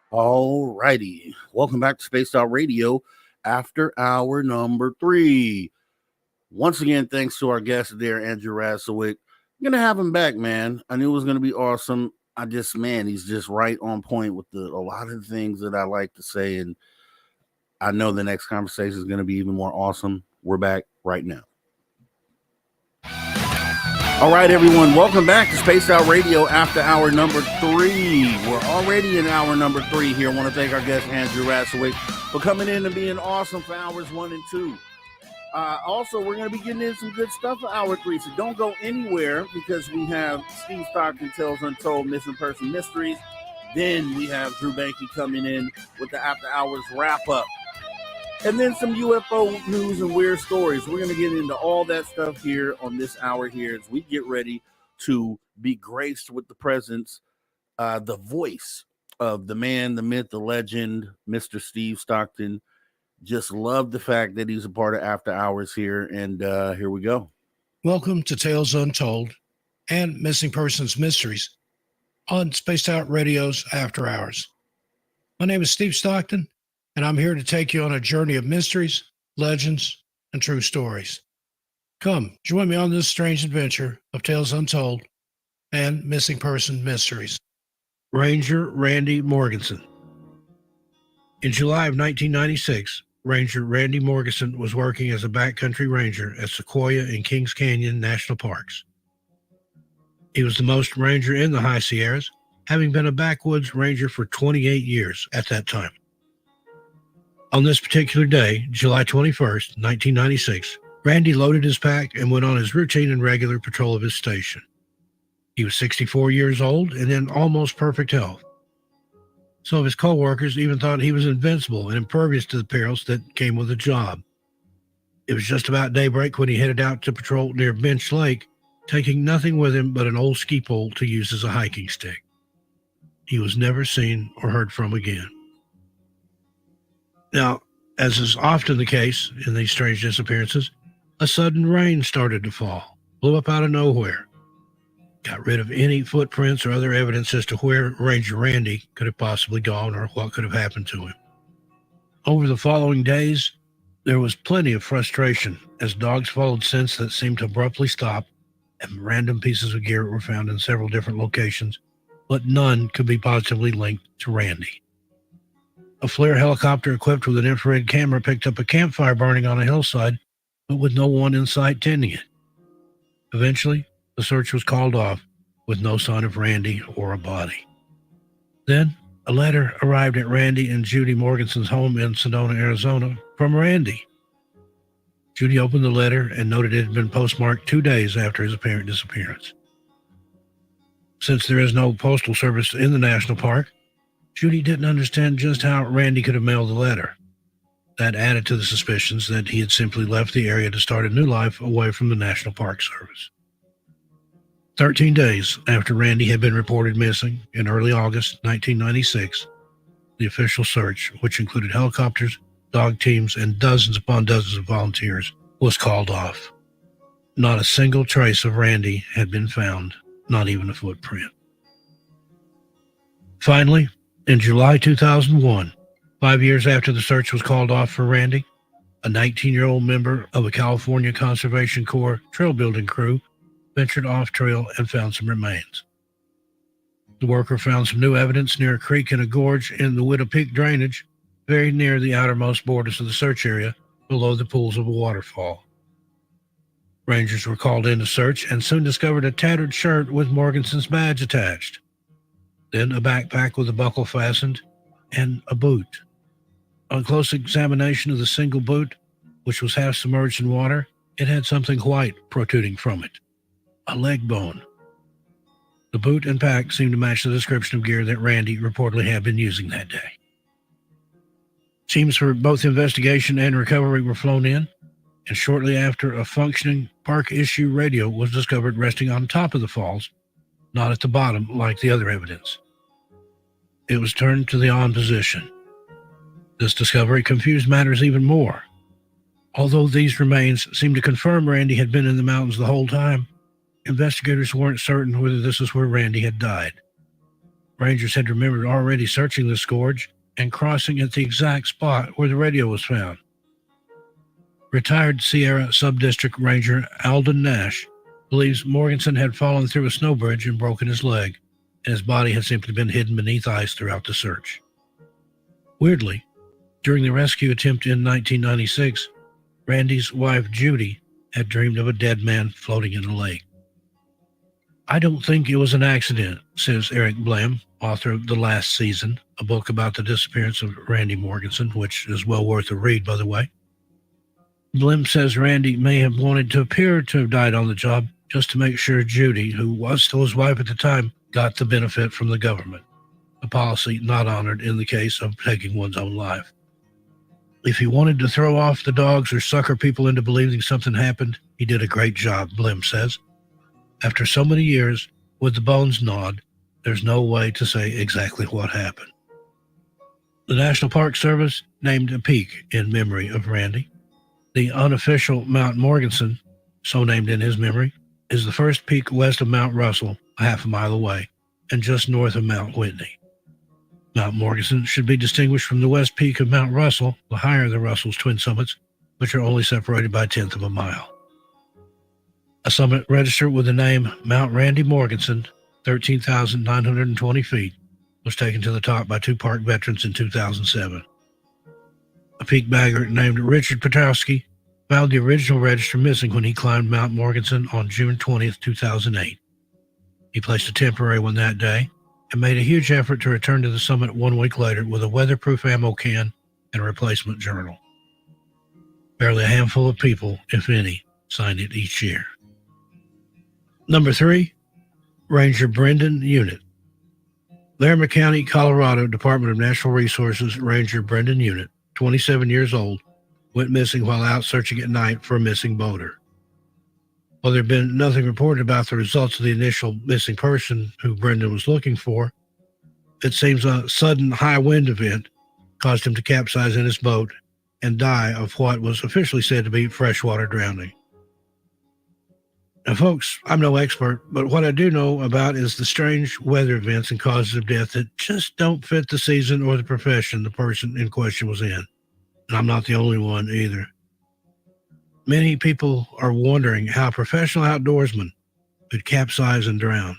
All righty. Welcome back to Spaced Out Radio after hour number 3. Once again, thanks to our guest there, Andrew Rasowick. I'm going to have him back, man. I knew it was going to be awesome. He's just right on point with a lot of the things that I like to say. And I know the next conversation is going to be even more awesome. We're back right now. All right, everyone. Welcome back to Spaced Out Radio after hour number 3. We're already in hour number 3 here. I want to thank our guest, Andrew Rasowick, for coming in and being awesome for hours 1 and 2. Also, we're going to be getting in some good stuff for hour 3, so don't go anywhere because we have Steve Stockton Tales Untold Missing Person Mysteries. Then we have Drew Banky coming in with the After Hours wrap-up. And then some UFO news and weird stories. We're going to get into all that stuff here on this hour here as we get ready to be graced with the presence, the voice of the man, the myth, the legend, Mr. Steve Stockton. Just love the fact that he's a part of After Hours here. And here we go. Welcome to Tales Untold and Missing Persons Mysteries on Spaced Out Radio's After Hours. My name is Steve Stockton, and I'm here to take you on a journey of mysteries, legends, and true stories. Come, join me on this strange adventure of Tales Untold and Missing Person Mysteries. Ranger Randy Morganson. In July of 1996, Ranger Randy Morganson was working as a backcountry ranger at Sequoia and Kings Canyon National Parks. He was the most ranger in the High Sierras, having been a backwoods ranger for 28 years at that time. On this particular day, July 21st, 1996, Randy loaded his pack and went on his routine and regular patrol of his station. He was 64 years old and in almost perfect health. Some of his co-workers even thought he was invincible and impervious to the perils that came with the job. It was just about daybreak when he headed out to patrol near Bench Lake, taking nothing with him but an old ski pole to use as a hiking stick. He was never seen or heard from again. Now, as is often the case in these strange disappearances, a sudden rain started to fall, blew up out of nowhere. Got rid of any footprints or other evidence as to where Ranger Randy could have possibly gone or what could have happened to him. Over the following days, there was plenty of frustration as dogs followed scents that seemed to abruptly stop, and random pieces of gear were found in several different locations, but none could be positively linked to Randy. A FLIR helicopter equipped with an infrared camera picked up a campfire burning on a hillside, but with no one in sight tending it. Eventually, the search was called off with no sign of Randy or a body. Then, a letter arrived at Randy and Judy Morganson's home in Sedona, Arizona, from Randy. Judy opened the letter and noted it had been postmarked 2 days after his apparent disappearance. Since there is no postal service in the national park, Judy didn't understand just how Randy could have mailed the letter. That added to the suspicions that he had simply left the area to start a new life away from the National Park Service. 13 days after Randy had been reported missing in early August 1996, the official search, which included helicopters, dog teams, and dozens upon dozens of volunteers, was called off. Not a single trace of Randy had been found, not even a footprint. Finally, in July 2001, 5 years after the search was called off for Randy, a 19-year-old member of a California Conservation Corps trail building crew ventured off trail and found some remains. The worker found some new evidence near a creek and a gorge in the Widow Peak drainage, very near the outermost borders of the search area, below the pools of a waterfall. Rangers were called in to search and soon discovered a tattered shirt with Morganson's badge attached. Then a backpack with a buckle fastened, and a boot. On close examination of the single boot, which was half submerged in water, it had something white protruding from it. A leg bone. The boot and pack seemed to match the description of gear that Randy reportedly had been using that day. Teams for both investigation and recovery were flown in, and shortly after, a functioning park-issue radio was discovered resting on top of the falls, not at the bottom like the other evidence. It was turned to the on position. This discovery confused matters even more. Although these remains seemed to confirm Randy had been in the mountains the whole time, investigators weren't certain whether this is where Randy had died. Rangers had remembered already searching this gorge and crossing at the exact spot where the radio was found. Retired Sierra Subdistrict Ranger Alden Nash believes Morganson had fallen through a snow bridge and broken his leg, and his body had simply been hidden beneath ice throughout the search. Weirdly, during the rescue attempt in 1996, Randy's wife Judy had dreamed of a dead man floating in a lake. I don't think it was an accident, says Eric Blem, author of The Last Season, a book about the disappearance of Randy Morganson, which is well worth a read, by the way. Blem says Randy may have wanted to appear to have died on the job just to make sure Judy, who was still his wife at the time, got the benefit from the government, a policy not honored in the case of taking one's own life. If he wanted to throw off the dogs or sucker people into believing something happened, he did a great job, Blem says. After so many years, with the bones gnawed, there's no way to say exactly what happened. The National Park Service named a peak in memory of Randy. The unofficial Mount Morganson, so named in his memory, is the first peak west of Mount Russell, a half a mile away, and just north of Mount Whitney. Mount Morganson should be distinguished from the west peak of Mount Russell, the higher of the Russell's twin summits, which are only separated by a tenth of a mile. A summit registered with the name Mount Randy Morganson, 13,920 feet, was taken to the top by two park veterans in 2007. A peak bagger named Richard Petrowski found the original register missing when he climbed Mount Morganson on June 20th, 2008. He placed a temporary one that day and made a huge effort to return to the summit 1 week later with a weatherproof ammo can and a replacement journal. Barely a handful of people, if any, signed it each year. Number 3, Ranger Brendan Unit. Larimer County, Colorado Department of Natural Resources Ranger Brendan Unit, 27 years old, went missing while out searching at night for a missing boater. While there had been nothing reported about the results of the initial missing person who Brendan was looking for, it seems a sudden high wind event caused him to capsize in his boat and die of what was officially said to be freshwater drowning. Now, folks, I'm no expert, but what I do know about is the strange weather events and causes of death that just don't fit the season or the profession the person in question was in. And I'm not the only one either. Many people are wondering how a professional outdoorsman could capsize and drown.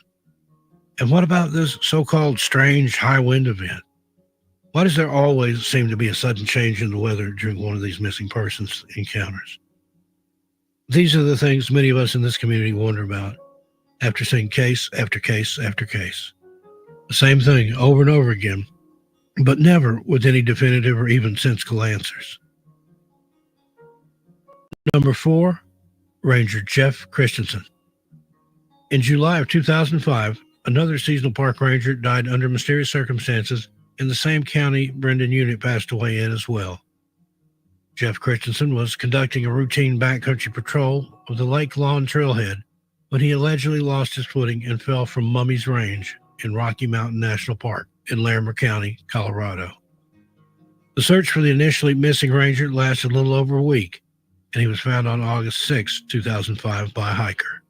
And what about this so-called strange high wind event? Why does there always seem to be a sudden change in the weather during one of these missing persons encounters? These are the things many of us in this community wonder about after seeing case after case after case. The same thing over and over again, but never with any definitive or even sensible answers. Number 4, Ranger Jeff Christensen. In July of 2005, another seasonal park ranger died under mysterious circumstances in the same county Brendan Unit passed away in as well. Jeff Christensen was conducting a routine backcountry patrol of the Lake Lawn Trailhead when he allegedly lost his footing and fell from Mummy's Range in Rocky Mountain National Park in Larimer County, Colorado. The search for the initially missing ranger lasted a little over a week, and he was found on August 6, 2005 by a hiker.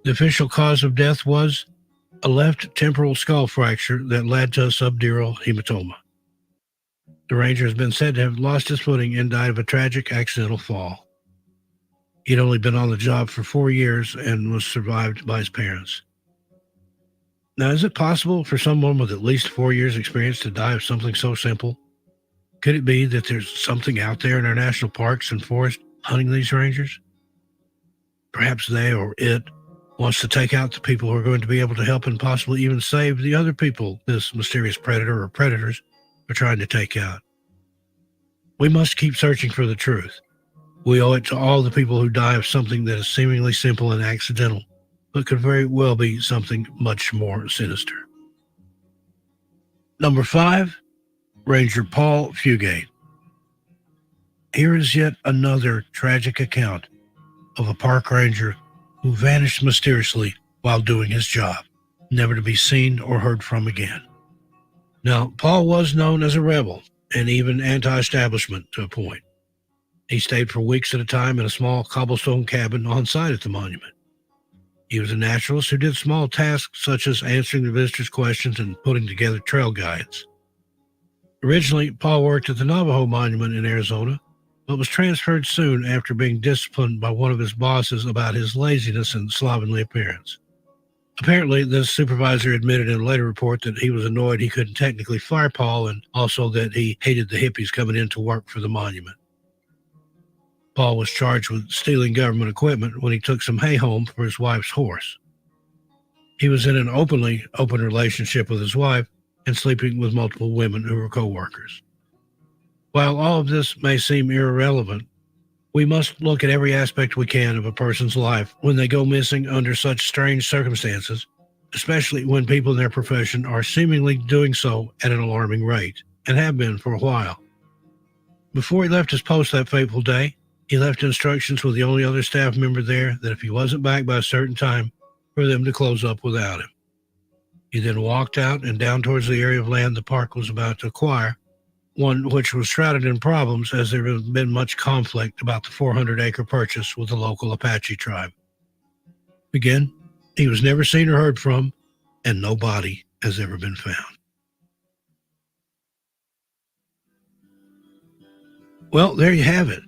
The official cause of death was a left temporal skull fracture that led to a subdural hematoma. The ranger has been said to have lost his footing and died of a tragic accidental fall. He'd only been on the job for 4 years and was survived by his parents. Now, is it possible for someone with at least 4 years' experience to die of something so simple? Could it be that there's something out there in our national parks and forests hunting these rangers? Perhaps they or it wants to take out the people who are going to be able to help and possibly even save the other people this mysterious predator or predators are trying to take out. We must keep searching for the truth. We owe it to all the people who die of something that is seemingly simple and accidental, but could very well be something much more sinister. Number 5, Ranger Paul Fugate. Here is yet another tragic account of a park ranger who vanished mysteriously while doing his job, never to be seen or heard from again. Now, Paul was known as a rebel and even anti-establishment to a point. He stayed for weeks at a time in a small cobblestone cabin on site at the monument. He was a naturalist who did small tasks such as answering the visitors' questions and putting together trail guides. Originally, Paul worked at the Navajo Monument in Arizona, but was transferred soon after being disciplined by one of his bosses about his laziness and slovenly appearance. Apparently, this supervisor admitted in a later report that he was annoyed he couldn't technically fire Paul, and also that he hated the hippies coming in to work for the monument. Paul was charged with stealing government equipment when he took some hay home for his wife's horse. He was in an open relationship with his wife and sleeping with multiple women who were co-workers. While all of this may seem irrelevant, we must look at every aspect we can of a person's life when they go missing under such strange circumstances, especially when people in their profession are seemingly doing so at an alarming rate, and have been for a while. Before he left his post that fateful day, he left instructions with the only other staff member there that if he wasn't back by a certain time, for them to close up without him. He then walked out and down towards the area of land the park was about to acquire, one which was shrouded in problems as there had been much conflict about the 400-acre purchase with the local Apache tribe. Again, he was never seen or heard from, and no body has ever been found. Well, there you have it.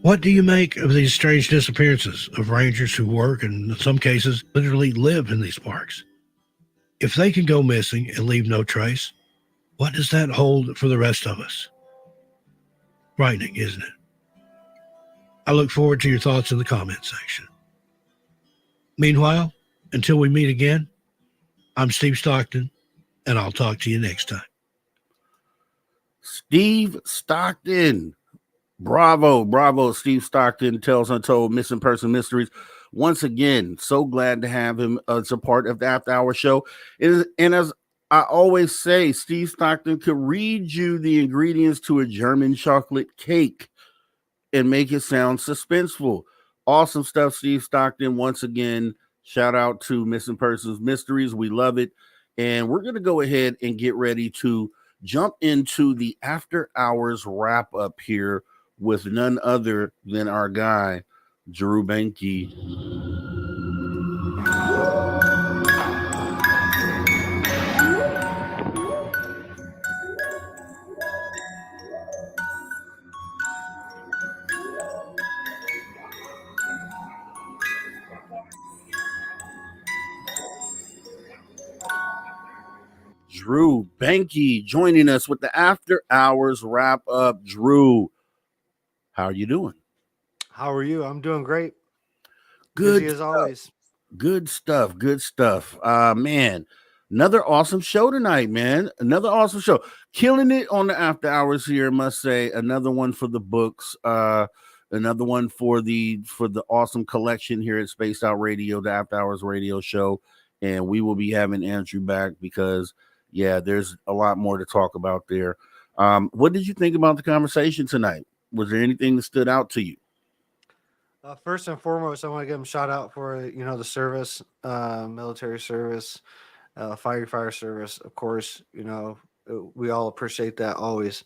What do you make of these strange disappearances of rangers who work and in some cases literally live in these parks? If they can go missing and leave no trace, what does that hold for the rest of us? Frightening, isn't it? I look forward to your thoughts in the comment section. Meanwhile, until we meet again, I'm Steve Stockton, and I'll talk to you next time. Steve Stockton. Bravo, Steve Stockton, Tales Untold, Missing Person Mysteries. Once again, so glad to have him as a part of the After Hour show. And as I always say, Steve Stockton could read you the ingredients to a German chocolate cake and make it sound suspenseful. Awesome stuff, Steve Stockton. Once again, shout out to Missing Persons Mysteries. We love it. And we're going to go ahead and get ready to jump into the After Hours wrap up here with none other than our guy, Drew Benke. Drew Benke joining us with the After Hours wrap up. Drew, how are you doing? How are you? I'm doing great. Good Busy as always. Good stuff. Man, another awesome show tonight, man. Another awesome show. Killing it on the After Hours here, must say. Another one for the books. Another one for the awesome collection here at Spaced Out Radio, the After Hours radio show. And we will be having Andrew back because, yeah, there's a lot more to talk about there. What did you think about the conversation tonight? Was there anything that stood out to you? First and foremost, I want to give them a shout out for, the service, military service, firefighter service. Of course, we all appreciate that always.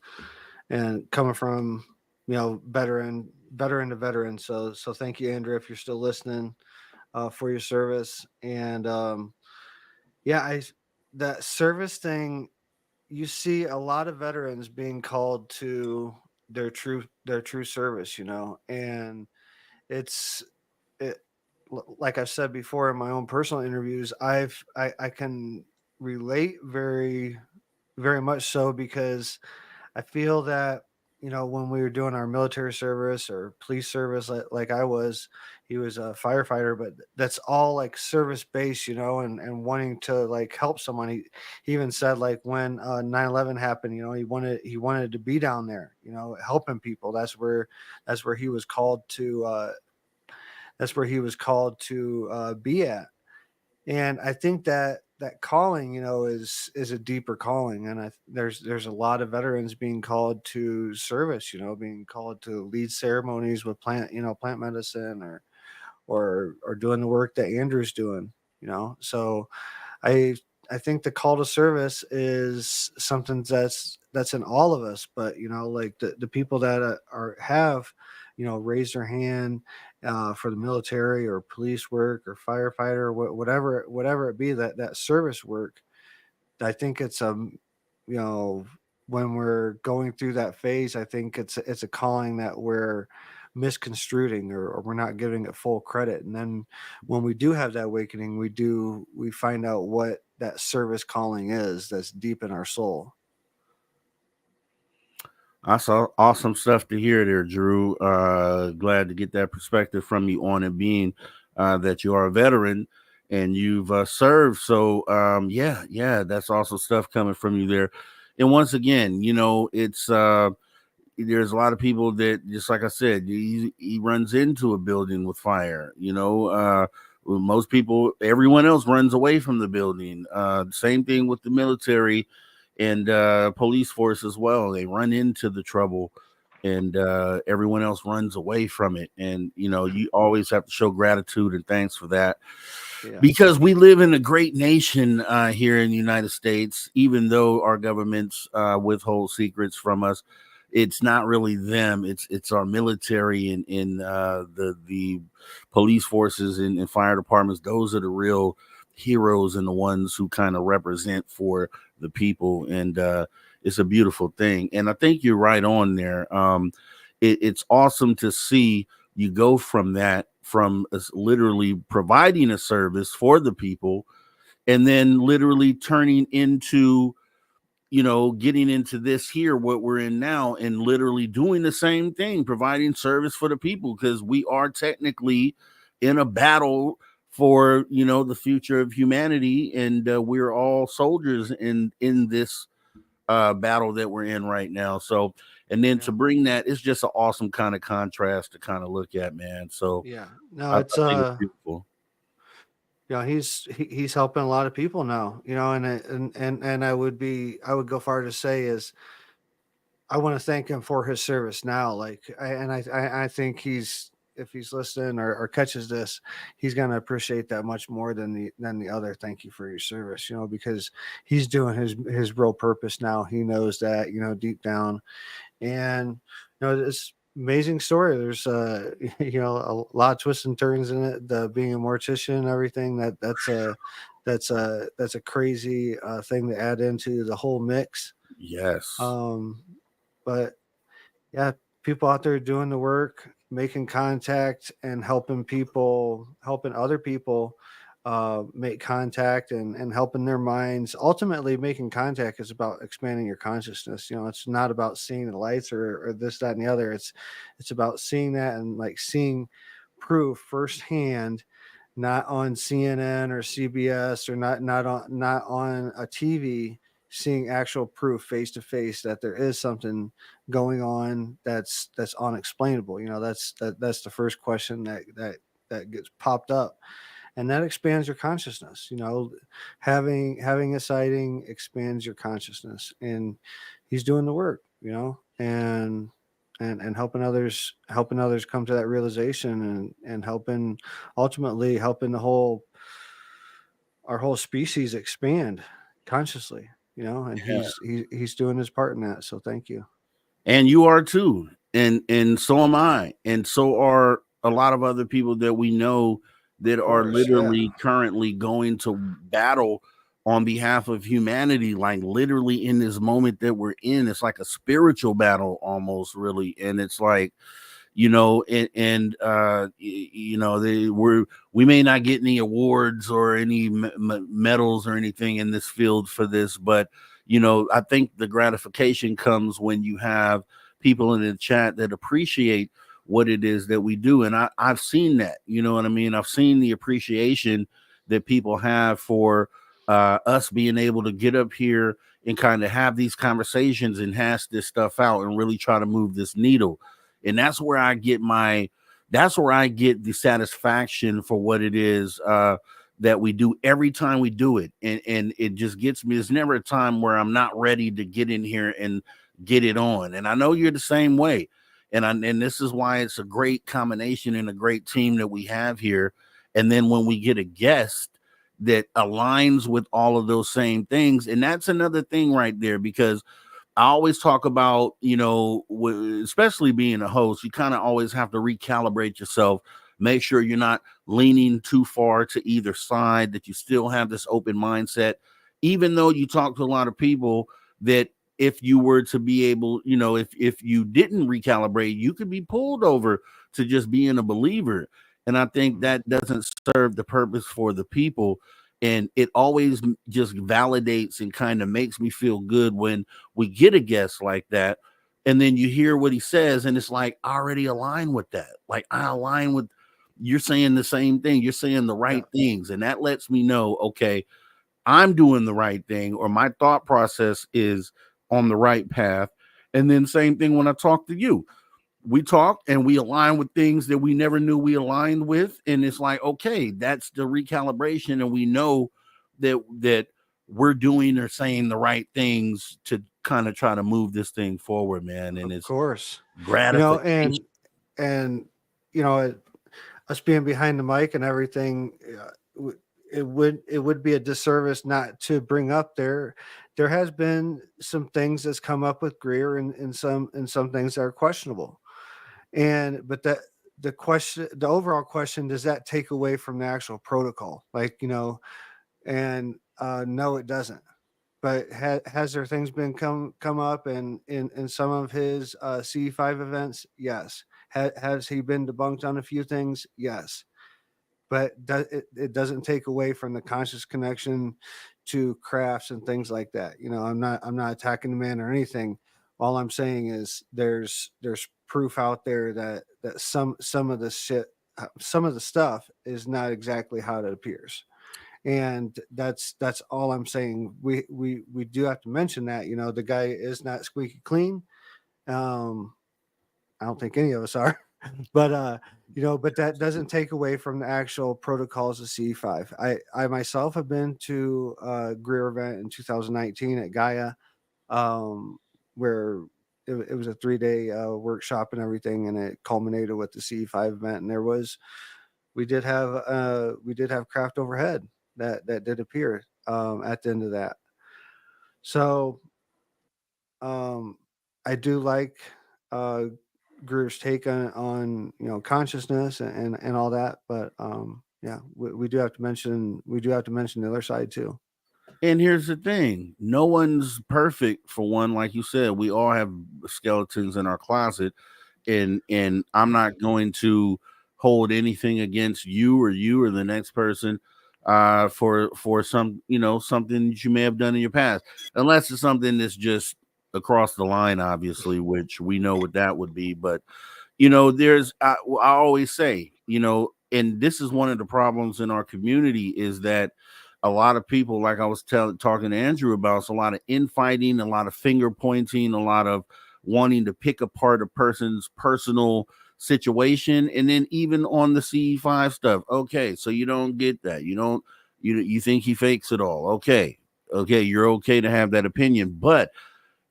And coming from, veteran to veteran. So thank you, Andrew, if you're still listening, for your service. And that service thing, you see a lot of veterans being called to their true service, and like I've said before in my own personal interviews, I can relate very, very much so, because I feel that, when we were doing our military service or police service, like I was, he was a firefighter, but that's all like service based, and wanting to like help someone. He even said, like, when 9/11 happened, he wanted to be down there, helping people. That's where he was called to, be at. And I think that calling, is a deeper calling. And there's a lot of veterans being called to service, being called to lead ceremonies with plant medicine or doing the work that Andrew's doing, So I think the call to service is something that's in all of us, but like the people that have raise their hand for the military or police work or firefighter or whatever it be, that service work. I think it's when we're going through that phase, I think it's a calling that we're misconstruing or we're not giving it full credit. And then when we do have that awakening, we find out what that service calling is that's deep in our soul. That's awesome stuff to hear there, Drew. Glad to get that perspective from you on it, being that you are a veteran and you've served. So yeah, that's also stuff coming from you there. And once again, it's there's a lot of people that, just like I said, he runs into a building with fire. Most people, everyone else runs away from the building. Same thing with the military and police force as well. They run into the trouble, and everyone else runs away from it. And you always have to show gratitude and thanks for that. Yeah. Because we live in a great nation here in the United States. Even though our governments withhold secrets from us, it's not really them. It's our military and the police forces and fire departments. Those are the real heroes and the ones who kind of represent for the people. And it's a beautiful thing. And I think you're right on there. It's awesome to see you go from that, from literally providing a service for the people, and then literally turning into, getting into this here, what we're in now, and literally doing the same thing, providing service for the people, because we are technically in a battle for, the future of humanity. And we're all soldiers in this battle that we're in right now. So, and then to bring that, it's just an awesome kind of contrast to kind of look at, man. So yeah, no, it's beautiful. He's helping a lot of people now, and I would go far to say is I want to thank him for his service now. I think if he's listening or catches this, he's going to appreciate that much more than the other. Thank you for your service, because he's doing his real purpose now. He knows that, deep down. And this amazing story. There's a lot of twists and turns in it. The being a mortician and everything, that's a crazy thing to add into the whole mix. Yes. But yeah, people out there doing the work, making contact and helping other people make contact and helping their minds. Ultimately, making contact is about expanding your consciousness. It's not about seeing the lights or this, that, and the other. It's about seeing that and seeing proof firsthand, not on CNN or CBS or not on a TV, seeing actual proof face to face that there is something going on that's unexplainable. That's the first question that gets popped up. And that expands your consciousness. Having a sighting expands your consciousness, and he's doing the work, and helping others come to that realization, and ultimately helping our whole species expand consciously, and he's doing his part in that. So thank you. And you are too. And so am I. And so are a lot of other people that we know that are literally currently going to battle on behalf of humanity, literally in this moment that we're in. It's like a spiritual battle almost, really. And it's like, we may not get any awards or any medals or anything in this field for this, but I think the gratification comes when you have people in the chat that appreciate what it is that we do. And I've seen that, you know what I mean? I've seen the appreciation that people have for us being able to get up here and kind of have these conversations and hash this stuff out and really try to move this needle. And that's where I get the satisfaction for what it is that we do every time we do it. And it just gets me. There's never a time where I'm not ready to get in here and get it on. And I know you're the same way. And this is why it's a great combination and a great team that we have here. And then when we get a guest that aligns with all of those same things, and that's another thing right there, because I always talk about, especially being a host, you kind of always have to recalibrate yourself, make sure you're not leaning too far to either side, that you still have this open mindset, even though you talk to a lot of people that if you were to be able, if you didn't recalibrate, you could be pulled over to just being a believer. And I think that doesn't serve the purpose for the people. And it always just validates and kind of makes me feel good when we get a guest like that. And then you hear what he says, and it's like, I already align with that. Like, I align with, you're saying the same thing. You're saying the right things. And that lets me know, okay, I'm doing the right thing, or my thought process is on the right path. And then same thing when I talk to you. We talk and we align with things that we never knew we aligned with. And it's like, okay, that's the recalibration. And we know that we're doing or saying the right things to kind of try to move this thing forward, man. And it's, of course, gratification. and us being behind the mic and everything, it would be a disservice not to bring up there has been some things that's come up with Greer and some things that are questionable. But that the overall question, does that take away from the actual protocol? Like, no, it doesn't. But has there things been come up in some of his CE5 events? Yes. Has he been debunked on a few things? Yes. But it doesn't take away from the conscious connection to crafts and things like that. I'm not attacking the man or anything. All I'm saying is there's proof out there that some of the stuff is not exactly how it appears. And that's all I'm saying. We do have to mention that, the guy is not squeaky clean. I don't think any of us are, but but that doesn't take away from the actual protocols of CE5. I myself have been to a Greer event in 2019 at Gaia, where it was a 3-day workshop and everything, and it culminated with the CE5 event. And we did have craft overhead that did appear at the end of that. So I do like Greer's take on consciousness and all that, but we do have to mention the other side too. And here's the thing, no one's perfect. For one, like you said, we all have skeletons in our closet, and I'm not going to hold anything against you or the next person for some something that you may have done in your past, unless it's something that's just across the line, obviously, which we know what that would be. But there's I always say, and this is one of the problems in our community, is that a lot of people, like I was talking to Andrew about, it's a lot of infighting, a lot of finger pointing, a lot of wanting to pick apart a person's personal situation. And then even on the CE5 stuff, okay, so you don't get that, you think he fakes it all. Okay, you're okay to have that opinion, but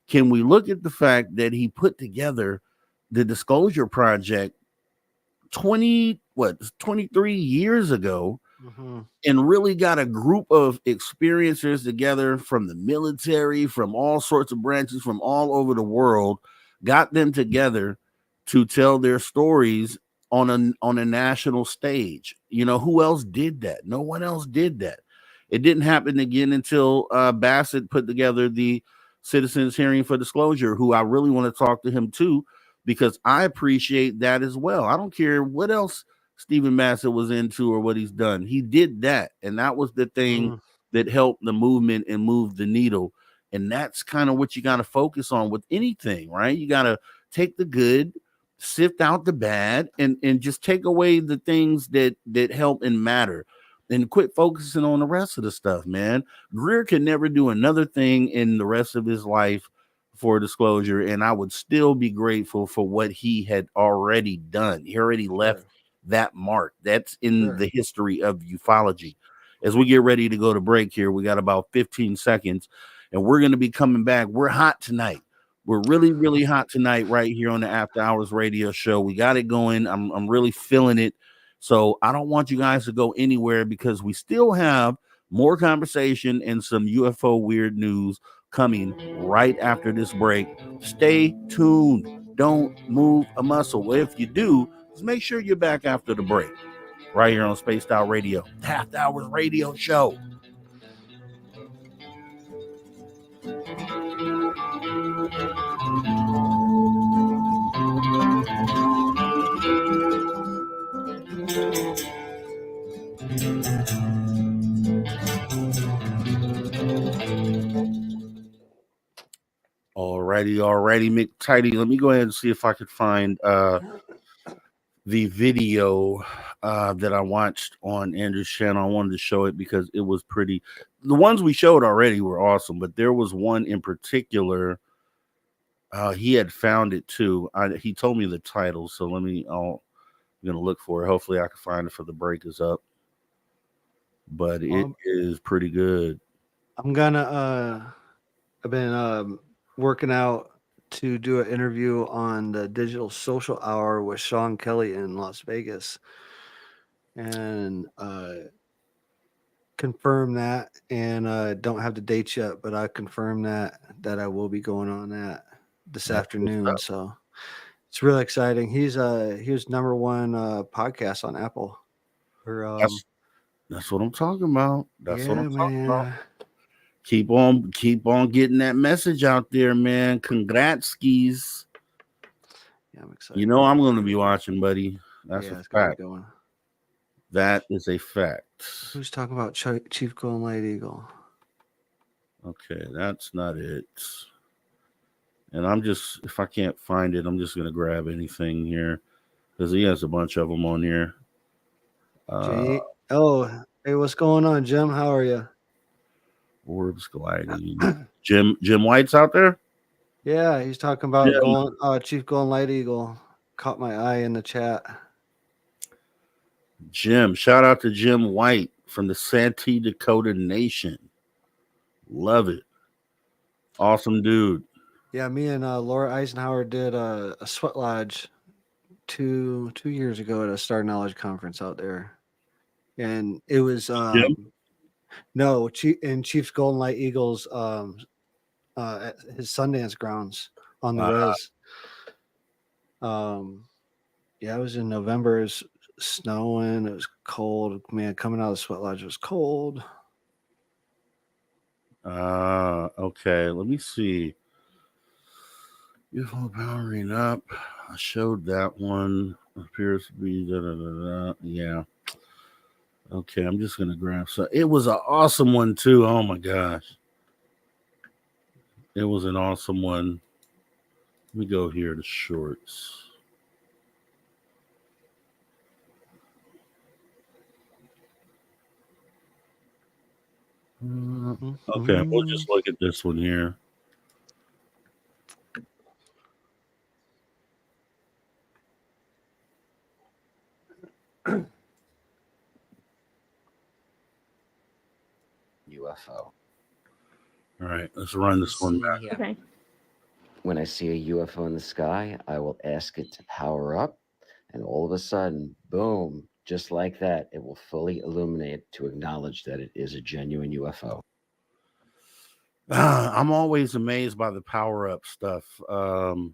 can we look at the fact that he put together the Disclosure Project 23 years ago, and really got a group of experiencers together from the military, from all sorts of branches, from all over the world, got them together to tell their stories on a national stage. Who else did that? No one else did that. It didn't happen again until Bassett put together the Citizens Hearing for Disclosure, who I really want to talk to him too, because I appreciate that as well. I don't care what else Stephen Bassett was into or what he's done. He did that, and that was the thing that helped the movement and move the needle. And that's kind of what you got to focus on with anything, right? You got to take the good, sift out the bad, and just take away the things that help and matter, and quit focusing on the rest of the stuff, man. Greer could never do another thing in the rest of his life for Disclosure, and I would still be grateful for what he had already done. He already left that mark. That's in the history of ufology. As we get ready to go to break here, we got about 15 seconds, and we're going to be coming back. We're hot tonight. We're really, really hot tonight right here on the After Hours Radio Show. We got it going. I'm really feeling it. So I don't want you guys to go anywhere, because we still have more conversation and some UFO weird news coming right after this break. Stay tuned. Don't move a muscle. If you do, just make sure you're back after the break. Right here on Spaced Out Radio, the Half Hours Radio Show. Alrighty, McTidy. Let me go ahead and see if I could find the video that I watched on Andrew's channel. I wanted to show it because it was pretty. The ones we showed already were awesome, but there was one in particular. He had found it too. He told me the title, so I'm gonna look for it. Hopefully, I can find it for the break is up. But it is pretty good. I've been working out to do an interview on the Digital Social Hour with Sean Kelly in Las Vegas, and confirm that. And don't have the dates yet, but I confirmed that I will be going on that this afternoon. So it's really exciting. He was number one podcast on Apple. That's what I'm talking about. That's what I'm talking about. Keep on getting that message out there, man. Congrats, skis. Yeah, I'm excited. You know I'm going to be watching, buddy. That's a fact. That is a fact. Who's talking about Chief Golden Light Eagle? Okay, that's not it. And if I can't find it, I'm just going to grab anything here because he has a bunch of them on here. Hey, what's going on, Jim? How are you? Orbs gliding. Jim White's out there? Yeah, he's talking about Chief Golden Light Eagle. Caught my eye in the chat. Jim, shout out to Jim White from the Santee Dakota Nation. Love it. Awesome dude. Yeah, me and Laura Eisenhower did a sweat lodge 2 years ago at a Star Knowledge conference out there. And it was Chief's Golden Light Eagles at his Sundance grounds on the res. It was in November. It was snowing. It was cold. Man, coming out of the sweat lodge, it was cold. Okay. Let me see. Beautiful powering up. I showed that one. Appears to be yeah. Okay, I'm just gonna grab some. It was an awesome one too. Oh my gosh. It was an awesome one. Let me go here to shorts. Okay, we'll just look at this one here. UFO. All right, let's run this one back. Okay. When I see a UFO in the sky, I will ask it to power up, and all of a sudden, boom, just like that, it will fully illuminate to acknowledge that it is a genuine UFO. I'm always amazed by the power-up stuff. When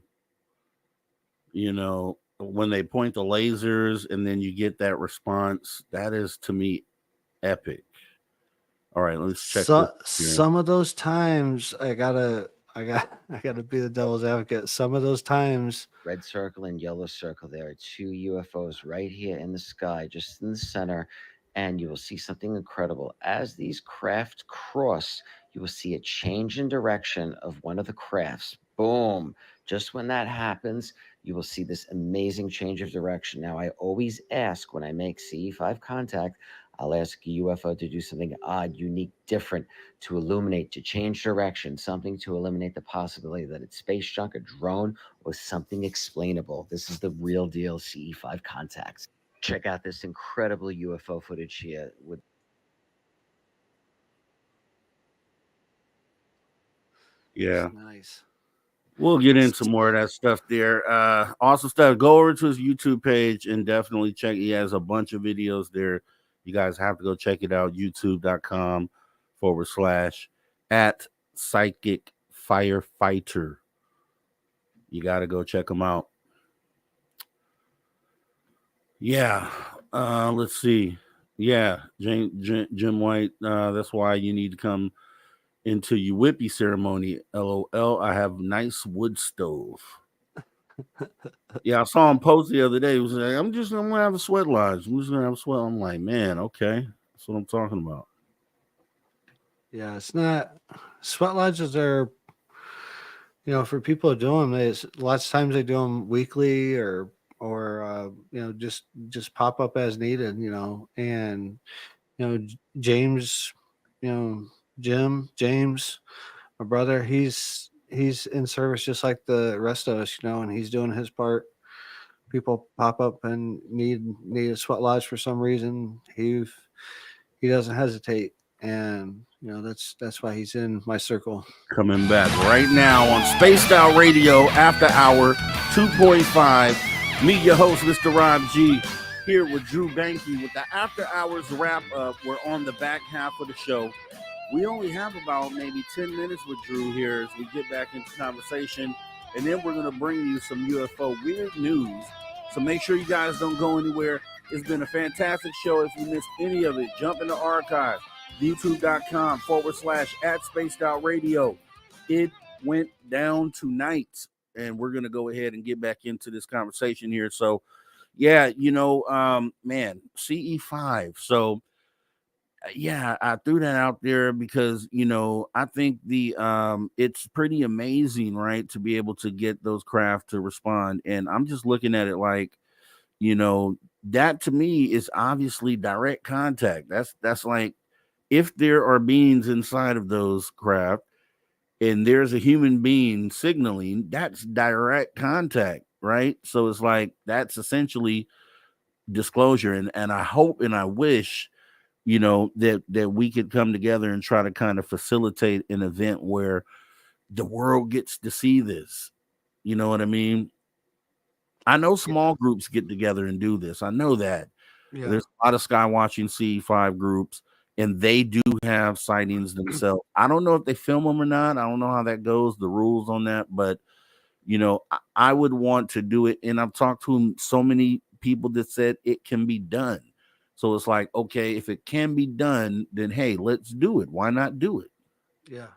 they point the lasers and then you get that response, that is to me epic. All right, let's check. Some of those times I gotta be the devil's advocate. Some of those times, red circle and yellow circle, there are 2 UFOs right here in the sky, just in the center, and you will see something incredible. As these craft cross, you will see a change in direction of one of the crafts. Boom. Just when that happens, you will see this amazing change of direction. Now, I always ask when I make CE5 contact, I'll ask a UFO to do something odd, unique, different, to illuminate, to change direction, something to eliminate the possibility that it's space junk, a drone, or something explainable. This is the real deal CE5 contacts. Check out this incredible UFO footage here with nice. We'll get into more of that stuff there. Awesome stuff. Go over to his YouTube page and definitely check. He has a bunch of videos there. You guys have to go check it out. YouTube.com/@ Psychic Firefighter. You got to go check them out. Yeah. Let's see. Yeah, Jim White. That's why you need to come into your whippy ceremony. LOL. I have nice wood stove. Yeah, I saw him post the other day. He was like, I'm gonna have a sweat lodge. I'm just gonna have a sweat. I'm like, man, okay. That's what I'm talking about. Yeah, it's not sweat lodges are, for people to do them. Lots of times they do them weekly or just pop up as needed. And James, James, my brother, he's in service just like the rest of us, and he's doing his part. People pop up and need a sweat lodge for some reason. He doesn't hesitate, and that's why he's in my circle. Coming back right now on Spaced Out Radio After Hour 2.5. Meet your host, Mr. Rob G, here with Drew Banky with the After Hours wrap up. We're on the back half of the show. We only have about maybe 10 minutes with Drew here as we get back into conversation, and then we're going to bring you some UFO weird news. So make sure you guys don't go anywhere. It's been a fantastic show. If you missed any of it, jump in the archive, youtube.com/@SpacedOutRadio. It went down tonight, and we're going to go ahead and get back into this conversation here. So, yeah, man, CE5. So, yeah, I threw that out there because, I think it's pretty amazing, right, to be able to get those craft to respond. And I'm just looking at it like, that to me is obviously direct contact. That's like, if there are beings inside of those craft and there's a human being signaling, that's direct contact, right? So it's like, that's essentially disclosure. And I hope and I wish, that we could come together and try to kind of facilitate an event where the world gets to see this. You know what I mean? I know small groups get together and do this. I know that. Yeah. There's a lot of sky watching CE5 groups, and they do have sightings themselves. I don't know if they film them or not. I don't know how that goes, the rules on that, but I would want to do it. And I've talked to so many people that said it can be done. So it's like, okay, if it can be done, then hey, let's do it. Why not do it? Yeah.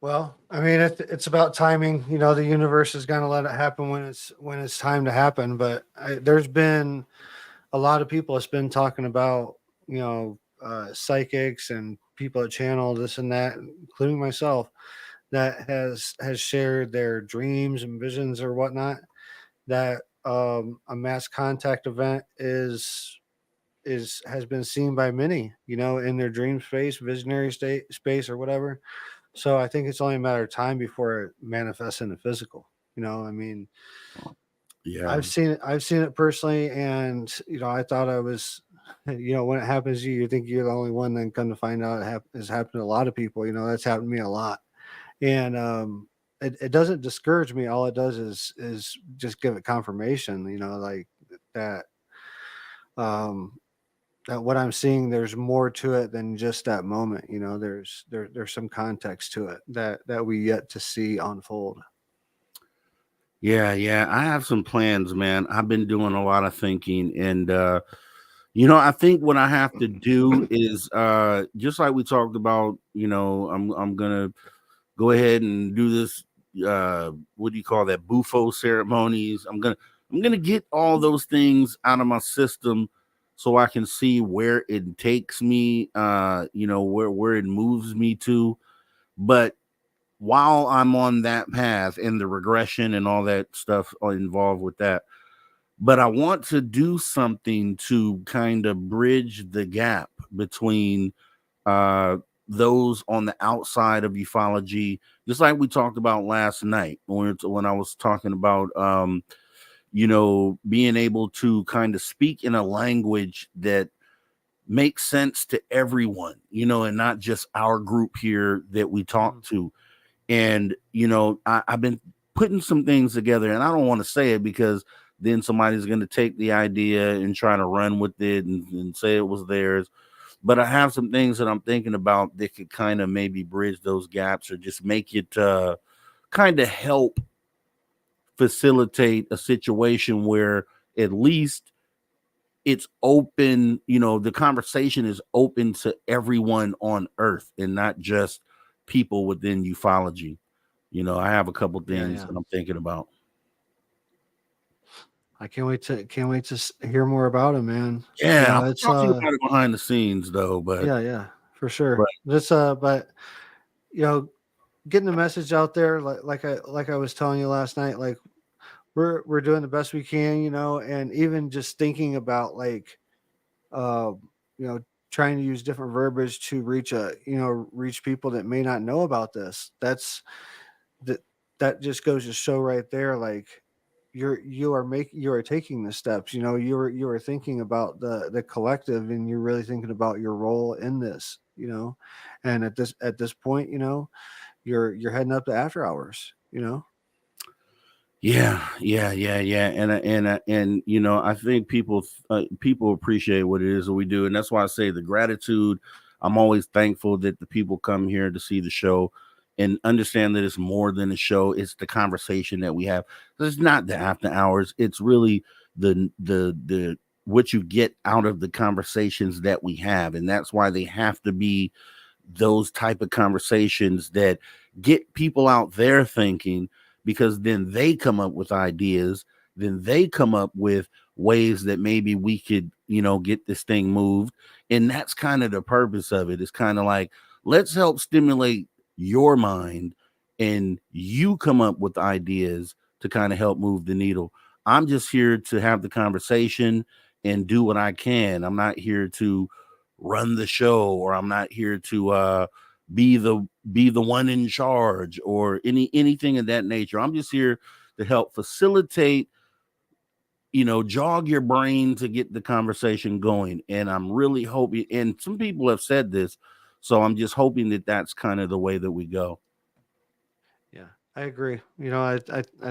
Well, I mean, it's about timing. The universe is going to let it happen when it's time to happen. But there's been a lot of people that's been talking about, psychics and people at channel this and that, including myself, that has shared their dreams and visions or whatnot. That a mass contact event has been seen by many, in their dream space, visionary space or whatever. So I think it's only a matter of time before it manifests in the physical. I mean, yeah, I've seen it personally, and I thought I was, when it happens to you, you think you're the only one. Then come to find out it has happened to a lot of people. That's happened to me a lot, and it doesn't discourage me. All it does is just give it confirmation. Like that. That what I'm seeing, there's more to it than just that moment. There's some context to it that we yet to see unfold. Yeah, I have some plans, man. I've been doing a lot of thinking, and I think what I have to do is just like we talked about. I'm gonna go ahead and do this. What do you call that? Bufo ceremonies. I'm gonna get all those things out of my system, so I can see where it takes me, where it moves me to. But while I'm on that path and the regression and all that stuff involved with that, but I want to do something to kind of bridge the gap between those on the outside of ufology, just like we talked about last night when I was talking about being able to kind of speak in a language that makes sense to everyone, and not just our group here that we talk to. And, I've been putting some things together, and I don't want to say it because then somebody's going to take the idea and try to run with it and say it was theirs. but I have some things that I'm thinking about that could kind of maybe bridge those gaps or just make it kind of help facilitate a situation where at least it's open, the conversation is open to everyone on Earth and not just people within ufology. I have a couple things that I'm thinking about. I can't wait to hear more about it, man. Yeah, it's talking about it behind the scenes though, but yeah, for sure. But getting the message out there, like I was telling you last night, like we're doing the best we can, and even just thinking about trying to use different verbiage to reach people that may not know about this. That just goes to show right there, like you are taking the steps, you are thinking about the collective, and you're really thinking about your role in this, and at this point, you're heading up to after hours, Yeah. And I think people appreciate what it is that we do. And that's why I say the gratitude. I'm always thankful that the people come here to see the show and understand that it's more than a show. It's the conversation that we have. It's not the after hours. It's really the what you get out of the conversations that we have. And that's why they have to be those type of conversations that get people out there thinking, because then they come up with ideas, then they come up with ways that maybe we could, get this thing moved. And that's kind of the purpose of it. It's kind of like, let's help stimulate your mind and you come up with ideas to kind of help move the needle. I'm just here to have the conversation and do what I can. I'm not here to run the show, or I'm not here to be the one in charge or anything of that nature. I'm just here to help facilitate, jog your brain to get the conversation going. And I'm really hoping, and some people have said this, so I'm just hoping that that's kind of the way that we go. Yeah, I agree. I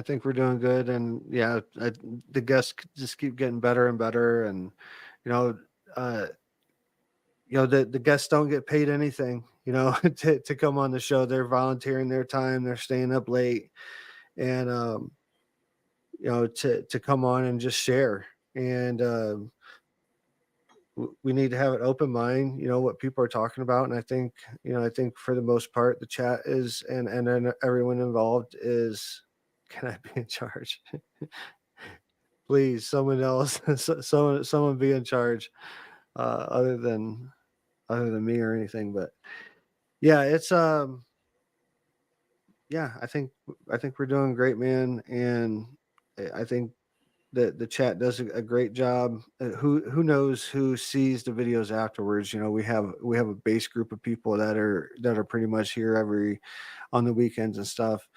think we're doing good, and the guests just keep getting better and better, and the guests don't get paid anything, to come on the show. They're volunteering their time, they're staying up late, and to come on and just share. And we need to have an open mind, what people are talking about. And I think for the most part, the chat is, and then everyone involved is, can I be in charge? Please, someone else, someone be in charge, other than me or anything. But yeah, it's I think we're doing great, man. And I think that the chat does a great job. Who knows who sees the videos afterwards? We have a base group of people that are pretty much here on the weekends and stuff.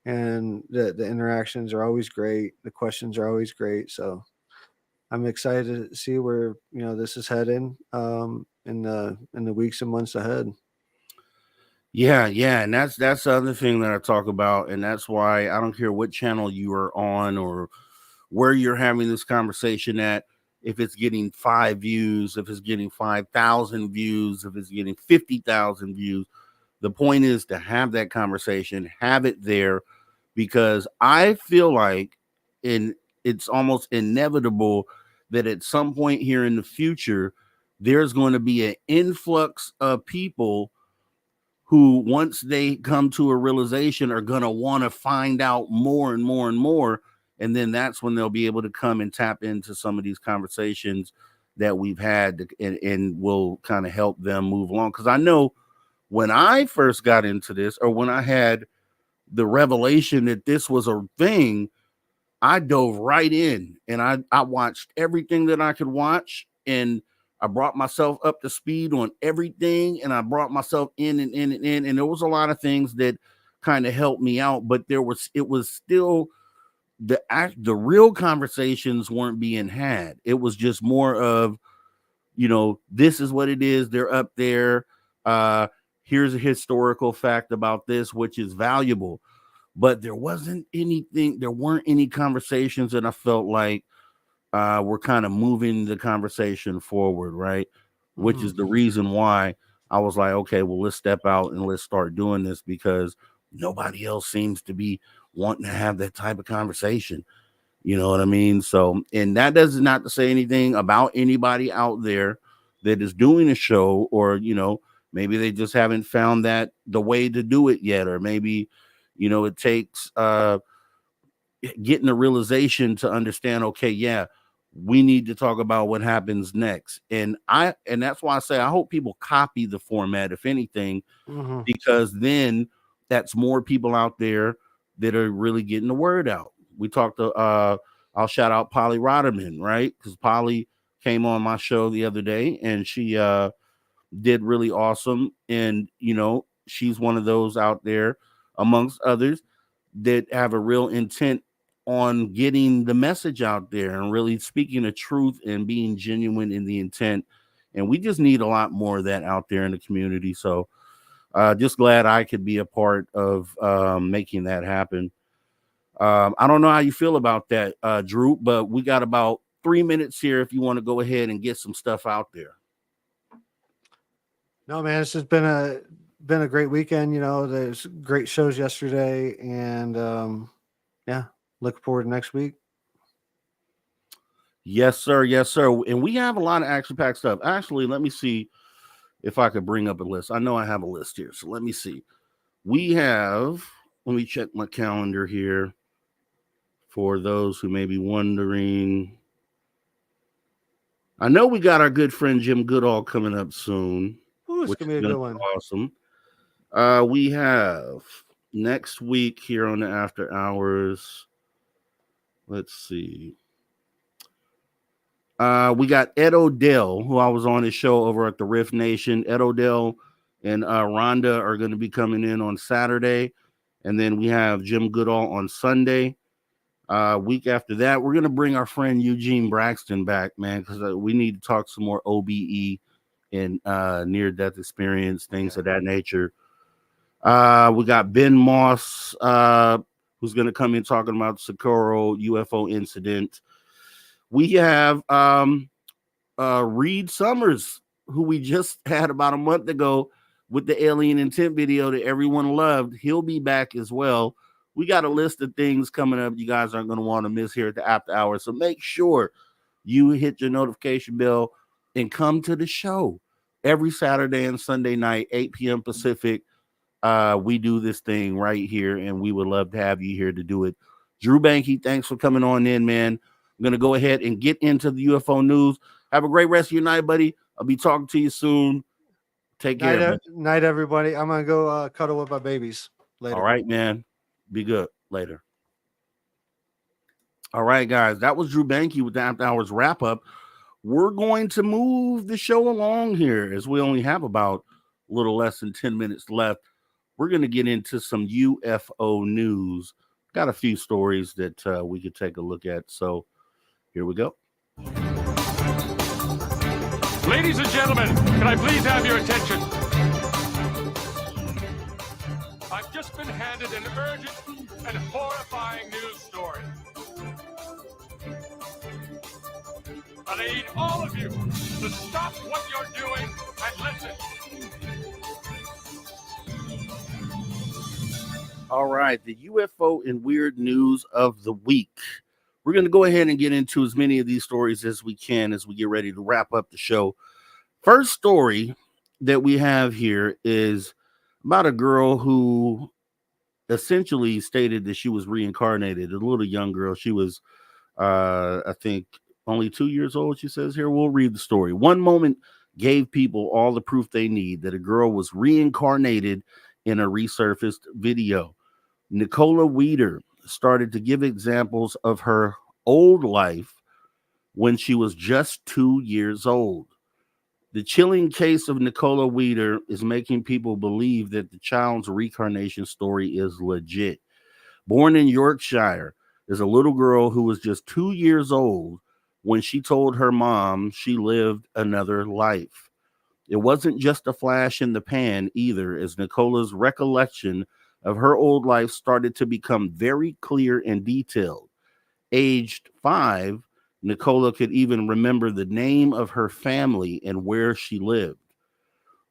And the interactions are always great. The questions are always great. So I'm excited to see where this is heading in the weeks and months ahead. Yeah, and that's the other thing that I talk about, and that's why I don't care what channel you are on or where you're having this conversation at. If it's getting 5 views, if it's getting 5,000 views, if it's getting 50,000 views, the point is to have that conversation, have it there, because I feel like, and it's almost inevitable that at some point here in the future, there's going to be an influx of people who, once they come to a realization, are going to want to find out more and more and more. And then that's when they'll be able to come and tap into some of these conversations that we've had, and will kind of help them move along. Because I know when I first got into this, or when I had the revelation that this was a thing, I dove right in, and I watched everything that I could watch, and I brought myself up to speed on everything, and I brought myself in, and there was a lot of things that kind of helped me out, but it was still the real conversations weren't being had. It was just more of, this is what it is. They're up there. Here's a historical fact about this, which is valuable, but there weren't any conversations that I felt like were kind of moving the conversation forward, right? which is the reason why I was like, okay, well, let's step out and let's start doing this, because nobody else seems to be wanting to have that type of conversation. You know what I mean? So, and that does not to say anything about anybody out there that is doing a show, or, you know, maybe they just haven't found that the way to do it yet, or maybe, you know, it takes getting a realization to understand, okay, yeah, we need to talk about what happens next. And that's why I say I hope people copy the format, if anything, because then that's more people out there that are really getting the word out. We talked to I'll shout out Polly Rotterman, right? Because Polly came on my show the other day and she did really awesome. And, you know, she's one of those out there, amongst others, that have a real intent on getting the message out there and really speaking the truth and being genuine in the intent. And we just need a lot more of that out there in the community. So just glad I could be a part of making that happen. I don't know how you feel about that, Drew, but we got about 3 minutes here if you want to go ahead and get some stuff out there. No, man, it's just been a great weekend. You know, there's great shows yesterday, and yeah, look forward to next week. Yes, sir. Yes, sir. And we have a lot of action-packed stuff. Actually, let me see if I could bring up a list. I know I have a list here, so let me see. We have, let me check my calendar here for those who may be wondering. I know we got our good friend Jim Goodall coming up soon. Ooh, it's gonna be a good one. Awesome. We have next week here on the After Hours. Let's see. We got Ed Odell, who I was on his show over at the Riff Nation. Ed Odell and Rhonda are going to be coming in on Saturday. And then we have Jim Goodall on Sunday. Week after that, we're going to bring our friend Eugene Braxton back, man, because we need to talk some more OBE and near-death experience, things of that nature. We got Ben Moss, who's going to come in talking about the Socorro UFO incident. We have Reed Summers, who we just had about a month ago with the Alien Intent video that everyone loved. He'll be back as well. We got a list of things coming up you guys aren't going to want to miss here at the After Hours. So make sure you hit your notification bell and come to the show every Saturday and Sunday night, 8 p.m. Pacific. We do this thing right here, and we would love to have you here to do it. Drew Banky, thanks for coming on in, man. I'm going to go ahead and get into the UFO news. Have a great rest of your night, buddy. I'll be talking to you soon. Take care. Night, everybody. I'm going to go cuddle with my babies later. All right, man. Be good. Later. All right, guys. That was Drew Banky with the After Hours wrap up. We're going to move the show along here as we only have about a little less than 10 minutes left. We're going to get into some UFO news. Got a few stories that we could take a look at. So here we go. Ladies and gentlemen, can I please have your attention? I've just been handed an urgent and horrifying news story. But I need all of you to stop what you're doing and listen. All right, the UFO and weird news of the week. We're going to go ahead and get into as many of these stories as we can as we get ready to wrap up the show. First story that we have here is about a girl who essentially stated that she was reincarnated, a little young girl. She was, I think, only 2 years old, she says here. We'll read the story. One moment gave people all the proof they need that a girl was reincarnated in a resurfaced video. Nicola Weeder started to give examples of her old life when she was just 2 years old. The chilling case of Nicola Weeder is making people believe that the child's reincarnation story is legit. Born in Yorkshire, there's a little girl who was just 2 years old when she told her mom she lived another life. It wasn't just a flash in the pan either, as Nicola's recollection of her old life started to become very clear and detailed. Aged 5, Nicola could even remember the name of her family and where she lived.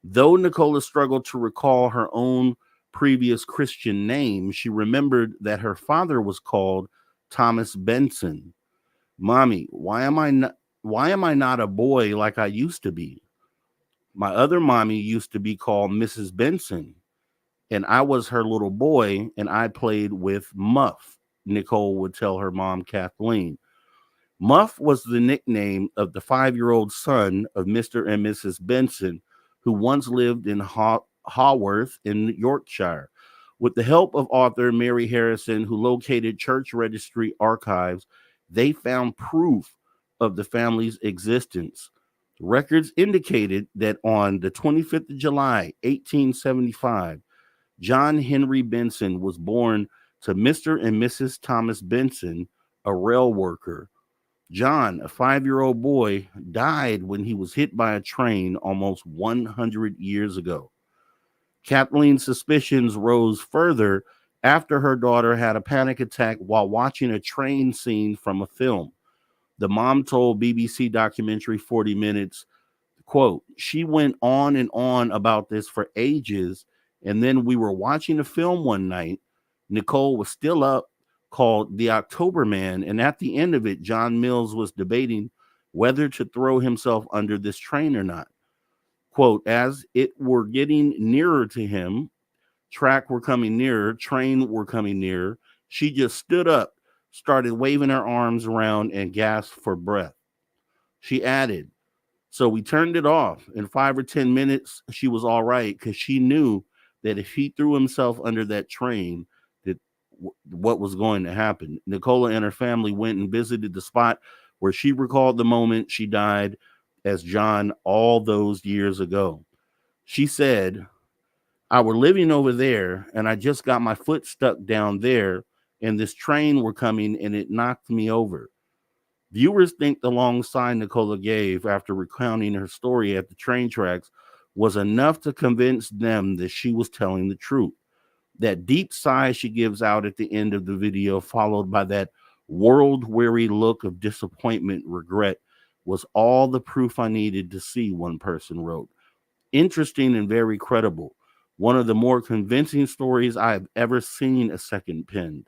Though Nicola struggled to recall her own previous Christian name, she remembered that her father was called Thomas Benson. Mommy, why am I not a boy like I used to be? My other mommy used to be called Mrs. Benson, and I was her little boy, and I played with Muff, Nicole would tell her mom, Kathleen. Muff was the nickname of the 5-year-old son of Mr. and Mrs. Benson, who once lived in Haworth in Yorkshire. With the help of author Mary Harrison, who located church registry archives, they found proof of the family's existence. Records indicated that on the 25th of July, 1875, John Henry Benson was born to Mr. and Mrs. Thomas Benson, a rail worker. John, a 5-year-old boy, died when he was hit by a train almost 100 years ago. Kathleen's suspicions rose further after her daughter had a panic attack while watching a train scene from a film. The mom told BBC documentary 40 Minutes, quote, "She went on and on about this for ages, and then we were watching a film one night. Nicole was still up, called The October Man, and at the end of it, John Mills was debating whether to throw himself under this train or not. Quote, as it were getting nearer to him, track were coming nearer, train were coming nearer, she just stood up, started waving her arms around, and gasped for breath. She added, so we turned it off. In 5 or 10 minutes, she was all right because she knew that if he threw himself under that train, what was going to happen. Nicola and her family went and visited the spot where she recalled the moment she died as John all those years ago. She said, I were living over there and I just got my foot stuck down there and this train were coming and it knocked me over. Viewers think the long sign Nicola gave after recounting her story at the train tracks was enough to convince them that she was telling the truth. That deep sigh she gives out at the end of the video, followed by that world-weary look of disappointment, regret, was all the proof I needed to see, one person wrote. Interesting and very credible. One of the more convincing stories I have ever seen a second penned.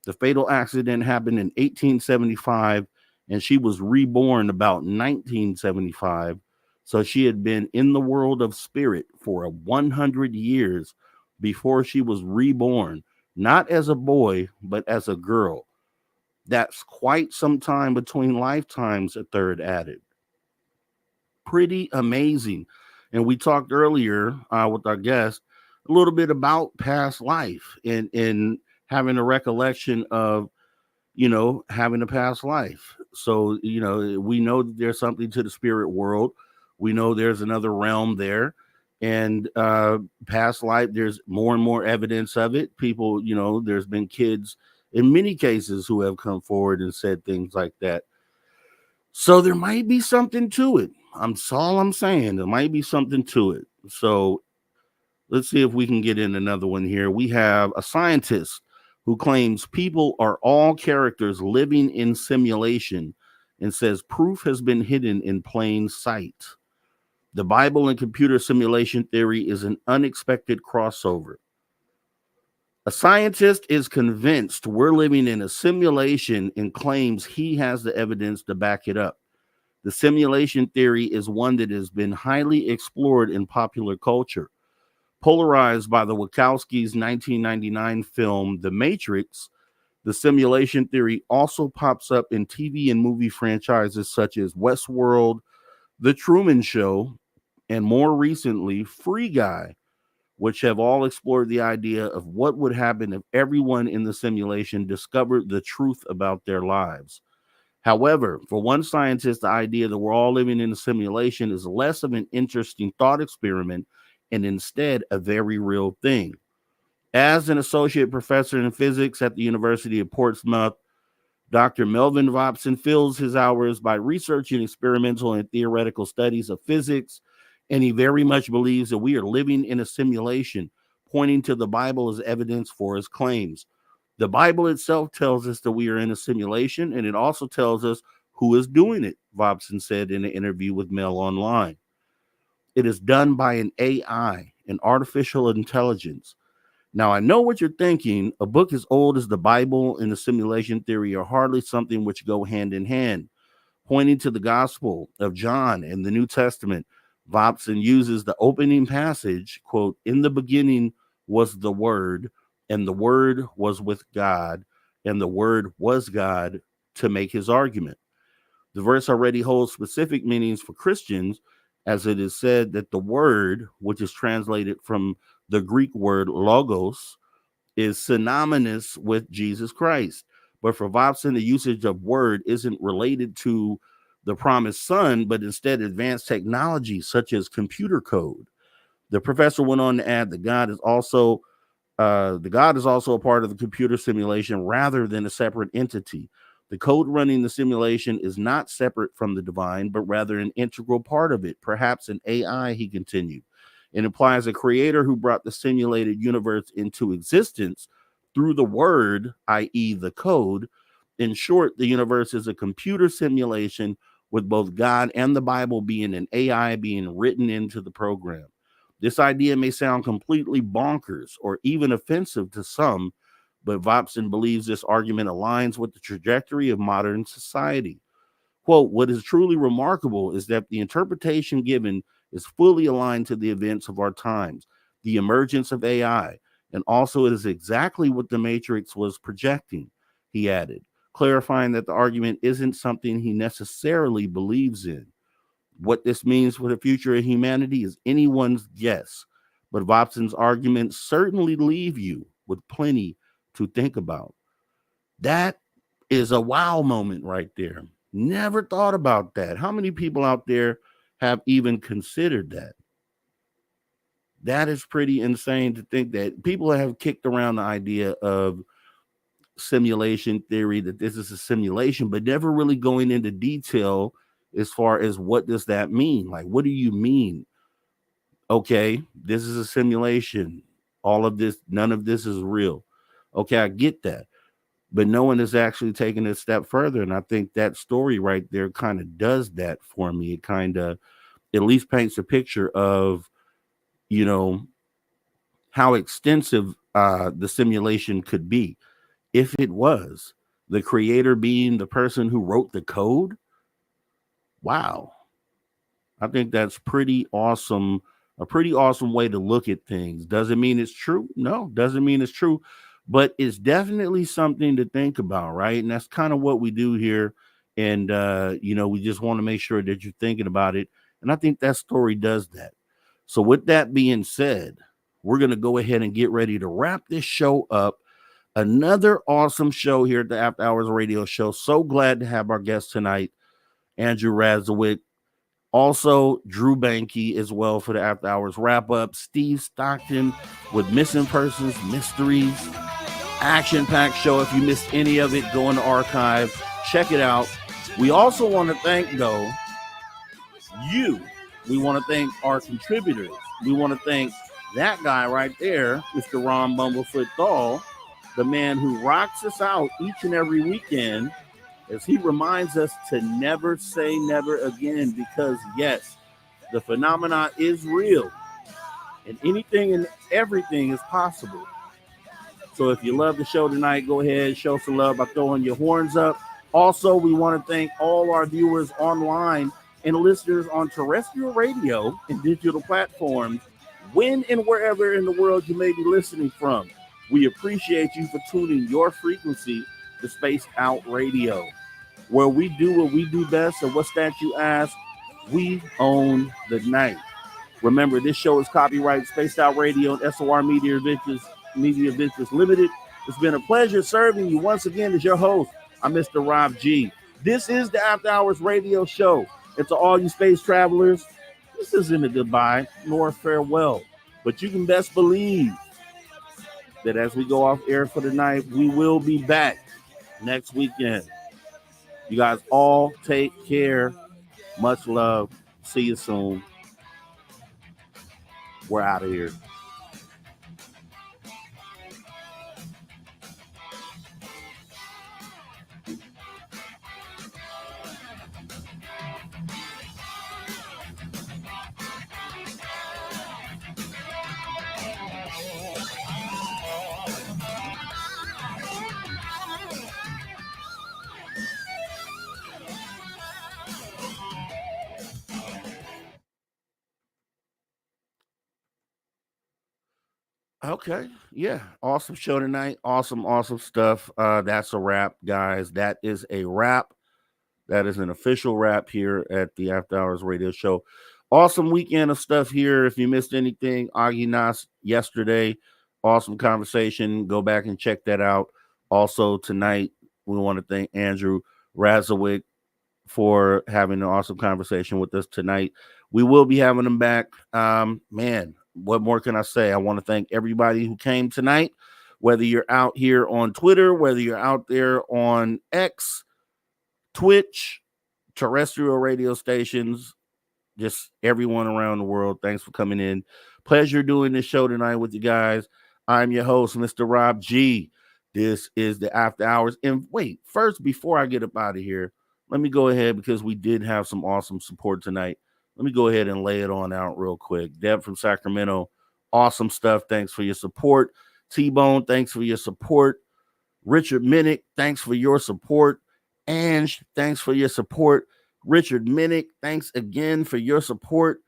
The fatal accident happened in 1875, and she was reborn about 1975, so she had been in the world of spirit for 100 years before she was reborn, not as a boy, but as a girl. That's quite some time between lifetimes, a third added. Pretty amazing. And we talked earlier with our guest a little bit about past life and having a recollection of, having a past life. So, we know that there's something to the spirit world. We know there's another realm there. And past life, there's more and more evidence of it. People, there's been kids in many cases who have come forward and said things like that. So there might be something to it. That's all I'm saying. There might be something to it. So let's see if we can get in another one here. We have a scientist who claims people are all characters living in simulation and says proof has been hidden in plain sight. The Bible and computer simulation theory is an unexpected crossover. A scientist is convinced we're living in a simulation and claims he has the evidence to back it up. The simulation theory is one that has been highly explored in popular culture. Polarized by the Wachowskis' 1999 film, The Matrix, the simulation theory also pops up in TV and movie franchises such as Westworld, The Truman Show, and more recently, Free Guy, which have all explored the idea of what would happen if everyone in the simulation discovered the truth about their lives. However, for one scientist, the idea that we're all living in a simulation is less of an interesting thought experiment and instead a very real thing. As an associate professor in physics at the University of Portsmouth, Dr. Melvin Vopson fills his hours by researching experimental and theoretical studies of physics, and he very much believes that we are living in a simulation, pointing to the Bible as evidence for his claims. The Bible itself tells us that we are in a simulation, and it also tells us who is doing it, Vobson said in an interview with Mail Online. It is done by an AI, an artificial intelligence. Now, I know what you're thinking. A book as old as the Bible and the simulation theory are hardly something which go hand in hand. Pointing to the Gospel of John and the New Testament, Vobson uses the opening passage, quote, "In the beginning was the Word, and the Word was with God, and the Word was God," to make his argument. The verse already holds specific meanings for Christians, as it is said that the Word, which is translated from the Greek word logos, is synonymous with Jesus Christ. But for Vobson, the usage of word isn't related to the promised son, but instead advanced technology such as computer code. The professor went on to add that God is also a part of the computer simulation rather than a separate entity. The code running the simulation is not separate from the divine, but rather an integral part of it, perhaps an AI, he continued. It implies a creator who brought the simulated universe into existence through the word, i.e., the code. In short, the universe is a computer simulation with both God and the Bible being an AI being written into the program. This idea may sound completely bonkers or even offensive to some, but Vobson believes this argument aligns with the trajectory of modern society. Quote, "What is truly remarkable is that the interpretation given is fully aligned to the events of our times, the emergence of AI, and also it is exactly what the Matrix was projecting," he added, clarifying that the argument isn't something he necessarily believes in. What this means for the future of humanity is anyone's guess, but Vobson's arguments certainly leave you with plenty to think about. That is a wow moment right there. Never thought about that. How many people out there have even considered that? That is pretty insane to think that people have kicked around the idea of simulation theory, that this is a simulation, but never really going into detail as far as what does that mean? Like, what do you mean? Okay, this is a simulation. All of this, none of this is real. Okay, I get that. But no one is actually taking it a step further. And I think that story right there kind of does that for me. It kind of at least paints a picture of, you know, how extensive the simulation could be. If it was the creator being the person who wrote the code, wow. I think that's pretty awesome. A pretty awesome way to look at things. Doesn't mean it's true. No, doesn't mean it's true. But it's definitely something to think about, right? And that's kind of what we do here. And, you know, we just want to make sure that you're thinking about it. And I think that story does that. So with that being said, we're going to go ahead and get ready to wrap this show up. Another awesome show here at the After Hours Radio Show. So glad to have our guest tonight, Andrew Radziwick. Also, Drew Banke as well for the After Hours wrap-up. Steve Stockton with Missing Persons, Mysteries, action-packed show. If you missed any of it, go in the archive. Check it out. We also want to thank, though, you. We want to thank our contributors. We want to thank that guy right there, Mr. Ron Bumblefoot Thal, the man who rocks us out each and every weekend, as he reminds us to never say never again, because yes, the phenomena is real and anything and everything is possible. So if you love the show tonight, go ahead, show some love by throwing your horns up. Also, we want to thank all our viewers online and listeners on terrestrial radio and digital platforms, when and wherever in the world you may be listening from. We appreciate you for tuning your frequency to Spaced Out Radio, where we do what we do best. And what's that, you ask? We own the night. Remember, this show is copyright Spaced Out Radio and SOR Media Ventures Limited. It's been a pleasure serving you once again as your host. I'm Mr. Rob G. This is the After Hours Radio Show. And to all you space travelers, this isn't a goodbye nor a farewell, but you can best believe that as we go off air for the night, we will be back next weekend. You guys all take care. Much love. See you soon. We're out of here. Okay. Yeah. Awesome show tonight. Awesome stuff. That's a wrap, guys. That is a wrap. That is an official wrap here at the After Hours Radio Show. Awesome weekend of stuff here. If you missed anything, Augie Nas yesterday, awesome conversation. Go back and check that out. Also tonight, we want to thank Andrew Razowick for having an awesome conversation with us tonight. We will be having him back. Man, what more can I say? I want to thank everybody who came tonight, whether you're out here on Twitter, whether you're out there on X, Twitch, terrestrial radio stations, just everyone around the world. Thanks for coming in. Pleasure doing this show tonight with you guys. I'm your host, Mr. Rob G. This is the After Hours. And wait, first, before I get up out of here, let me go ahead, because we did have some awesome support tonight. Let me go ahead and lay it on out real quick. Deb from Sacramento, awesome stuff. Thanks for your support. T-Bone, thanks for your support. Richard Minnick, thanks for your support. Ange, thanks for your support. Richard Minnick, thanks again for your support.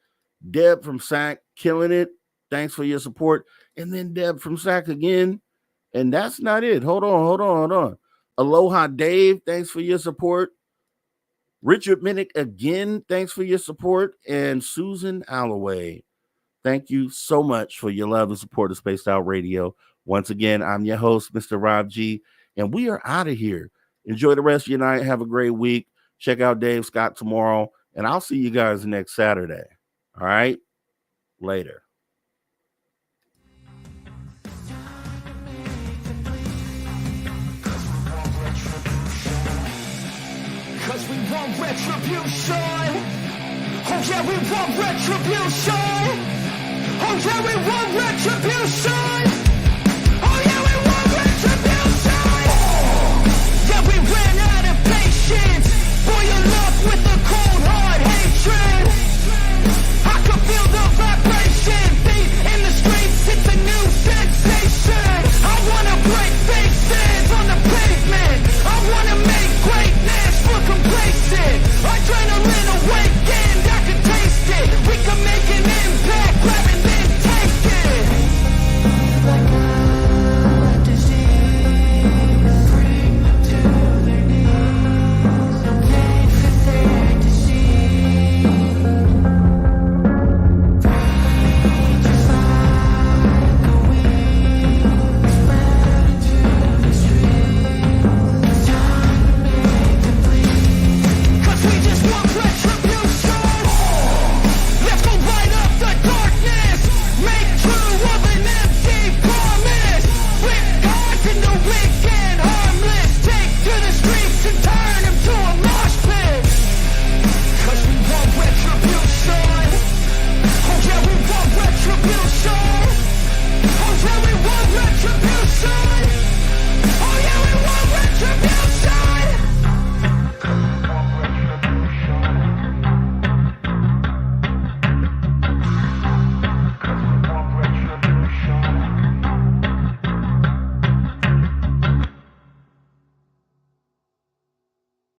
Deb from Sac, killing it. Thanks for your support. And then Deb from Sac again. And that's not it. Hold on. Aloha Dave, thanks for your support. Richard Minnick again, thanks for your support. And Susan Alloway, thank you so much for your love and support of Spaced Out Radio. Once again, I'm your host, Mr. Rob G, and we are out of here. Enjoy the rest of your night. Have a great week. Check out Dave Scott tomorrow, and I'll see you guys next Saturday. All right? Later. Cause we want retribution. Oh yeah, we want retribution. Oh yeah, we want retribution.